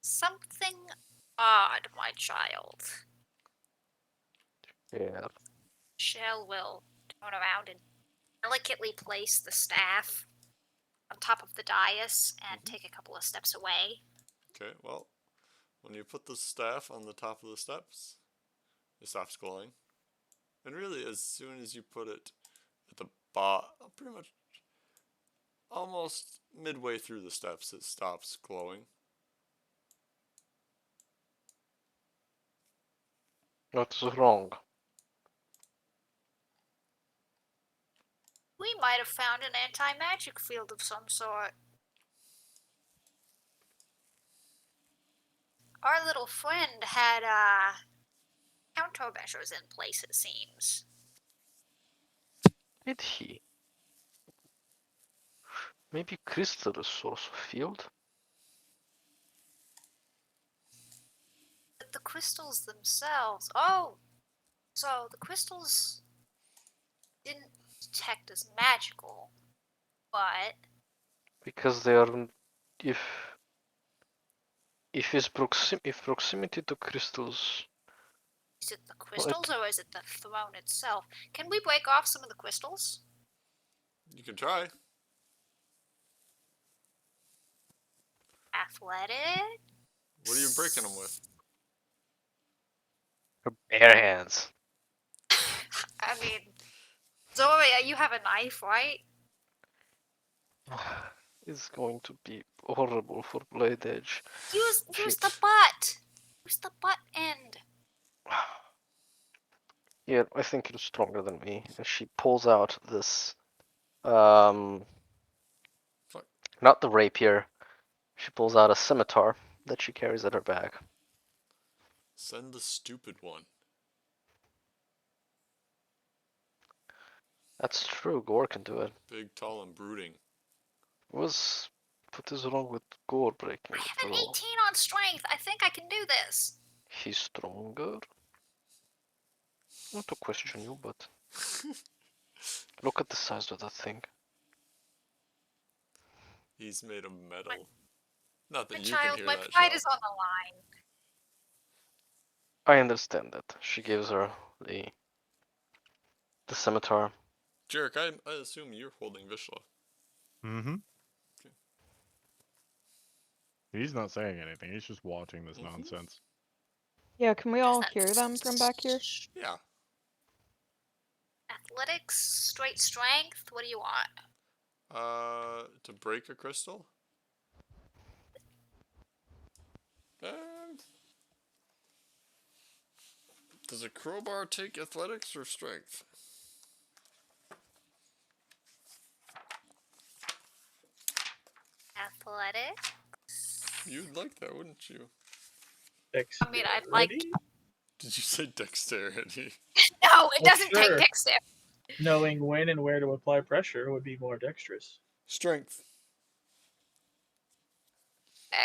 S3: Something odd, my child.
S1: Yeah.
S3: Shell will turn around and delicately place the staff on top of the dais and take a couple of steps away.
S2: Okay, well, when you put the staff on the top of the steps, it stops glowing. And really, as soon as you put it at the bottom, pretty much almost midway through the steps, it stops glowing.
S1: What is wrong?
S3: We might have found an anti-magic field of some sort. Our little friend had countermeasures in place, it seems.
S1: Did he? Maybe crystal is source of field?
S3: But the crystals themselves. Oh! So the crystals didn't detect as magical, but
S1: Because they are. If if proximity to crystals.
S3: is it the crystals or is it the throne itself? Can we break off some of the crystals?
S2: You can try.
S3: Athletic?
S2: What are you breaking them with?
S1: Her bare hands.
S3: I mean, Zoria, you have a knife, right?
S1: It's going to be horrible for Blade Edge.
S3: Use
S1: She-
S3: the butt. Use the butt end.
S1: Yeah, I think you're stronger than me. And she pulls out this, um,
S2: Fuck.
S1: not the rapier. She pulls out a scimitar that she carries at her back.
S2: Send the stupid one.
S1: That's true. Gore can do it.
S2: Big, tall, and brooding.
S1: What is wrong with Gore breaking
S3: I
S1: the
S3: have an
S1: throne?
S3: 18 on strength. I think I can do this.
S1: He's stronger. Not to question you, but look at the size of that thing.
S2: He's made of metal. Not
S3: My
S2: that you can
S3: child,
S2: hear
S3: my
S2: that,
S3: pride
S2: Shell.
S3: is on the line.
S1: I understand that. She gives her the scimitar.
S2: Jarek, I assume you're holding Vishla.
S4: Mm-hmm.
S2: Okay.
S4: He's not saying anything. He's just watching this
S2: Mhm.
S4: nonsense.
S6: Yeah, can we
S3: What is
S6: all
S3: that?
S6: hear them from back here?
S2: Yeah.
S3: Athletics, straight strength. What do you want?
S2: To break a crystal? And does a crowbar take athletics or strength?
S3: Athletic.
S2: You'd like that, wouldn't you?
S3: I mean, I'd like.
S5: Dexterity?
S2: Did you say dexterity?
S3: No, it
S5: Well,
S3: doesn't
S5: sure.
S3: take dexterity.
S5: Knowing when and where to apply pressure would be more dexterous.
S2: Strength.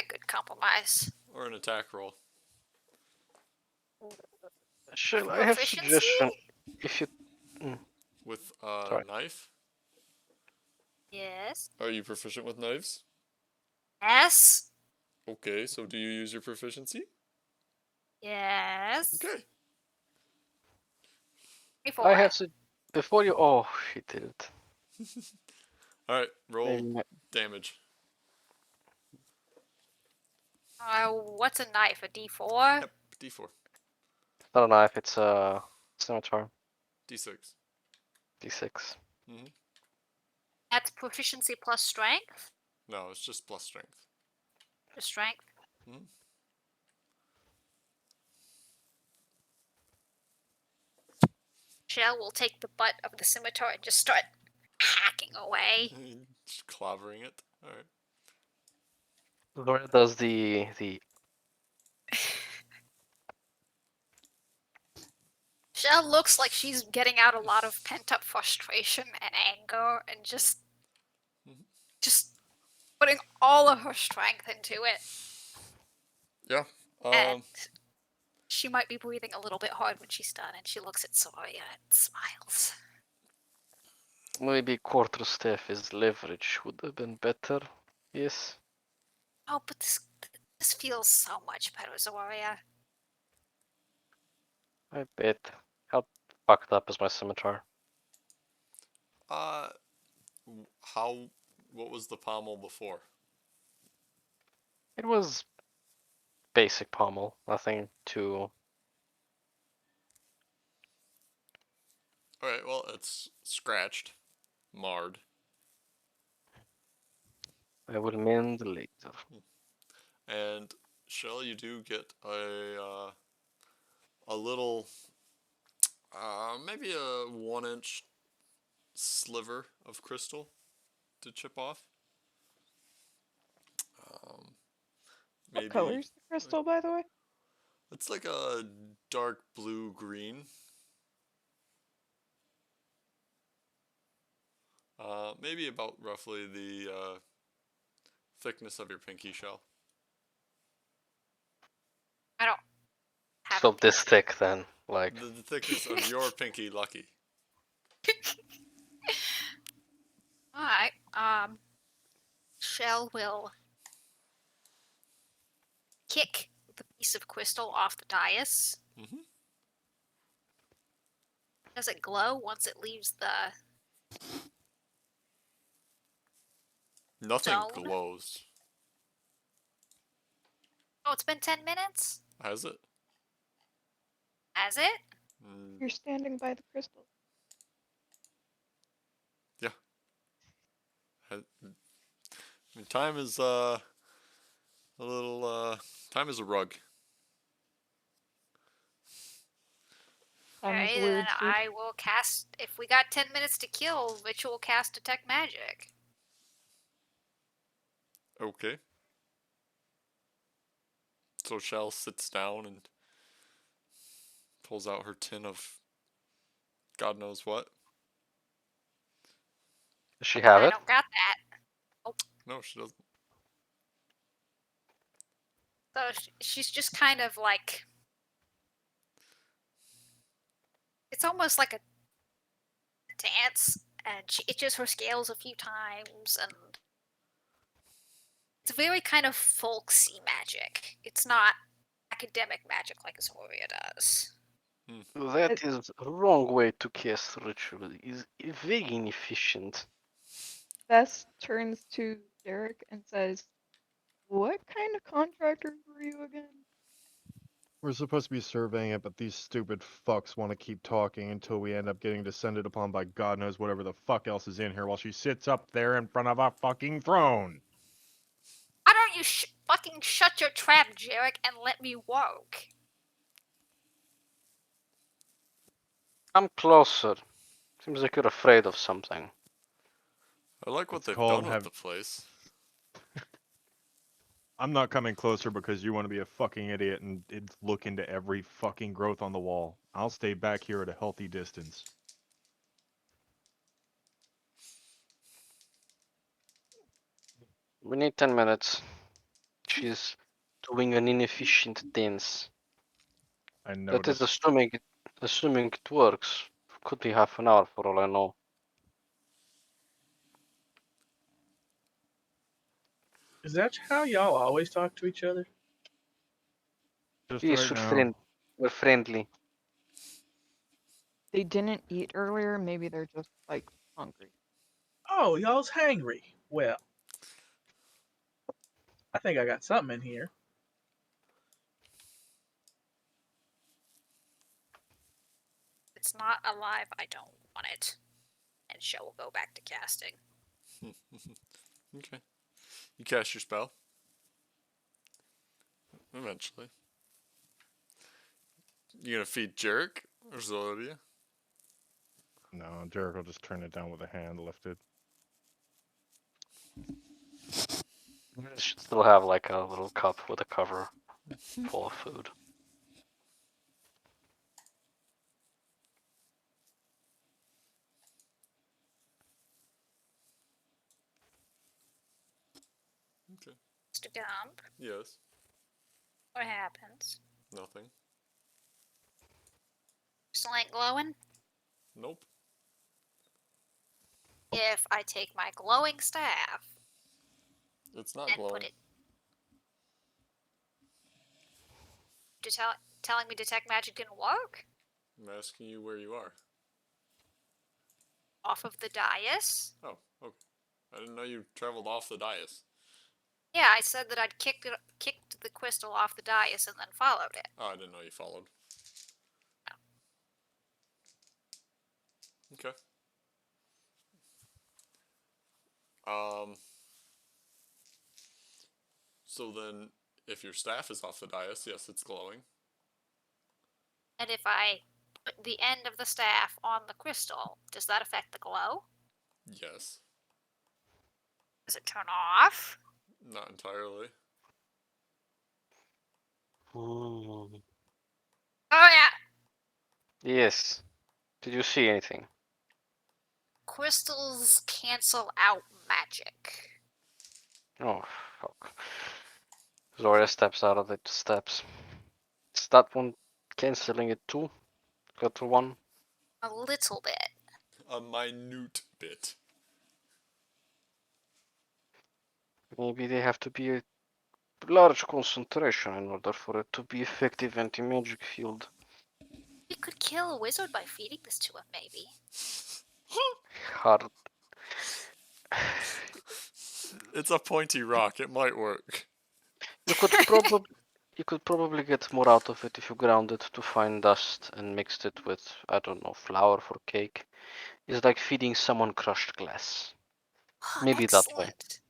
S3: Good compromise.
S2: Or an attack roll.
S1: Shall I have
S3: Proficiency?
S1: suggestion? If you
S2: With
S1: Sorry.
S2: knife?
S3: Yes.
S2: Are you proficient with knives?
S3: Yes.
S2: Okay, so do you use your proficiency?
S3: Yes.
S2: Okay.
S3: Before.
S1: I have before you. Oh, she did it.
S2: Alright, roll
S1: Maybe
S2: damage.
S3: What's a knife? A D4?
S2: Yep, d4.
S1: It's not a knife. It's a scimitar.
S2: d6.
S1: D6.
S2: Mm-hmm.
S3: That's proficiency plus strength?
S2: No, it's just plus strength.
S3: Just strength.
S2: Mm-hmm.
S3: Shell will take the butt of the scimitar and just start hacking away.
S2: Just clobbering it. Alright.
S1: Laura does the
S3: Shell looks like she's getting out a lot of pent up frustration and anger and just putting all of her strength into it.
S2: Yeah.
S3: And she might be breathing a little bit hard when she's done, and she looks at Soria and smiles.
S1: Maybe quarterstaff is leverage would have been better. Yes.
S3: Oh, but this feels so much better, Zoria.
S1: I bet. How fucked up is my scimitar?
S2: Uh, how? What was the pommel before?
S1: It was basic pommel. Nothing too.
S2: All right. Well, it's scratched, marred,
S1: I will mend later.
S2: and Shell, you do get a little, maybe a 1 inch sliver of crystal to chip off. Um,
S6: What
S2: maybe
S6: color's the crystal, by the way?
S2: it's like a dark blue green. Maybe about roughly the thickness of your pinky shell.
S3: I don't have
S1: So this thick then, like.
S2: The thickness of your pinky lucky.
S3: Alright, Shell will kick the piece of crystal off the dais.
S2: Mm-hmm.
S3: Does it glow once it leaves the
S2: Nothing
S3: zone?
S2: glows.
S3: Oh, it's been 10 minutes?
S2: Has it?
S3: Has it?
S2: Mm,
S6: You're standing by the crystal.
S2: yeah. Time is a little time is a rug.
S6: Time is
S3: Alright,
S6: a
S3: then
S6: weird suit.
S3: I will cast. If we got 10 minutes to kill, Ritual cast Detect Magic.
S2: Okay. So Shell sits down and pulls out her tin of God knows what.
S1: Does she have
S3: I
S1: it?
S3: don't got that.
S2: No, she doesn't.
S3: So she's just kind of like. It's almost like a dance, and she itches her scales a few times, and it's very kind of folksy magic. It's not academic magic like Azoria does.
S1: That is wrong way to cast ritual. Is very inefficient.
S6: Bess turns to Derek and says, "What kind of contractor were you again?"
S4: We're supposed to be surveying it, but these stupid fucks want to keep talking until we end up getting descended upon by God knows whatever the fuck else is in here while she sits up there in front of a fucking throne.
S3: Why don't you fucking shut your trap, Jarek, and let me work?
S1: Come closer. Seems like you're afraid of something.
S2: I like what
S4: It's
S2: they've
S4: called
S2: done with the place.
S4: I'm not coming closer because you want to be a fucking idiot and look into every fucking growth on the wall. I'll stay back here at a healthy distance.
S1: We need 10 minutes. She's doing an inefficient dance.
S4: I
S1: That is
S4: noticed.
S1: assuming it works. Could be half an hour for all I know.
S5: Is that how y'all always talk to each other?
S4: Just
S1: Yes,
S4: right now.
S1: we're friendly.
S6: They didn't eat earlier. Maybe they're just like hungry.
S5: Oh, y'all's hangry. Well, I think I got something in here.
S3: If it's not alive, I don't want it. And Shell will go back to casting.
S2: Okay. You cast your spell. Eventually. You gonna feed Jarek or Zodia?
S4: No, Derek will just turn it down with a hand lifted.
S1: Should still have like a little cup with a cover full of food.
S2: Okay.
S3: Mr. Gump,
S2: Yes.
S3: What happens?
S2: Nothing.
S3: Still ain't glowing?
S2: Nope.
S3: If I take my glowing staff
S2: It's not
S3: and
S2: glowing.
S3: put it to telling me detect magic didn't work
S2: I'm asking you where you are.
S3: off of the dais.
S2: Oh, okay. I didn't know you traveled off the dais.
S3: Yeah, I said that I'd kicked the crystal off the dais and then followed it.
S2: Oh, I didn't know you followed. Okay. Um. So then, if your staff is off the dais, yes, it's glowing.
S3: And if I put the end of the staff on the crystal, does that affect the glow?
S2: Yes.
S3: Does it turn off?
S2: Not entirely.
S1: Hmm.
S3: Oh yeah.
S1: Yes. Did you see anything?
S3: Crystals cancel out magic.
S1: Oh, fuck. Zoria steps out of the steps. Is that one canceling it too? Got one?
S3: A little bit.
S2: A minute bit.
S1: Maybe they have to be a large concentration in order for it to be effective anti-magic field.
S3: You could kill a wizard by feeding this to him, maybe.
S1: Hard.
S2: It's a pointy rock. It might work.
S1: You could probably get more out of it if you ground it to fine dust and mixed it with, I don't know, flour for cake. It's like feeding someone crushed glass.
S3: Oh,
S1: Maybe that way.
S3: excellent.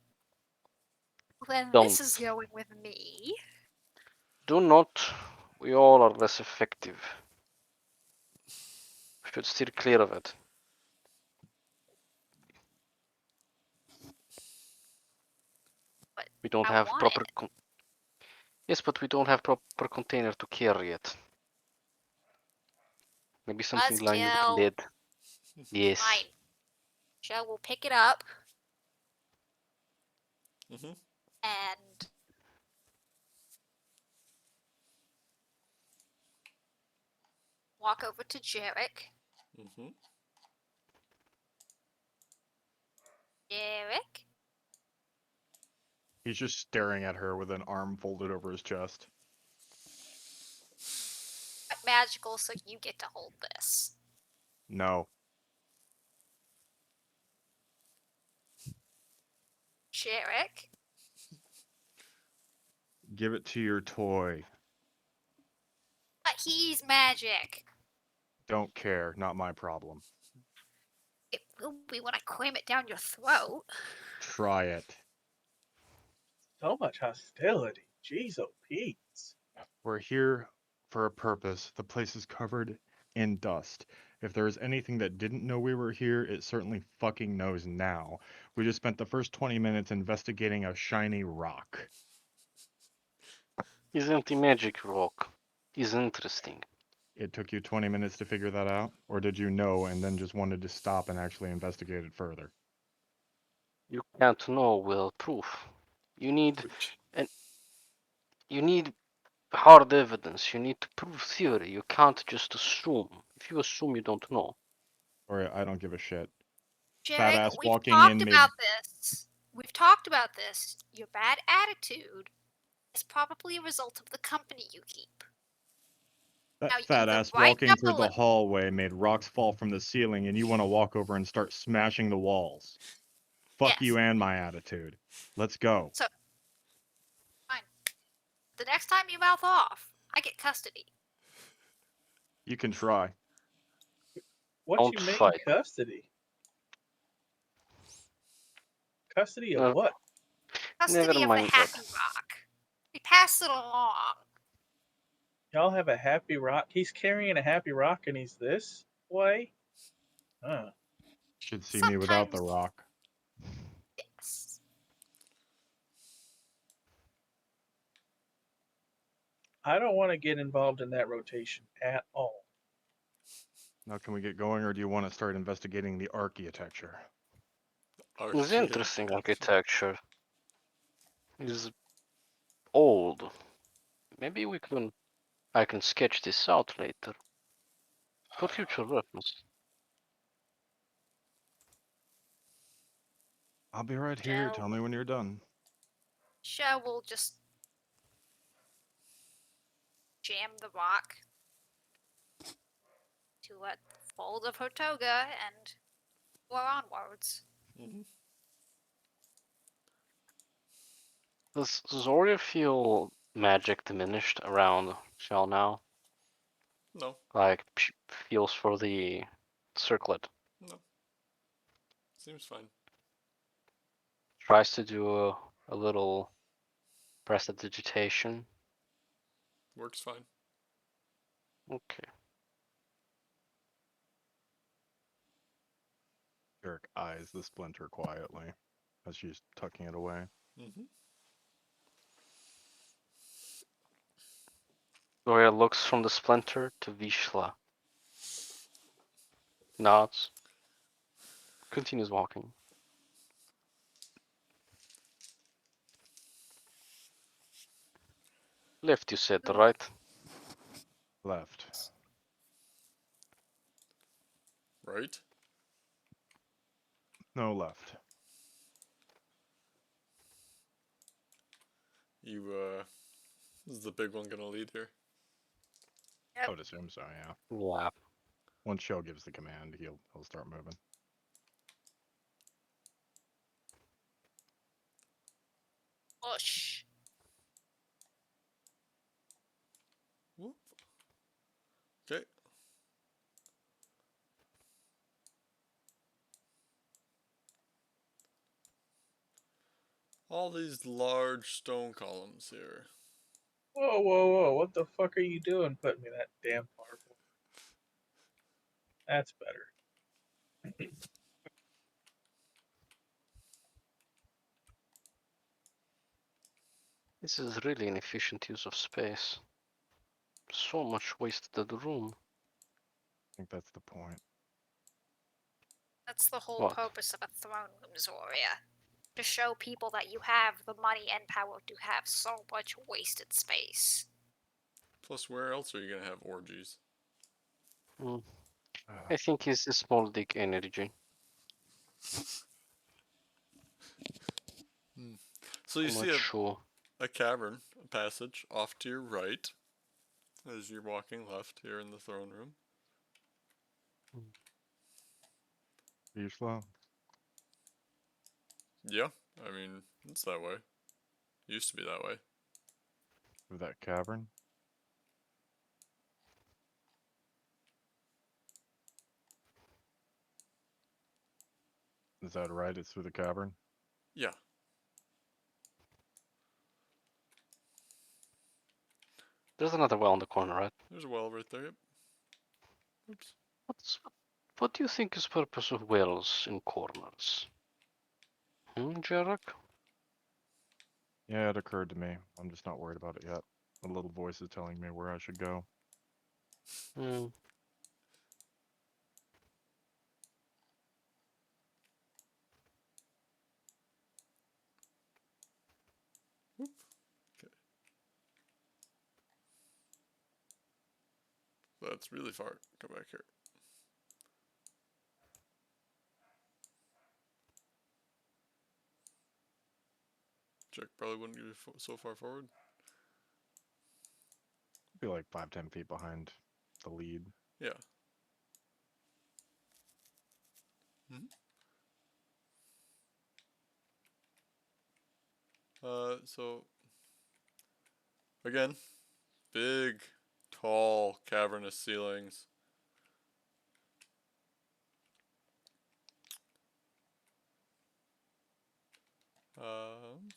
S3: Then
S1: Don't.
S3: this is going with me.
S1: Do not. We all are less effective. Should steer clear of it.
S3: But
S1: We don't
S3: I
S1: have
S3: want
S1: proper.
S3: it.
S1: Yes, but we don't have proper container to carry it. Maybe something lined with
S3: Buzzkill.
S1: lead. Yes.
S3: Fine. Joe will pick it up
S2: Mm-hmm.
S3: and walk over to Jarek.
S2: Mm-hmm.
S3: Jarek?
S4: He's just staring at her with an arm folded over his chest.
S3: Magical, so you get to hold this.
S4: No.
S3: Jarek?
S4: Give it to your toy.
S3: But he's magic.
S4: Don't care. Not my problem.
S3: It will be when I cram it down your throat.
S4: Try it.
S5: So much hostility. Jeez, oh Pete.
S4: We're here for a purpose. The place is covered in dust. If there is anything that didn't know we were here, it certainly fucking knows now. We just spent the first 20 minutes investigating a shiny rock.
S1: His anti-magic rock is interesting.
S4: It took you 20 minutes to figure that out? Or did you know and then just wanted to stop and actually investigate it further?
S1: You can't know with proof. You need and you need hard evidence. You need to prove theory. You can't just assume. If you assume, you don't know.
S4: Or I don't give a shit. Fat
S3: Jarek,
S4: ass
S3: we've
S4: walking
S3: talked
S4: in made
S3: about this. We've talked about this. Your bad attitude is probably a result of the company you keep.
S4: that
S3: Now
S4: fat
S3: either
S4: ass
S3: brighten
S4: walking
S3: up a
S4: through the
S3: little.
S4: hallway made rocks fall from the ceiling and you want to walk over and start smashing the walls. Fuck
S3: Yes.
S4: you and my attitude. Let's go.
S3: So, fine. The next time you mouth off, I get custody.
S4: You can try.
S5: What
S1: Don't
S5: you mean
S1: fight.
S5: custody? Custody of
S1: No,
S5: what?
S1: never
S3: Custody of the
S1: mind that.
S3: Happy Rock. We pass it along.
S5: Y'all have a happy rock. He's carrying a happy rock and he's this way? Huh.
S4: Should see me without the
S3: Sometimes,
S4: rock.
S3: yes.
S5: I don't want to get involved in that rotation at all.
S4: Now can we get going or do you want to start investigating the architecture?
S1: It's
S2: Arcade.
S1: interesting architecture. It's old. Maybe I can sketch this out later for future reference.
S4: I'll be right here.
S3: Shall
S4: Tell me when you're done.
S3: Shell will just jam the rock to a fold of her toga and go onwards.
S2: Mm-hmm.
S1: Does Zoria feel magic diminished around Shell now?
S2: No,
S1: Like feels for the circlet.
S2: no. Seems fine.
S1: Tries to do a little prestidigitation.
S2: Works fine.
S1: Okay.
S4: Eric eyes the splinter quietly as she's tucking it away.
S2: Mm-hmm.
S1: Zoria looks from the splinter to Vishla. Nods. Continues walking. Left, you said, right?
S4: Left.
S2: Right?
S4: No, left.
S2: Is the big one gonna lead here?
S4: I would assume so, yeah.
S1: Yeah.
S4: Once Shell gives the command, he'll start moving.
S3: Push.
S2: Whoop. Okay. All these large stone columns here.
S5: Whoa, whoa, whoa! What the fuck are you doing? Putting me that damn far forward. That's better.
S1: This is really an efficient use of space. So much wasted room.
S4: I think that's the point.
S3: That's the whole
S1: What?
S3: purpose of a throne room, Zoria. To show people that you have the money and power to have so much wasted space.
S2: Plus, where else are you gonna have orgies?
S1: Mm. I think it's a small dick energy.
S2: So you
S1: I'm
S2: see
S1: not sure.
S2: a cavern, a passage off to your right as you're walking left here in the throne room.
S4: Vishla?
S2: Yeah, I mean, it's that way. Used to be that way.
S4: Through that cavern? Is that right? It's through the cavern?
S2: Yeah.
S1: There's another well in the corner, right?
S2: There's a well right there. Yep. Oops.
S1: What do you think is purpose of wells in corners? Jarek?
S4: Yeah, it occurred to me. I'm just not worried about it yet. A little voice is telling me where I should go.
S1: Hmm.
S2: Whoop. Okay. That's really far. Come back here. Check probably wouldn't get so far forward.
S4: Be like 5-10 feet behind the lead.
S2: Yeah. Mm-hmm. So again, big, tall, cavernous ceilings. Um,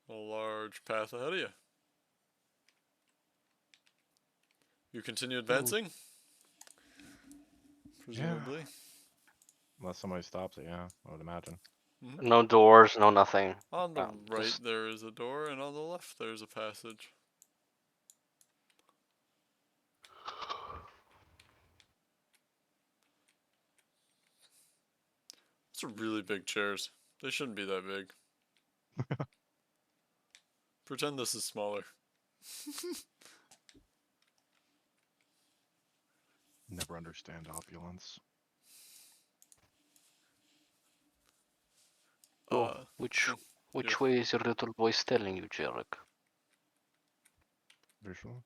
S2: a large path ahead of you. You continue advancing, presumably.
S4: Yeah. Unless somebody stops it, yeah, I would imagine.
S2: Mm-hmm.
S1: No doors, no nothing.
S2: On the right,
S1: Just
S2: there is a door, and on the left, there's a passage. Those are really big chairs. They shouldn't be that big. Pretend this is smaller.
S4: Never understand opulence.
S1: Oh, which
S2: yeah.
S1: way is your little voice telling you, Jarek?
S4: Visual.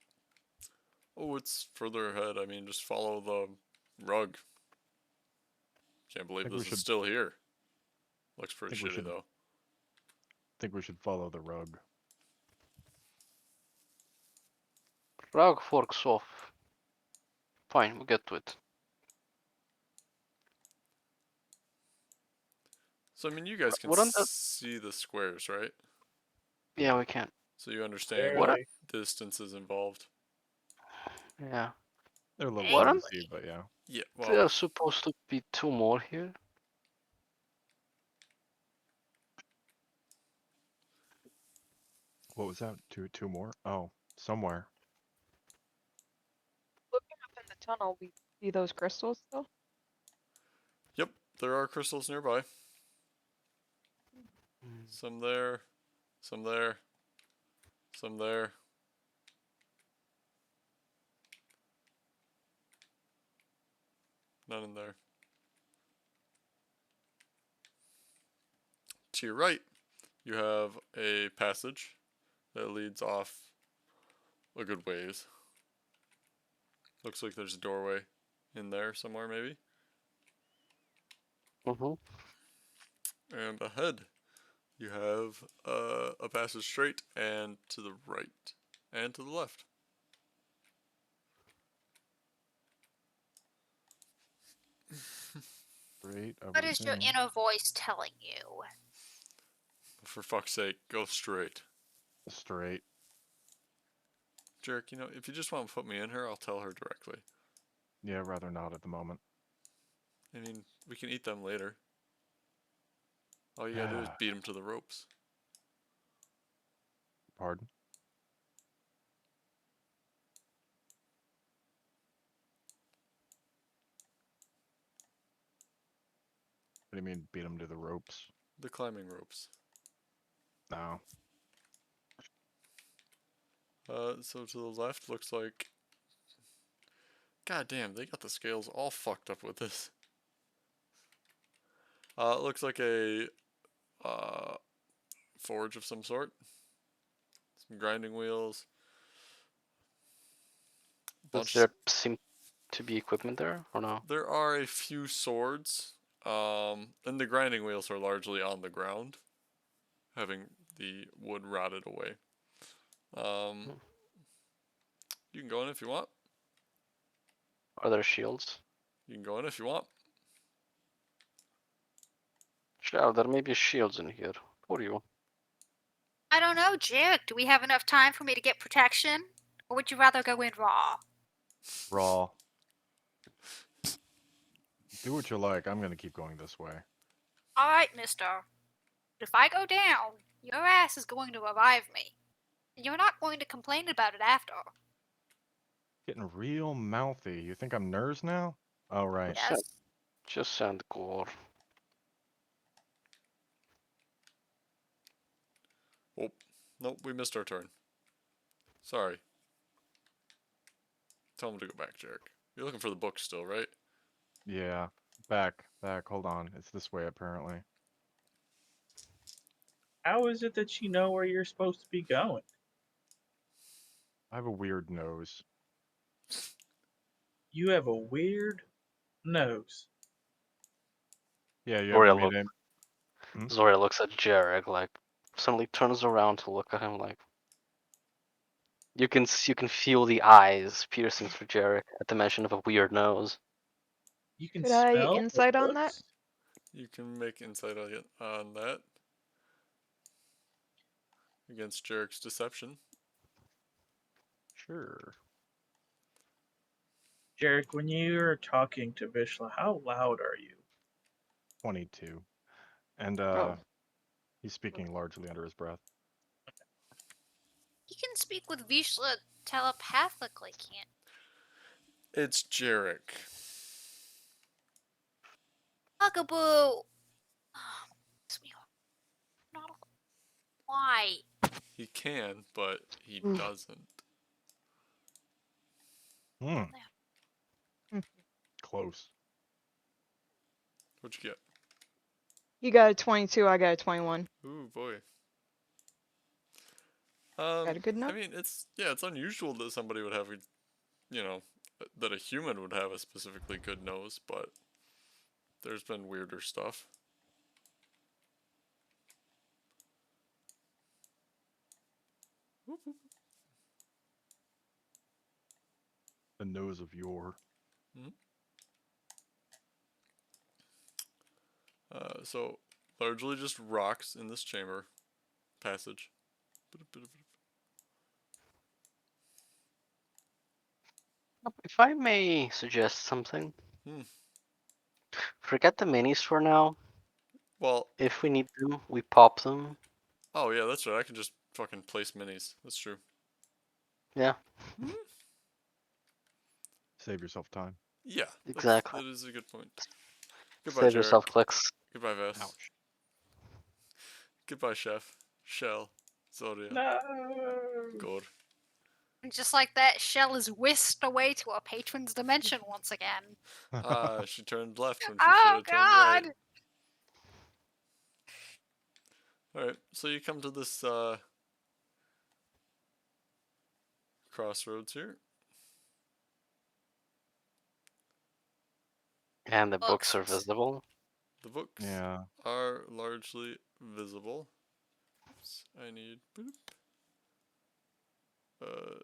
S2: Oh, it's further ahead. I mean, just follow the rug. Can't believe
S4: Think we
S2: this is
S4: should.
S2: still here. Looks pretty
S4: Think we
S2: shitty
S4: should.
S2: though.
S4: Think we should follow the rug.
S1: Rug forks off. Fine, we'll get to it.
S2: So I mean, you guys can
S1: Wouldn't that...
S2: see the squares, right?
S1: Yeah, we can.
S2: So you understand
S1: What?
S2: what
S5: Barely.
S2: distance is involved.
S1: Yeah.
S4: They're a little hard to
S1: Wouldn't
S4: see, but yeah.
S2: Yeah. Well,
S1: there are supposed to be two more here?
S4: What was that? Two more? Oh, somewhere.
S6: Looking up in the tunnel, we see those crystals still?
S2: yep. There are crystals nearby.
S1: Hmm.
S2: Some there. Some there. Some there. None in there. To your right, you have a passage that leads off a good ways. Looks like there's a doorway in there somewhere, maybe.
S1: Mm-hmm.
S2: And ahead, you have a passage straight and to the right and to the left.
S4: Great.
S3: What is your
S4: Everything.
S3: inner voice telling you?
S2: For fuck's sake, go straight.
S4: Straight.
S2: Jarek, if you just want to put me in her, I'll tell her directly.
S4: Yeah, rather not at the moment.
S2: I mean, we can eat them later. All you gotta do is beat them to the ropes.
S4: Pardon? What do you mean, beat them to the ropes?
S2: The climbing ropes.
S4: No.
S2: So to the left looks like... God damn, they got the scales all fucked up with this. It looks like a forge of some sort. Some grinding wheels.
S1: Does there seem to be equipment there, or no?
S2: There are a few swords, and the grinding wheels are largely on the ground, having the wood rotted away. You can go in if you want.
S1: Are there shields?
S2: You can go in if you want.
S1: Sure, there may be shields in here. For you.
S3: I don't know, Jarek. Do we have enough time for me to get protection? Or would you rather go in raw?
S4: Raw. Do what you like. I'm gonna keep going this way.
S3: Alright, mister. If I go down, your ass is going to revive me. And you're not going to complain about it after.
S4: Getting real mouthy. You think I'm nerves now? Oh, right.
S3: Yes.
S1: Just send gore.
S2: Oh, nope, we missed our turn. Sorry. Tell him to go back, Jarek. You're looking for the book still, right?
S4: Yeah. Back. Hold on. It's this way, apparently.
S5: How is it that you know where you're supposed to be going?
S4: I have a weird nose.
S5: You have a weird nose.
S4: Yeah, you
S1: Zoria,
S4: haven't made any.
S1: Zoria looks at Jarek, like, suddenly turns around to look at him, like... You can feel the eyes piercing through Jarek at the mention of a weird nose.
S5: You can
S6: Could I
S5: smell the
S6: insight on that?
S5: books?
S2: You can make insight on that against Jarek's deception.
S4: Sure.
S5: Jarek, when you're talking to Vishla, how loud are you?
S4: 22. And,
S6: Oh,
S4: he's speaking largely under his breath.
S3: He can speak with Vishla telepathically, can't?
S2: It's Jarek.
S3: Bugaboo! Sweetheart. Not a... Why?
S2: He can, but he
S1: Hmm.
S2: doesn't.
S4: Hmm. Close.
S2: What'd you get?
S6: You got a 22, I got a 21.
S2: Ooh, boy.
S6: Got a good
S2: I
S6: enough?
S2: mean, it's unusual that somebody would have a, that a human would have a specifically good nose, but there's been weirder stuff.
S4: The nose of yore.
S2: So largely just rocks in this chamber passage.
S1: If I may suggest something,
S2: Hmm.
S1: forget the minis for now.
S2: Well,
S1: If we need them, we pop them.
S2: oh yeah, that's right. I can just fucking place minis. That's true.
S1: Yeah,
S4: Save yourself time.
S2: Yeah,
S1: exactly.
S2: that is a good point. Goodbye,
S1: Save
S2: Jarek.
S1: yourself clicks.
S2: Goodbye, Vess.
S4: Ouch.
S2: Goodbye, Chef. Shell. Zoria.
S5: No.
S2: Gore.
S3: And just like that, Shell is whisked away to a patron's dimension once again.
S2: She turned left when she should
S3: Oh
S2: have turned right.
S3: God!
S2: Alright, so you come to this crossroads here.
S1: And the books are
S3: Books.
S1: visible.
S2: The books
S4: Yeah.
S2: are largely visible. Oops, I need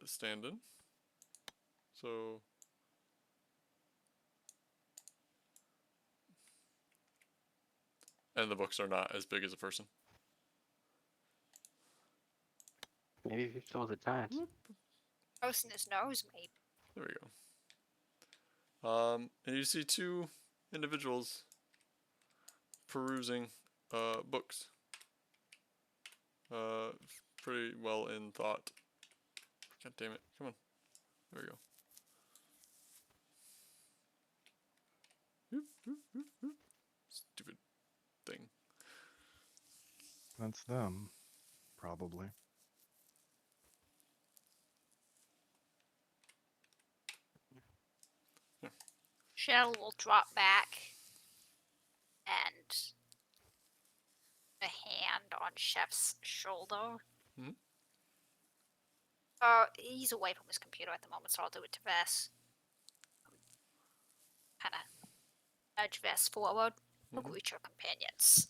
S2: stand in. So and the books are not as big as a person.
S1: Maybe if you show the giant.
S3: Gross in his nose, maybe.
S2: There we go. And you see two individuals perusing books. Pretty well in thought. God damn it. Come on. There we go. Stupid thing.
S4: That's them. Probably.
S3: Shell will drop back and a hand on Chef's shoulder.
S2: Hmm?
S3: He's away from his computer at the moment, so I'll do it to Vess. Kind of nudge Vess forward. Greet your companions.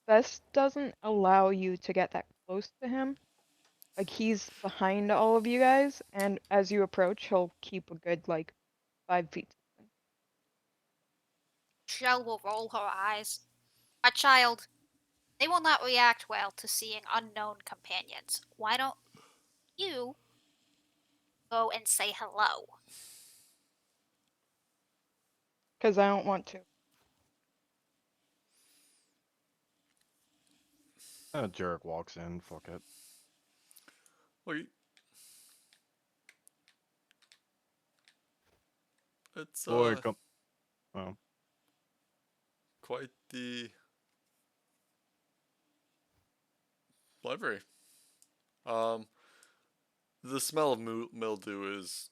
S6: Best doesn't allow you to get that close to him. Like, he's behind all of you guys, and as you approach, he'll keep a good, like, 5 feet.
S3: Shell will roll her eyes. My child, they will not react well to seeing unknown companions. Why don't you go and say hello?
S6: Because I don't want to.
S4: Jarek walks in. Fuck it.
S2: Wait. It's
S4: Boy, come. Oh.
S2: quite the library. Um, the smell of mildew is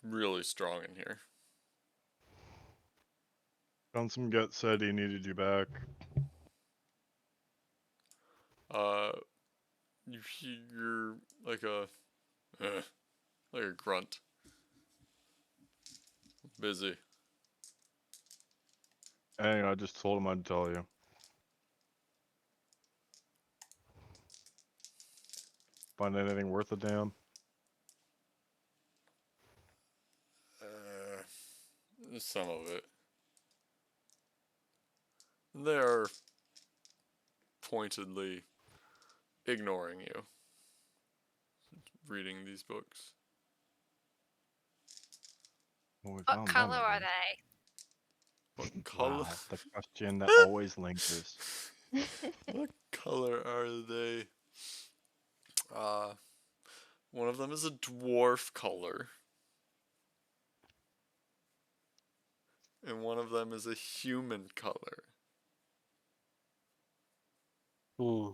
S2: really strong in here.
S4: Some gut said he needed you back.
S2: Uh, you hear like like a grunt. Busy.
S4: Hey, I just told him I'd tell you. Find anything worth a damn?
S2: Some of it. They're pointedly ignoring you. Reading these books.
S4: Well, we
S3: What
S4: found them
S3: color
S4: at
S3: are
S4: least.
S3: they?
S2: What color?
S4: Wow, the question that always lingers.
S2: What color are they? Uh, one of them is a dwarf color. And one of them is a human color.
S1: Hmm.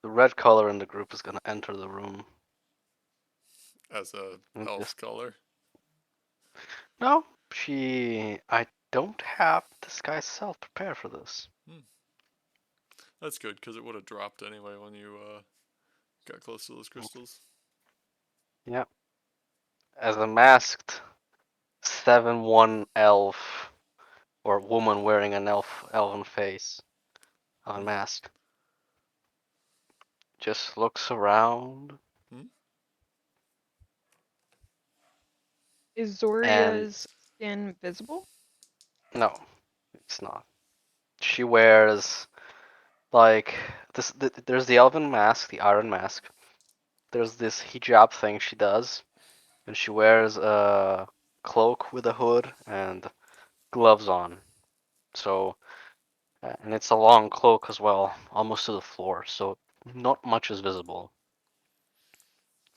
S1: the red color in the group is gonna enter the room.
S2: As a
S1: And
S2: elf
S1: just
S2: color.
S1: no, I don't have this guy's self prepared for this.
S2: That's good, because it would have dropped anyway when you got close to those crystals.
S1: Yeah. As a masked 7-1 elf or woman wearing an elven face, unmasked, just looks around
S6: Is
S1: and
S6: Zoria's skin visible?
S1: no, it's not. She wears like this. There's the elven mask, the iron mask. There's this hijab thing she does, and she wears a cloak with a hood and gloves on. So, and it's a long cloak as well, almost to the floor. So not much is visible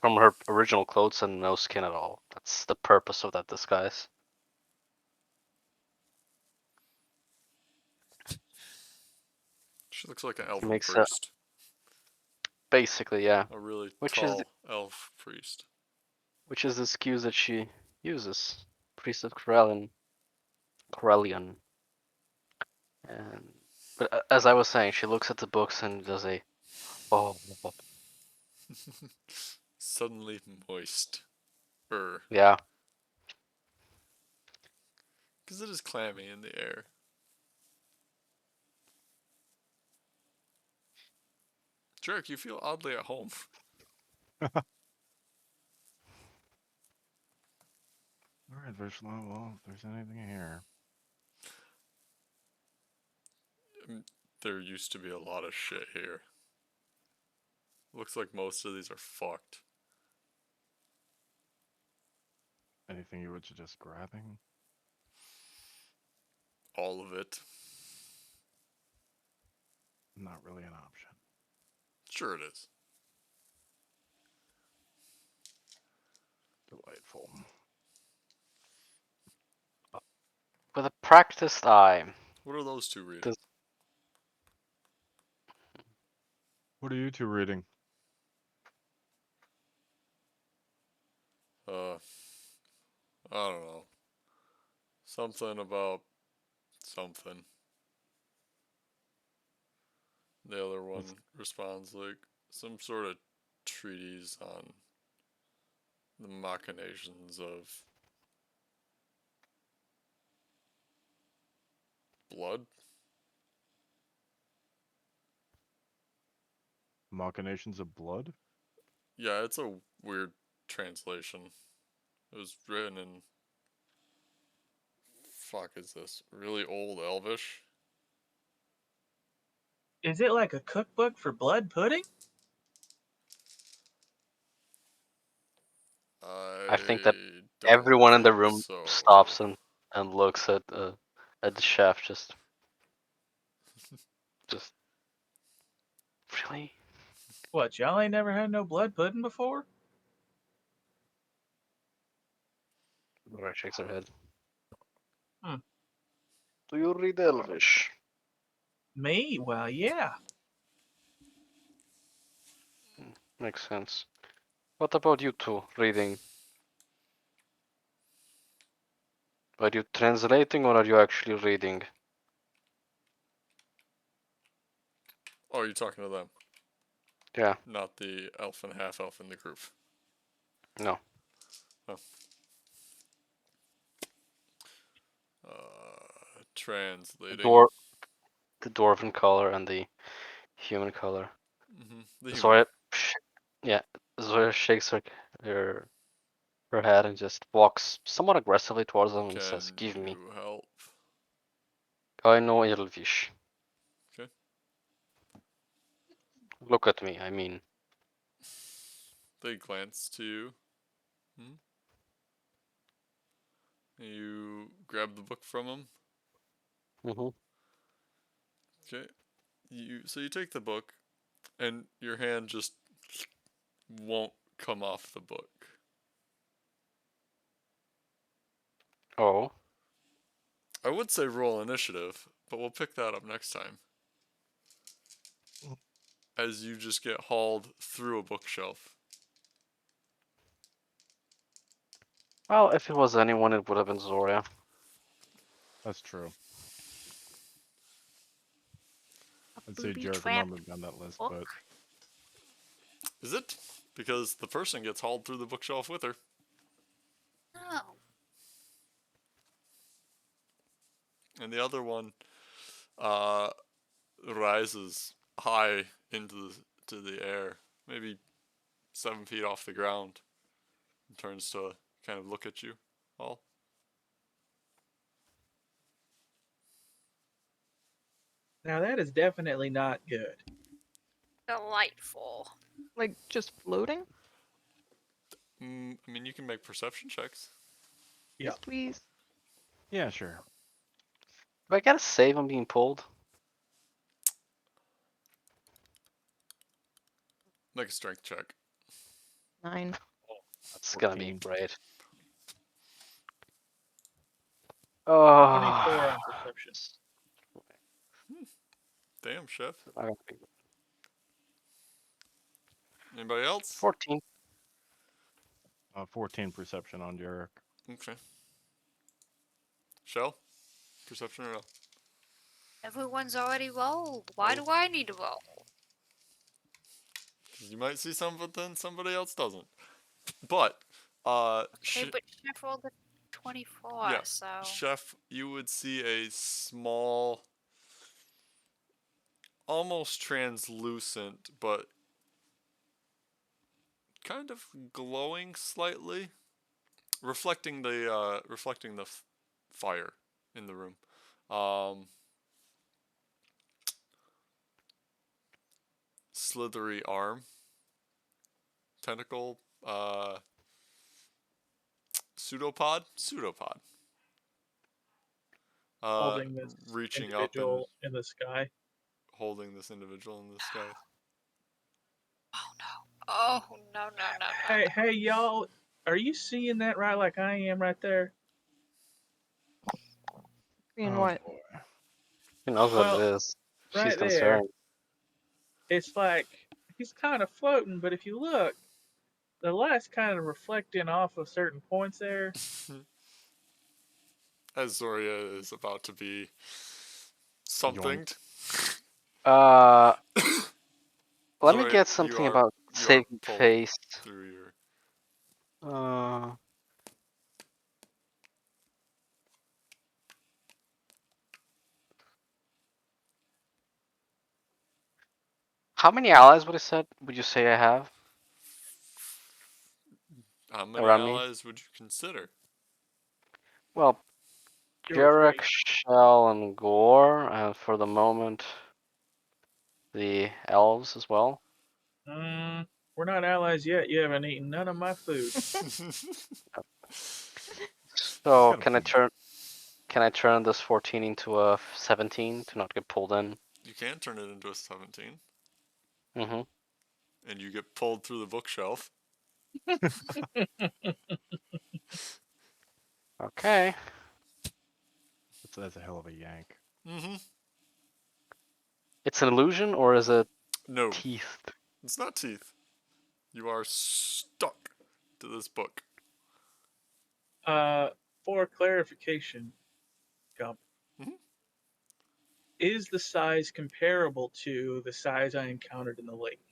S1: from her original clothes and no skin at all. That's the purpose of that disguise.
S2: She looks like an
S1: It
S2: elven
S1: makes a
S2: priest.
S1: basically, yeah,
S2: A really
S1: which is
S2: tall elf priest.
S1: which is the excuse that she uses. Priest of Corellian. And but as I was saying, she looks at the books and does a oh
S2: Suddenly moist.
S1: yeah.
S2: Because it is clammy in the air. Jarek, you feel oddly at home.
S4: Alright, Vishnu, well, if there's anything here.
S2: There used to be a lot of shit here. Looks like most of these are fucked.
S4: Anything you would suggest grabbing?
S2: All of it.
S4: Not really an option.
S2: Sure it is.
S4: Delightful.
S1: With a practiced eye,
S2: What are those two reading?
S1: does
S4: What are you two reading?
S2: I don't know. Something about something. The other one responds like some sort of treatise on the machinations of blood.
S4: Machinations of blood?
S2: Yeah, it's a weird translation. It was written in fuck is this? Really old Elvish?
S5: Is it like a cookbook for blood pudding?
S1: I think that
S2: I don't
S1: everyone in the
S2: think
S1: room
S2: so.
S1: stops and looks at the chef just really?
S5: What, y'all ain't never had no blood pudding before?
S1: Laura shakes her head.
S5: Hmm.
S1: Do you read Elvish?
S5: Me? Well, yeah.
S1: Makes sense. What about you two reading? Are you translating or are you actually reading?
S2: Oh, you're talking to them,
S1: Yeah,
S2: not the elf and half elf in the group.
S1: no.
S2: Oh. Translating.
S1: Dwar the dwarven color and the human color.
S2: The human.
S1: Zoya, yeah, Zoya shakes her her head and just walks somewhat aggressively towards them and says,
S2: Can
S1: "Give me.
S2: you help?
S1: I know Elvish.
S2: Okay.
S1: Look at me. I mean,
S2: They glance to you. You grab the book from them.
S1: hmm
S2: Okay. You take the book, and your hand just won't come off the book.
S1: oh,
S2: I would say roll initiative, but we'll pick that up next time. as you just get hauled through a bookshelf.
S1: Well, if it was anyone, it would have been Zoria.
S4: That's true.
S3: A
S4: I'd say Jarek would
S3: booby-trapped
S4: normally be on that list,
S3: book.
S4: but
S2: Is it? Because the person gets hauled through the bookshelf with her.
S3: Oh.
S2: And the other one rises high into the air, maybe 7 feet off the ground, and turns to kind of look at you all.
S5: Now that is definitely not good.
S3: Delightful.
S6: Like just floating?
S2: I mean, you can make perception checks.
S5: Yeah.
S6: Yes, please.
S4: yeah, sure.
S1: Do I gotta save him being pulled?
S2: Make a strength check.
S6: 9.
S1: That's gonna be
S4: 14.
S1: great.
S5: 24
S1: Oh.
S5: on perception.
S2: Damn, chef.
S1: I don't think-
S2: Anybody else?
S1: 14.
S4: 14 perception on Jarek.
S2: Okay. Shell? Perception or no?
S3: Everyone's already rolled. Why do I need to roll?
S2: You might see something then somebody else doesn't. But,
S3: Okay, but Chef rolled a 24,
S2: yeah,
S3: so...
S2: chef, you would see a small, almost translucent, but kind of glowing slightly, reflecting the fire in the room. Slithery arm, tentacle, pseudopod,
S5: Holding this
S2: reaching up and
S5: individual in the sky.
S2: holding this individual in the sky.
S3: Oh no. Oh no, no, no, no.
S5: Hey, y'all, are you seeing that right like I am right there?
S6: Seeing
S4: Oh,
S6: what?
S4: boy.
S1: Who knows what
S5: Well,
S1: it is? She's
S5: right there.
S1: concerned.
S5: It's like he's kind of floating, but if you look, the light's kind of reflecting off of certain points there.
S2: As Zoria is about to be something.
S1: Uh, let me
S2: Zoria,
S1: get something about
S2: you are
S1: saving
S2: pulled
S1: face.
S2: through your.
S1: Uh, how many allies would you say I have
S2: How many
S1: around me?
S2: allies would you consider?
S1: Well,
S5: Two or
S1: Jarek,
S5: three.
S1: Shell, and Gore, and for the moment, the elves as well.
S5: We're not allies yet. You haven't eaten none of my food.
S1: So
S4: Gotta feed.
S1: can I turn this 14 into a 17 to not get pulled in?
S2: You can turn it into a 17,
S1: Mm-hmm.
S2: and you get pulled through the bookshelf.
S1: Okay.
S4: That's a hell of a yank.
S2: Mm-hmm.
S1: It's an illusion, or is it
S2: No,
S1: teeth?
S2: it's not teeth. You are stuck to this book.
S5: For clarification, Gump,
S2: Mhm.
S5: is the size comparable to the size I encountered in the lake?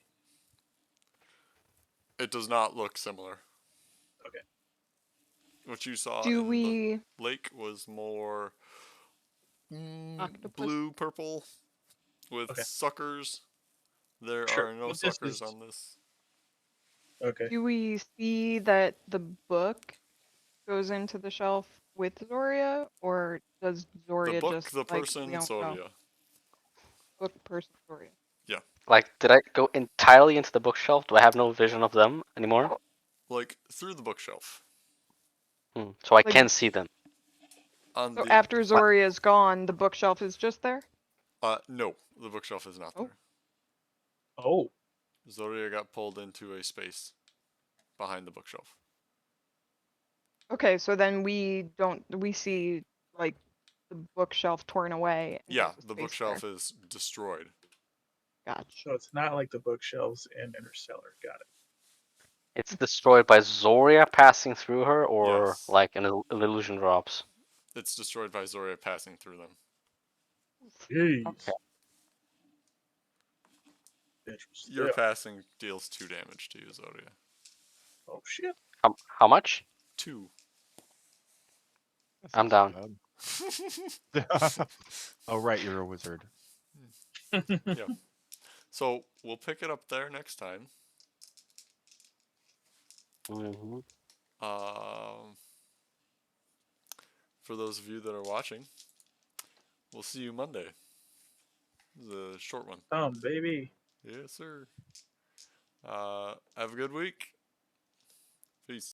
S2: It does not look similar.
S5: Okay.
S2: What you saw
S6: Do
S2: in the
S6: we
S2: lake was more
S6: octopus?
S2: blue purple with
S5: Okay.
S2: suckers. There
S5: Sure.
S2: are no
S5: But this
S2: suckers
S5: is
S2: on this.
S5: okay.
S6: Do we see that the book goes into the shelf with Zoria, or does
S2: The
S6: Zoria
S2: book,
S6: just
S2: the
S6: like we
S2: person,
S6: don't know?
S2: Soria.
S6: Book person Zoria.
S2: Yeah.
S1: Like, did I go entirely into the bookshelf? Do I have no vision of them anymore?
S2: Like through the bookshelf.
S1: So I
S6: Like-
S1: can see them.
S2: On
S6: So
S2: the
S6: after Zoria's gone, the bookshelf is just there?
S2: no, the bookshelf is not
S6: Oh.
S2: there.
S5: Oh,
S2: Zoria got pulled into a space behind the bookshelf.
S6: Okay, so then we see like the bookshelf torn away and
S2: Yeah,
S6: there's a
S2: the
S6: space there.
S2: bookshelf is destroyed.
S6: Gotcha.
S5: So it's not like the bookshelves in Interstellar. Got it.
S1: It's destroyed by Zoria passing through her, or
S2: Yes.
S1: like an illusion drops.
S2: It's destroyed by Zoria passing through them.
S5: Jeez.
S1: Okay.
S5: Interesting.
S2: Your passing deals 2 damage to you, Zoria.
S5: Oh shit.
S1: How much?
S2: 2.
S1: I'm down.
S4: Oh right, you're a wizard.
S2: Yeah. So we'll pick it up there next time.
S1: Hmm.
S2: Um, for those of you that are watching, we'll see you Monday. This is a short one.
S5: Baby.
S2: Yes, sir. Have a good week. Peace.